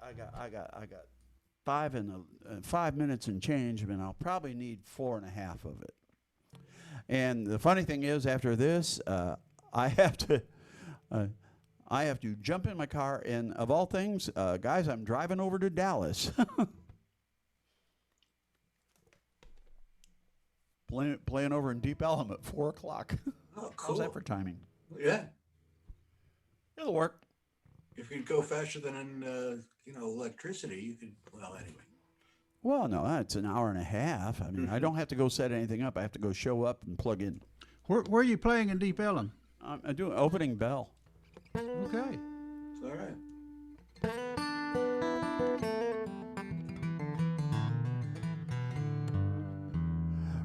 [SPEAKER 6] 5 minutes and change, and I'll probably need 4.5 of it. And the funny thing is, after this, I have to jump in my car, and of all things, guys, I'm driving over to Dallas. playing over in Deep Ellum at 4 o'clock.
[SPEAKER 5] Oh, cool.
[SPEAKER 6] How's that for timing?
[SPEAKER 5] Yeah.
[SPEAKER 6] It'll work.
[SPEAKER 5] If you'd go faster than electricity, you could. Well, anyway.
[SPEAKER 6] Well, no, it's an hour and a half. I mean, I don't have to go set anything up. I have to go show up and plug in.
[SPEAKER 1] Where are you playing in Deep Ellum?
[SPEAKER 6] I'm doing opening bell.
[SPEAKER 1] Okay.
[SPEAKER 5] It's all right.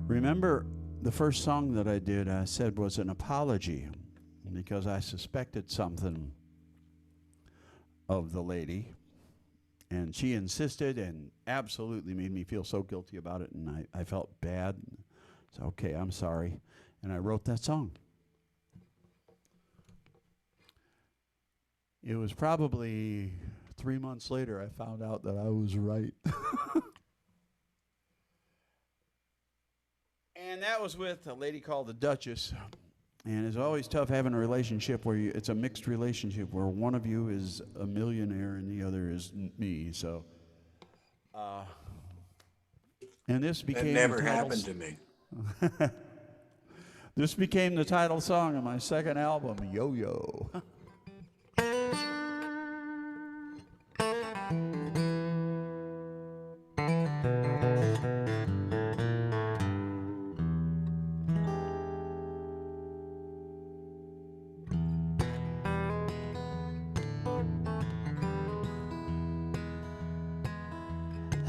[SPEAKER 6] Remember, the first song that I did, I said was an apology because I suspected something of the lady. And she insisted and absolutely made me feel so guilty about it, and I felt bad. So, okay, I'm sorry. And I wrote that song. It was probably 3 months later, I found out that I was right. And that was with a lady called the Duchess. And it's always tough having a relationship where it's a mixed relationship where one of you is a millionaire and the other is me. So, and this became
[SPEAKER 5] That never happened to me.
[SPEAKER 6] This became the title song of my second album, Yo Yo.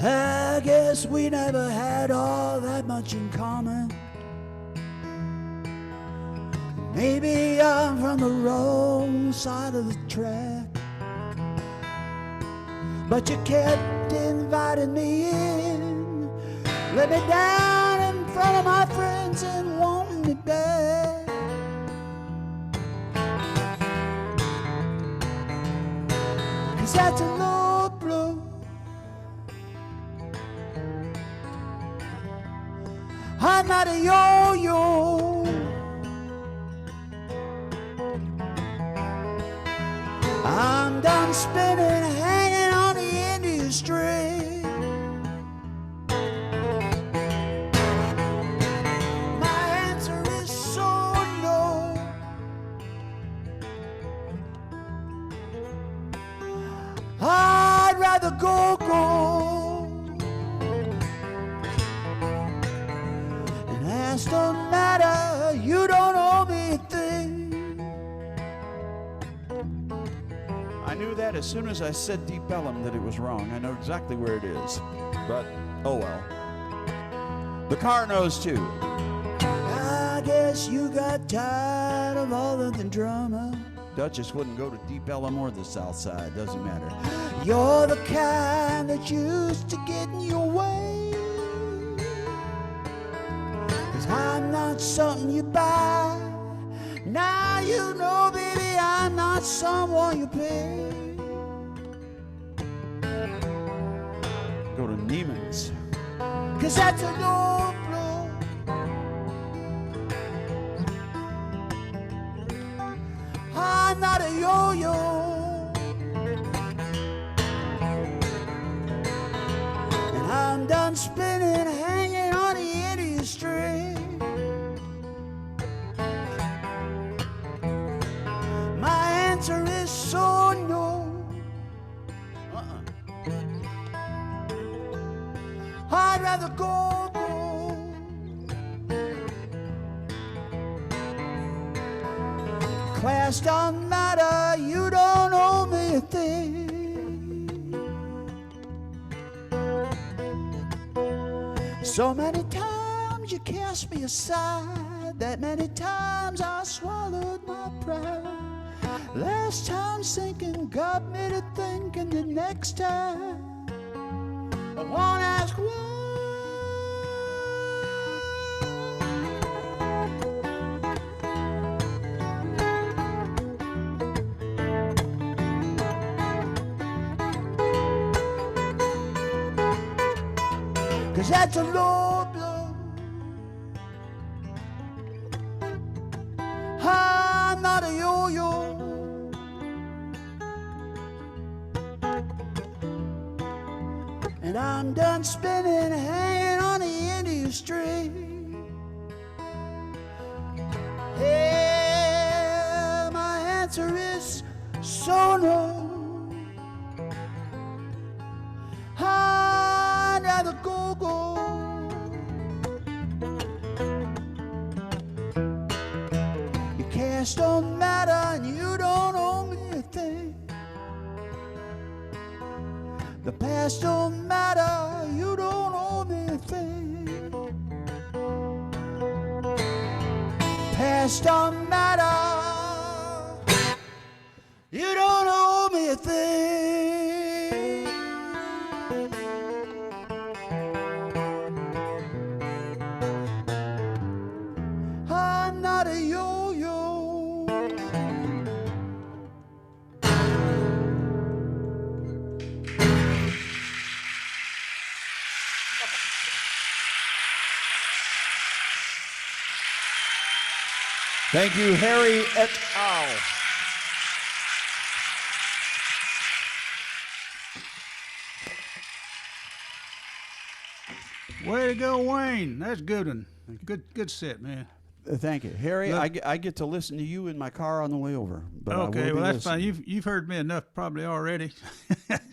[SPEAKER 6] I guess we never had all that much in common. Maybe I'm from the wrong side of the track, but you kept inviting me in, let me down in front of my friends and wanting me back. Cause that's a low blow. I'm not a yo-yo. I'm done spinning, hanging on the end of your string. My answer is so no. I'd rather go. And as don't matter, you don't owe me a thing. I knew that as soon as I said Deep Ellum that it was wrong. I know exactly where it is, but oh well. The car knows too. I guess you got tired of all of the drama. Duchess wouldn't go to Deep Ellum or the South Side, doesn't matter. You're the kind that used to get in your way. 'Cause I'm not something you buy. Now you know, baby, I'm not someone you pay. Go to Neiman's. 'Cause that's a low blow. I'm not a yo-yo. And I'm done spinning, hanging on the end of your string. My answer is so no. I'd rather go. Class don't matter, you don't owe me a thing. So many times you cast me aside, that many times I swallowed my pride. Last time sinking got me to thinking the next time I won't ask why. Cause that's a low blow. I'm not a yo-yo. And I'm done spinning, hanging on the end of your string. Yeah, my answer is so no. I'd rather go. Your cash don't matter and you don't owe me a thing. The past don't matter, you don't owe me a thing. Past don't matter, you don't owe me a thing. I'm not a yo-yo. Thank you, Harry et al.
[SPEAKER 1] Way to go, Wayne. That's a good one. Good set, man.
[SPEAKER 6] Thank you, Harry.
[SPEAKER 1] Look,
[SPEAKER 6] I get to listen to you in my car on the way over. But
[SPEAKER 1] okay, well that's fine. You've heard me enough probably already.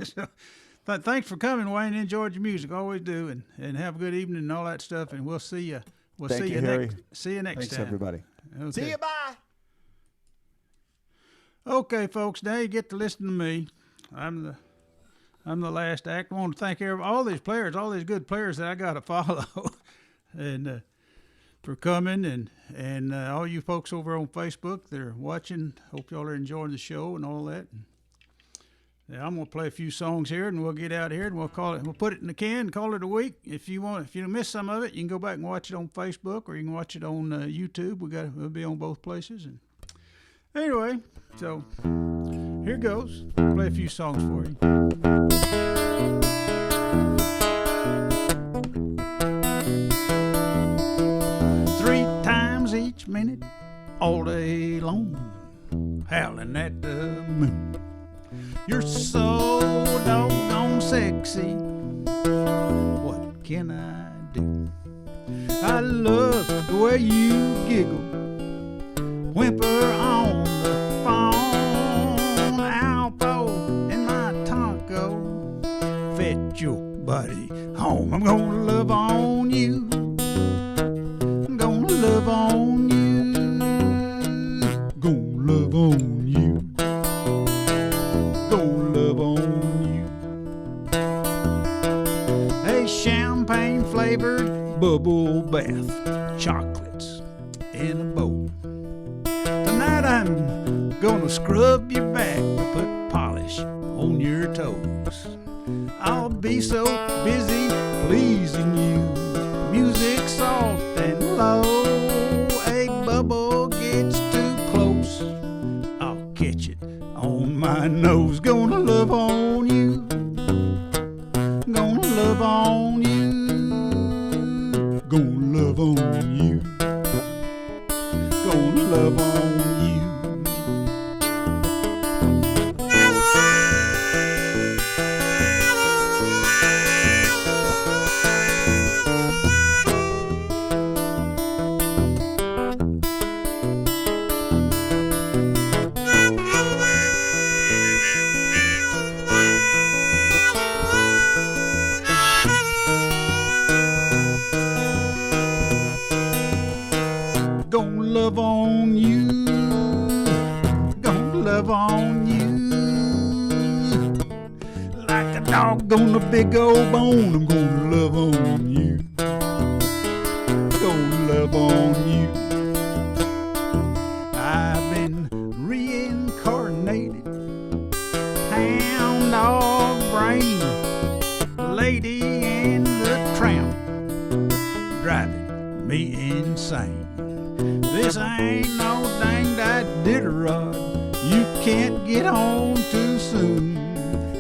[SPEAKER 1] So, but thanks for coming, Wayne. Enjoyed your music, always do, and have a good evening and all that stuff. And we'll see you. We'll
[SPEAKER 6] Thank
[SPEAKER 1] see
[SPEAKER 6] you, Harry.
[SPEAKER 1] See you next
[SPEAKER 6] Thanks,
[SPEAKER 1] time,
[SPEAKER 6] everybody.
[SPEAKER 1] Okay.
[SPEAKER 6] See you. Bye.
[SPEAKER 1] Okay, folks. Now you get to listen to me. I'm the last act. I want to thank all these players, all these good players that I got to follow, and for coming, and all you folks over on Facebook that are watching. Hope y'all are enjoying the show and all that. Yeah, I'm gonna play a few songs here, and we'll get out here, and we'll put it in the can, and call it a week. If you miss some of it, you can go back and watch it on Facebook, or you can watch it on YouTube. We'll be on both places. And anyway, so here goes. Play a few songs for you. Three times each minute, all day long, howling at the moon. You're so doggone sexy. What can I do? I love the way you giggle, whimper on the phone. Alpo in my taco, fetch your buddy home. I'm gonna love on you. I'm gonna love on you. Gonna love on you. Gonna love on you. A champagne flavored bubble bath, chocolates in a bowl. Tonight I'm gonna scrub your back, put polish on your toes. I'll be so busy pleasing you. Music soft and low. A bubble gets too close, I'll catch it on my nose. Gonna love on you. Gonna love on you. Gonna love on you. Gonna love on you. Gonna love on you. Gonna love on you. Like a dog on a big old bone, I'm gonna love on you. Gonna love on you. I've been reincarnated, hound dog brain, lady and the tramp, driving me insane. This ain't no dang Iditarod. You can't get home too soon.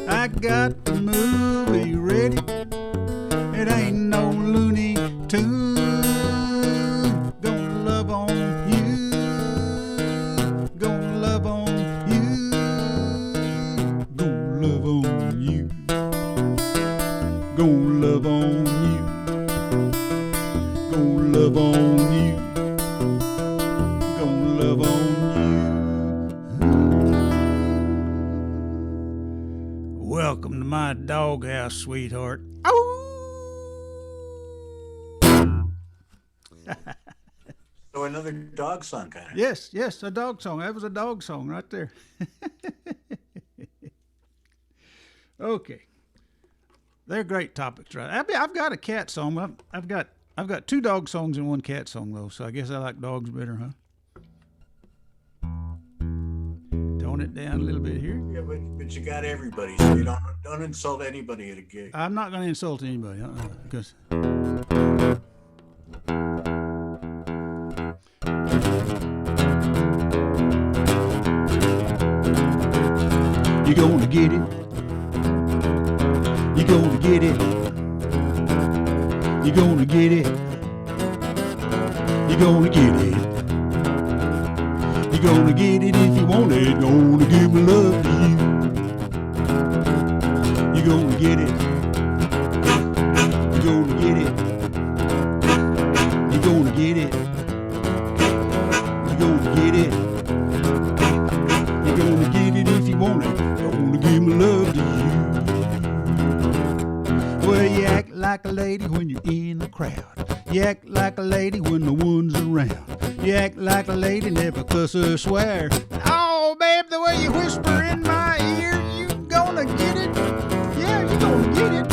[SPEAKER 1] I got the movie ready. It ain't no Looney Tune. Gonna love on you. Gonna love on you. Gonna love on you. Gonna love on you. Gonna love on you. Gonna love on you. Welcome to my doghouse, sweetheart.
[SPEAKER 5] So another dog song, kind of.
[SPEAKER 1] Yes, a dog song. That was a dog song right there. Okay, they're great topics, right? I've got a cat song. I've got two dog songs and one cat song though, so I guess I like dogs better, huh? Tone it down a little bit here.
[SPEAKER 5] Yeah, but you got everybody, so you don't insult anybody at a gig.
[SPEAKER 1] I'm not going to insult anybody, because you're gonna get it. You're gonna get it. You're gonna get it. You're gonna get it.
[SPEAKER 6] You're gonna get it if you want it. Gonna give my love to you. You're gonna get it. You're gonna get it. You're gonna get it. You're gonna get it. You're gonna get it if you want it. Gonna give my love to you. Well, you act like a lady when you're in the crowd. You act like a lady when no one's around. You act like a lady, never cuss or swear. Oh, babe, the way you whisper in my ear, you gonna get it? Yeah, you gonna get it.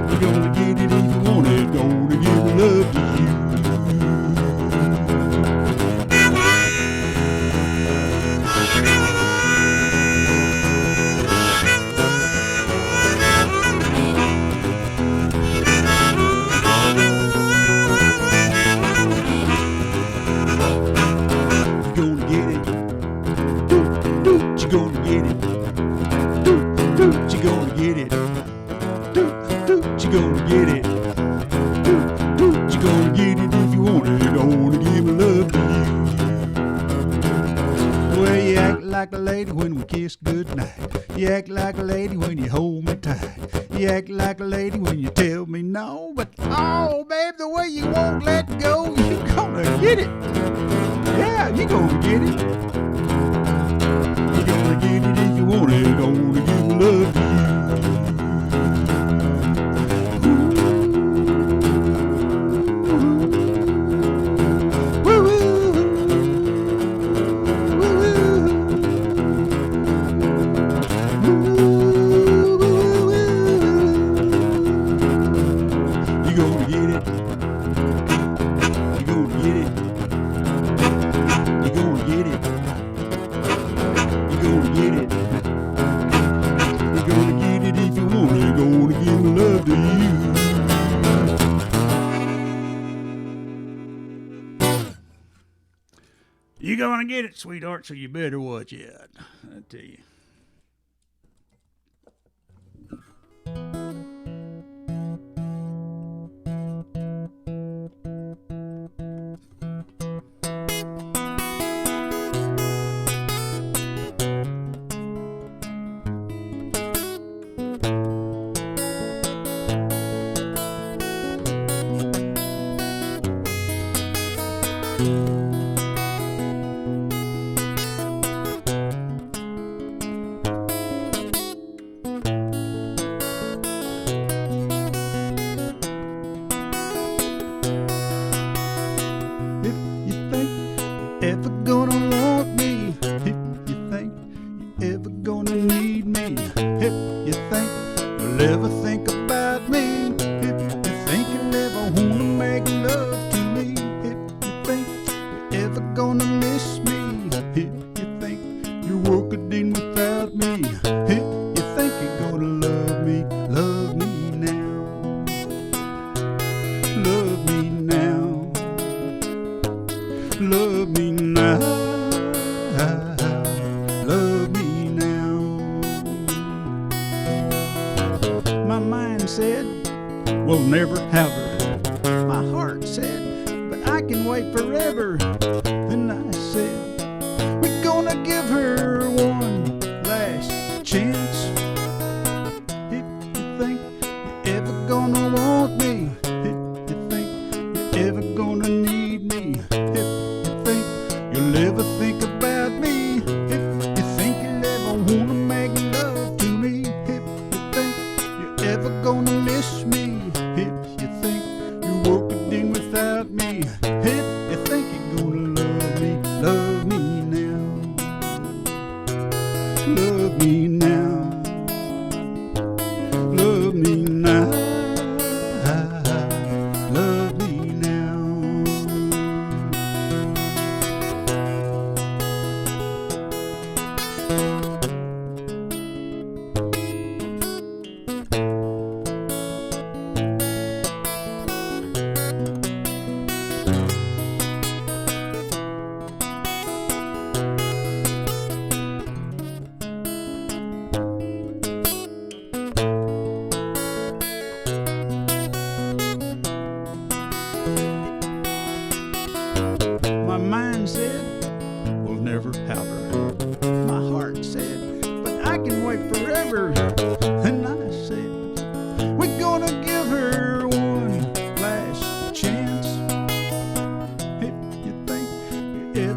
[SPEAKER 6] You're gonna get it if you want it. Gonna give my love to you. Like a lady when we kiss goodnight. You act like a lady when you hold me tight. You act like a lady when you tell me no. But oh, babe, the way you won't let go, you gonna get it. Yeah, you gonna get it. You gonna get it if you want it. Gonna give my love to you. You're gonna get it, sweetheart, so you better watch out. I tell you.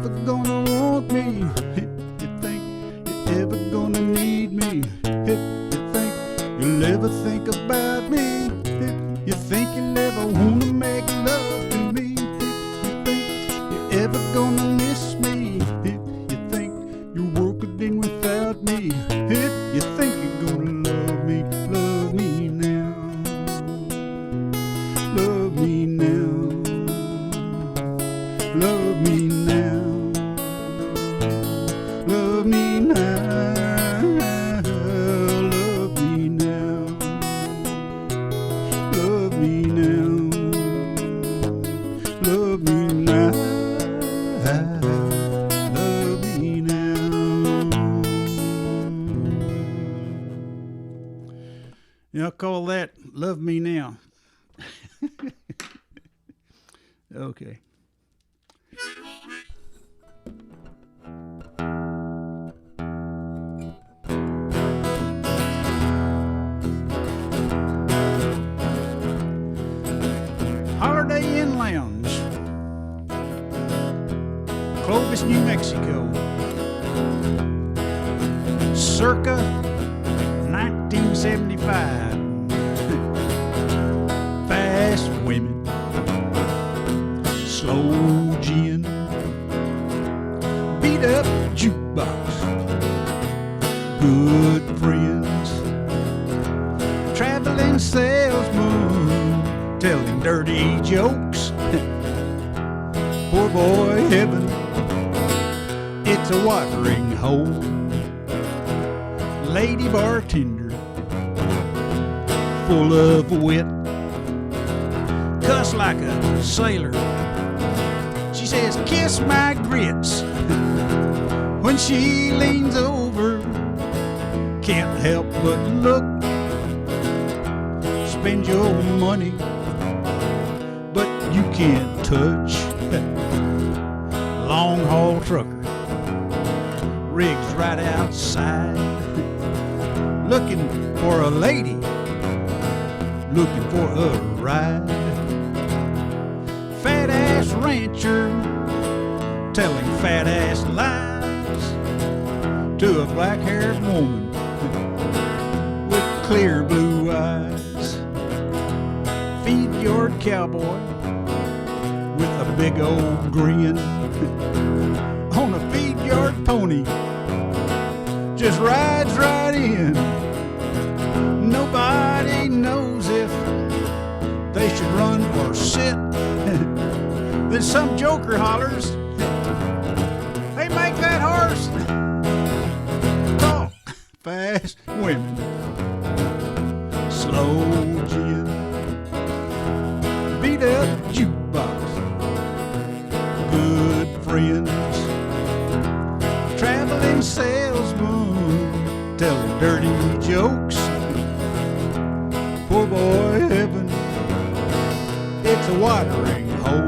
[SPEAKER 1] ever gonna want me? If you think you're ever gonna need me, if you think you'll ever think about me, if you think you'll ever wanna make love to me, if you think you're ever gonna miss me, if you think you're working without me, if you think you're gonna love me now. Love me now. Love me now. Love me now. Love me now. Love me now. Love me now. Love me now. Yeah, I call that Love Me Now. Okay. Holiday Inn Lounge, Clovis, New Mexico, circa 1975. Fast women, slow gin, beat up jukebox, good friends, traveling salesman, telling dirty jokes. Poor boy heaven, it's a watering hole. Lady bartender, full of wit, cuss like a sailor. She says, kiss my grits. When she leans over, can't help but look. Spend your money, but you can't touch. Long haul trucker, rigs right outside, looking for a lady, looking for a ride. Fat ass rancher telling fat ass lies to a black haired woman with clear blue eyes. Feed your cowboy with a big old grin on a feed yard pony, just rides right in. Nobody knows if they should run or sit. Then some joker hollers, hey, make that horse talk. Fast women, slow gin, beat up jukebox, good friends, traveling salesman, telling dirty jokes. Poor boy heaven, it's a watering hole.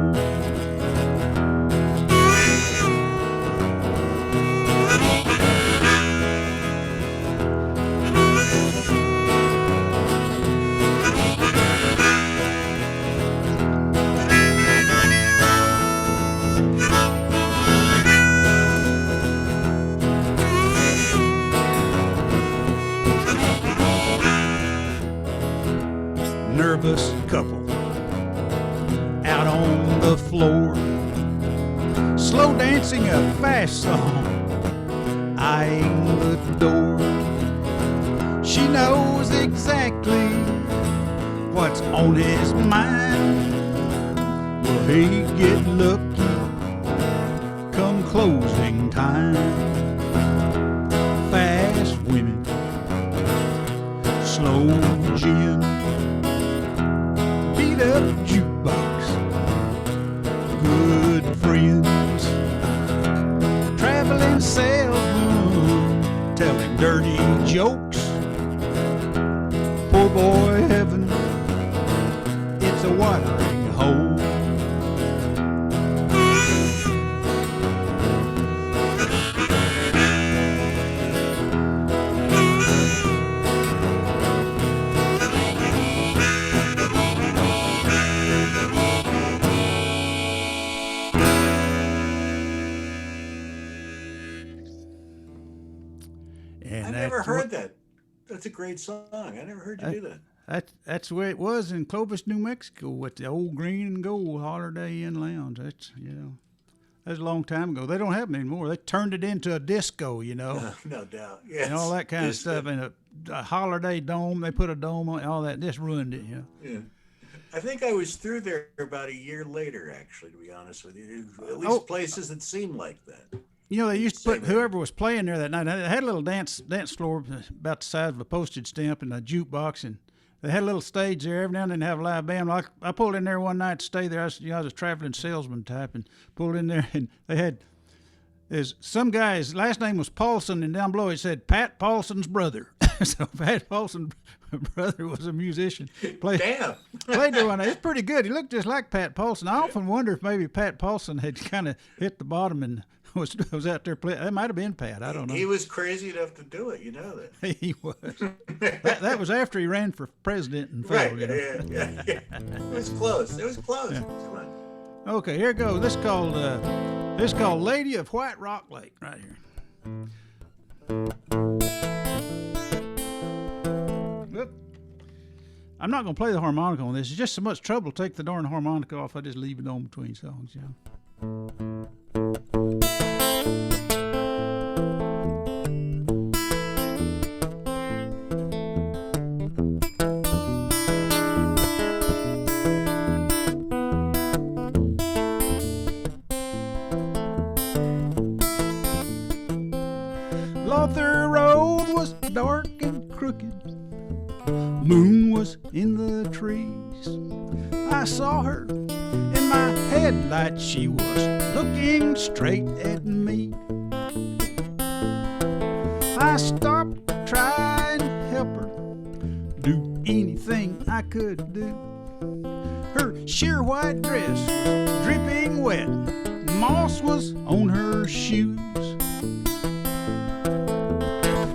[SPEAKER 1] Nervous couple out on the floor, slow dancing a fast song, eyeing the door. She knows exactly what's on his mind. Will he get lucky come closing time? Fast women, slow gin, beat up jukebox, good friends, traveling salesman, telling dirty jokes. Poor boy heaven, it's a watering hole.
[SPEAKER 5] That's a great song. I never heard you do that.
[SPEAKER 1] That's the way it was in Clovis, New Mexico, with the old green and gold Holiday Inn Lounge. That's that's a long time ago. They don't have it anymore. They turned it into a disco,
[SPEAKER 5] No doubt. Yes.
[SPEAKER 1] and all that kind of stuff. And a Holiday Dome, they put a dome on it, all that. Just ruined it,
[SPEAKER 5] Yeah. I think I was through there about a year later, actually, to be honest with you. At least places that seemed like that.
[SPEAKER 1] They used to put whoever was playing there that night. They had a little dance floor about the size of a postage stamp and a jukebox, and they had a little stage there. Every now and then they have a live band. I pulled in there one night to stay there. I was a traveling salesman type, and pulled in there, and they had some guy. His last name was Paulson, and down below it said Pat Paulson's brother. So Pat Paulson's brother was a musician. Played there one night. It's pretty good. He looked just like Pat Paulson. I often wonder if maybe Pat Paulson had kind of hit the bottom and was out there playing. That might have been Pat. I don't know.
[SPEAKER 5] He was crazy enough to do it. You know that.
[SPEAKER 1] He was. that was after he ran for president and failed.
[SPEAKER 5] Right. Yeah. It was close. Yeah. Come on.
[SPEAKER 1] Okay, here it goes. This is called Lady of White Rock Lake right here. Whoop. I'm not going to play the harmonica on this. It's just so much trouble to take the darn harmonica off. I just leave it on between songs, Lother Road was dark and crooked. Moon was in the trees. I saw her in my headlights. She was looking straight at me. I stopped to try and help her, do anything I could do. Her sheer white dress was dripping wet. Moss was on her shoes.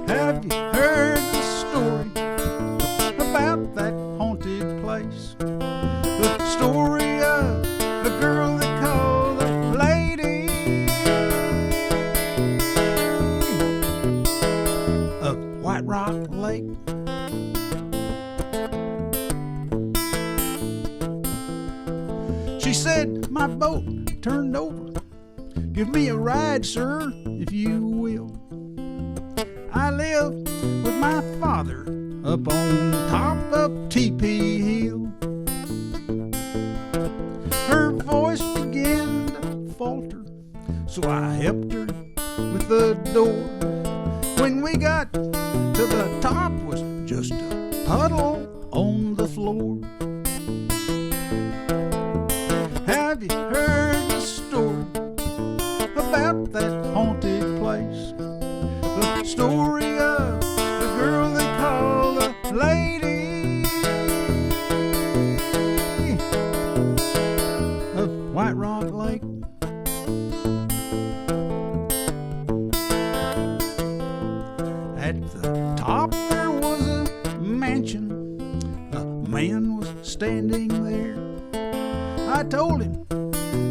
[SPEAKER 1] Have you heard the story about that haunted place? The story of the girl they call the Lady of White Rock Lake. She said, my boat turned over. Give me a ride, sir, if you will. I live with my father up on top of Teepee Hill. Her voice began to falter, so I helped her with the door. When we got to the top, was just a puddle on the floor. Have you heard the story about that haunted place? The story of the girl they call the Lady of White Rock Lake. At the top there was a mansion. A man was standing there. I told him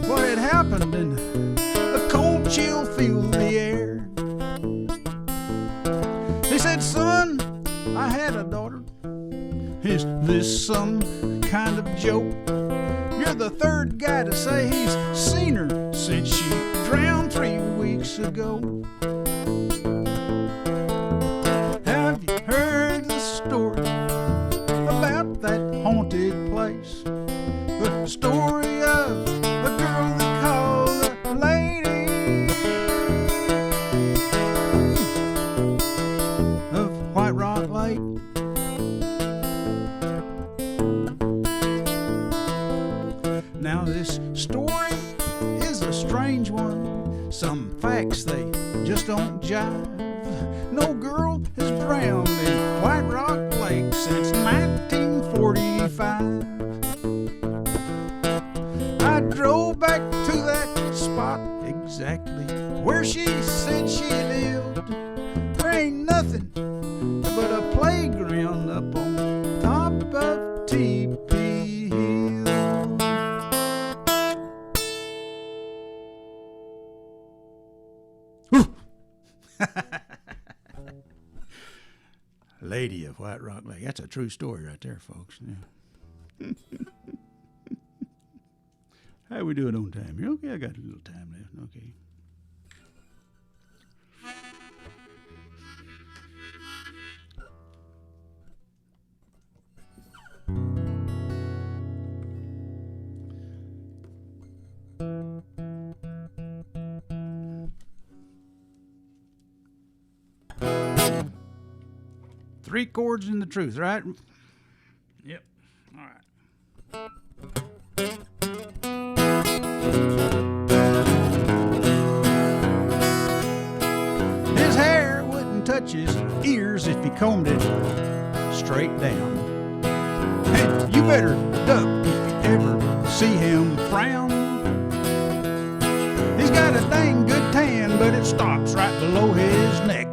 [SPEAKER 1] what had happened, and the cold chill filled the air. He said, son, I had a daughter. Is this some kind of joke? You're the third guy to say he's seen her since she drowned 3 weeks ago. Have you heard the story about that haunted place? The story of the girl they call the Lady of White Rock Lake. Now this story is a strange one. Some facts, they just don't jive. No girl has drowned in White Rock Lake since 1945. I drove back to that spot exactly where she said she lived. There ain't nothing but a playground up on top of Teepee Hill. Whew. Lady of White Rock Lake. That's a true story right there, folks. Yeah. How we doing on time here? Okay, I got a little time left. Okay. Three chords in the truth, right? Yep. All right. His hair wouldn't touch his ears if he combed it straight down. And you better duck if you ever see him frown. He's got a dang good tan, but it stops right below his neck.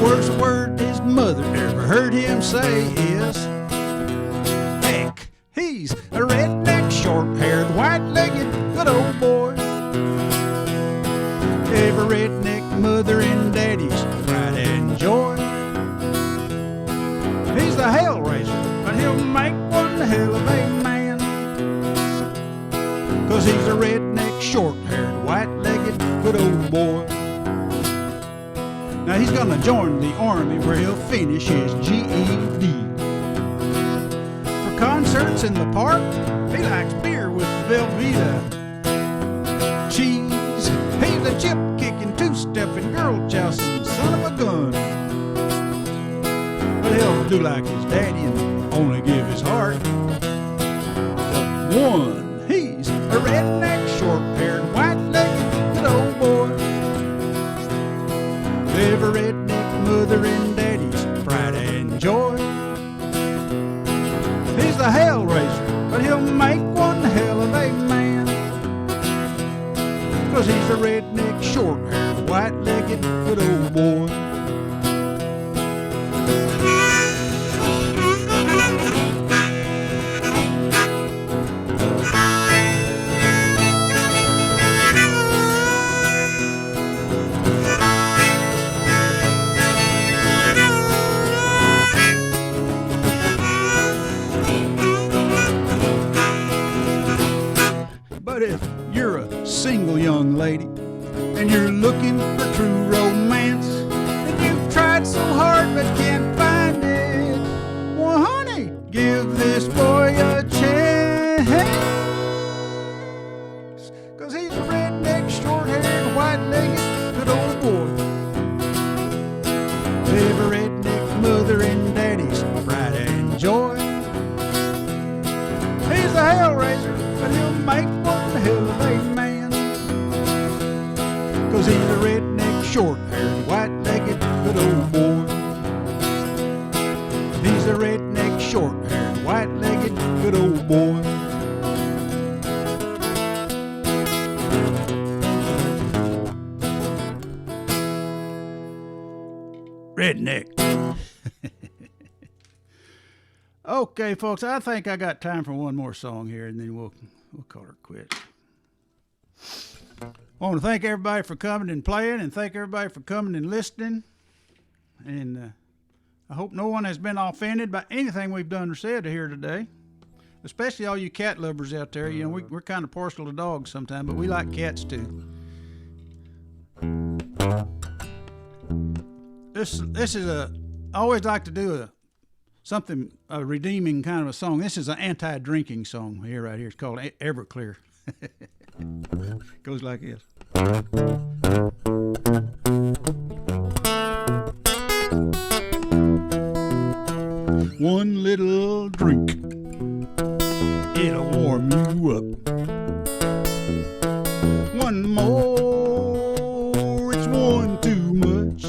[SPEAKER 1] Worst word his mother ever heard him say is, heck, he's a redneck, short-haired, white-legged, good old boy. Every redneck mother and daddy's pride and joy. He's the hellraiser, but he'll make one hell of a man. 'Cause he's a redneck, short-haired, white-legged, good old boy. Now he's gonna join the army where he'll finish his GED. For concerts in the park, he likes beer with Velveeta cheese. He's a chip-kicking, two-stepping, girl-jousting son of a gun. But he'll do like his daddy and only give his heart to one. He's a redneck, short-haired, white-legged, good old boy. Every redneck mother and daddy's pride and joy. He's the hellraiser, but he'll make one hell of a man. 'Cause he's a redneck, short-haired, white-legged, good old boy. But if you're a single young lady and you're looking for true romance, and you've tried so hard but can't find it, well, honey, give this boy a chance. 'Cause he's a redneck, short-haired, white-legged, good old boy. Every redneck mother and daddy's pride and joy. He's a hellraiser, but he'll make one hell of a man. 'Cause he's a redneck, short-haired, white-legged, good old boy. He's a redneck, short-haired, white-legged, good old boy. Redneck. Okay, folks, I think I got time for one more song here, and then we'll call her quits. I want to thank everybody for coming and playing, and thank everybody for coming and listening. And I hope no one has been offended by anything we've done or said here today, especially all you cat lovers out there. You know, we're kind of partial to dogs sometimes, but we like cats too. This is I always like to do a redeeming kind of a song. This is an anti-drinking song here, right here. It's called Everclear. Goes like this. One little drink, it'll warm you up. One more, it's one too much.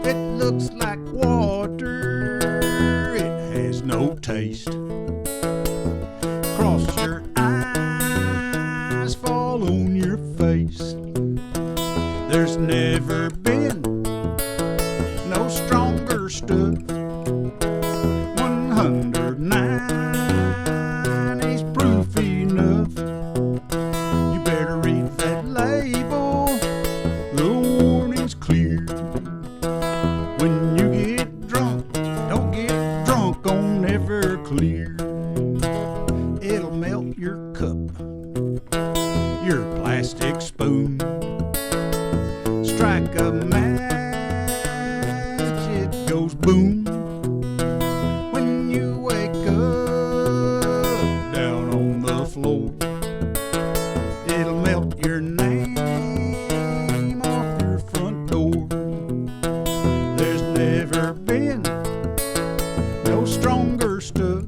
[SPEAKER 1] It looks like water, it has no taste. Cross your eyes, fall on your face. There's never been no stronger stuff. 109 is proof enough. You better read that label, the warning's clear. your cup, your plastic spoon. Strike a match, it goes boom. When you wake up down on the floor, it'll melt your name off your front door. There's never been no stronger stuff.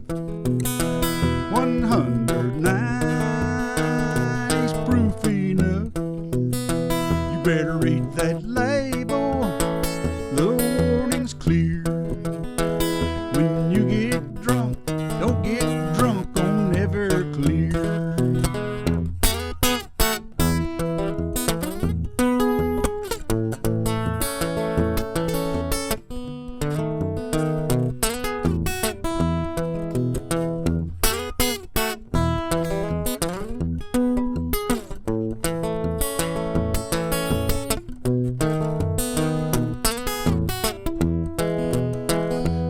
[SPEAKER 1] 109 is proof enough. You better read that label, the warning's clear. When you get drunk, don't get drunk on Everclear.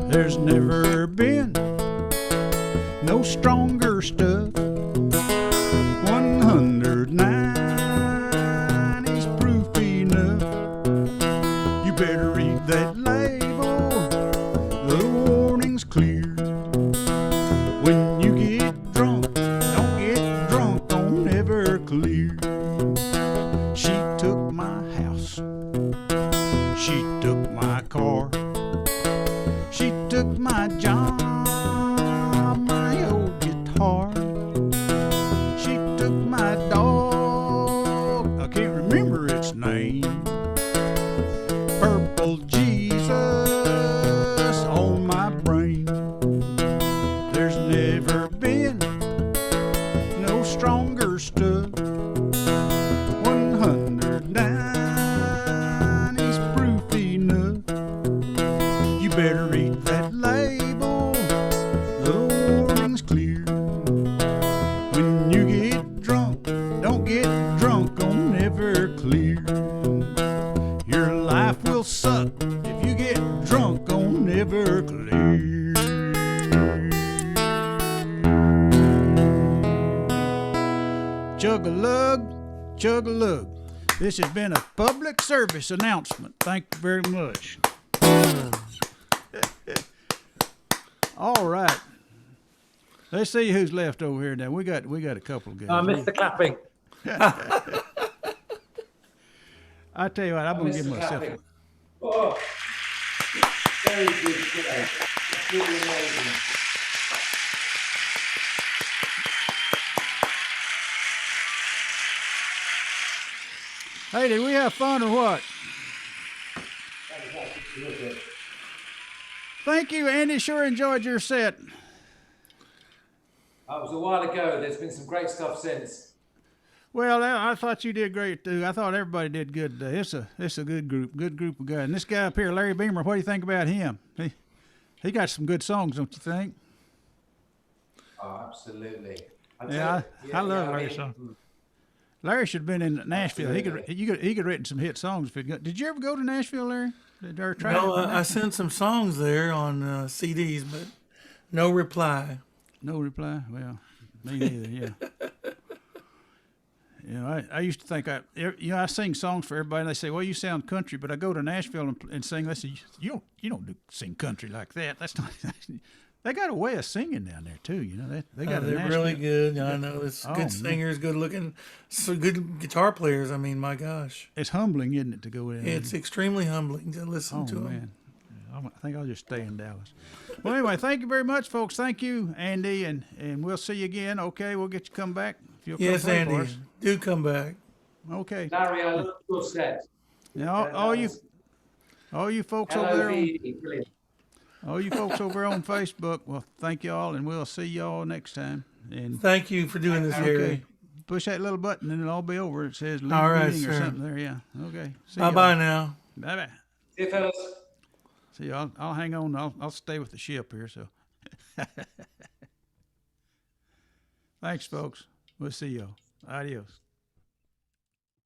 [SPEAKER 1] There's never been no stronger stuff. 109 is proof enough. You better read that label, the warning's clear. When you get drunk, don't get drunk on Everclear. She took my house, she took my car, she took my job, my old guitar. She took my dog, I can't remember its name. Purple Jesus on my brain. There's never been no stronger stuff. 109 is proof enough. You better read that label, the warning's clear. When you get drunk, don't get drunk on Everclear. Your life will suck if you get drunk on Everclear. Chug-a-lug, chug-a-lug. This has been a public service announcement. Thank you very much. All right. Let's see who's left over here now. We got a couple of guys.
[SPEAKER 7] I missed the clapping.
[SPEAKER 1] I tell you what, I'm gonna give myself.
[SPEAKER 7] Oh, very good today. That's really amazing.
[SPEAKER 1] Hey, did we have fun or what?
[SPEAKER 7] That was actually terrific.
[SPEAKER 1] Thank you, Andy. Sure enjoyed your set.
[SPEAKER 7] That was a while ago. There's been some great stuff since.
[SPEAKER 1] Well, I thought you did great too. I thought everybody did good today. It's a good group of guys. And this guy up here, Larry Beamer, what do you think about him? He got some good songs, don't you think?
[SPEAKER 7] Oh, absolutely.
[SPEAKER 1] I love Larry's song. Larry should have been in Nashville. He could have written some hit songs. Did you ever go to Nashville, Larry?
[SPEAKER 3] No, I sent some songs there on CDs, but no reply.
[SPEAKER 1] No reply? Well, me neither, yeah. You know, I used to think I sing songs for everybody, and they say, "Well, you sound country," but I go to Nashville and sing. They say, "You don't sing country like that. That's not." They got a way of singing down there too. You know, they got.
[SPEAKER 3] They're really good. I know it's good singers, good looking, so good guitar players. I mean, my gosh,
[SPEAKER 1] it's humbling, isn't it, to go in?
[SPEAKER 3] It's extremely humbling to listen to them.
[SPEAKER 1] Man. I think I'll just stay in Dallas. Well, anyway, thank you very much, folks. Thank you, Andy, and we'll see you again. Okay, we'll get you come back. If you'll
[SPEAKER 3] Yes,
[SPEAKER 1] come play
[SPEAKER 3] Andy,
[SPEAKER 1] for us.
[SPEAKER 3] do come back.
[SPEAKER 1] Okay.
[SPEAKER 7] Larry, I love your set.
[SPEAKER 1] Now, all you folks over there.
[SPEAKER 7] Brilliant.
[SPEAKER 1] All you folks over on Facebook, well, thank you all, and we'll see y'all next time. And
[SPEAKER 3] Thank you for doing this, Harry.
[SPEAKER 1] push that little button, and it'll all be over. It says leave
[SPEAKER 3] All right,
[SPEAKER 1] meeting or
[SPEAKER 3] sir.
[SPEAKER 1] something there. Yeah. Okay. See
[SPEAKER 3] Bye-bye
[SPEAKER 1] y'all.
[SPEAKER 3] now.
[SPEAKER 1] Bye-bye.
[SPEAKER 7] See you, fellas.
[SPEAKER 1] See, I'll hang on. I'll stay with the ship here. So, thanks, folks. We'll see y'all. Adios.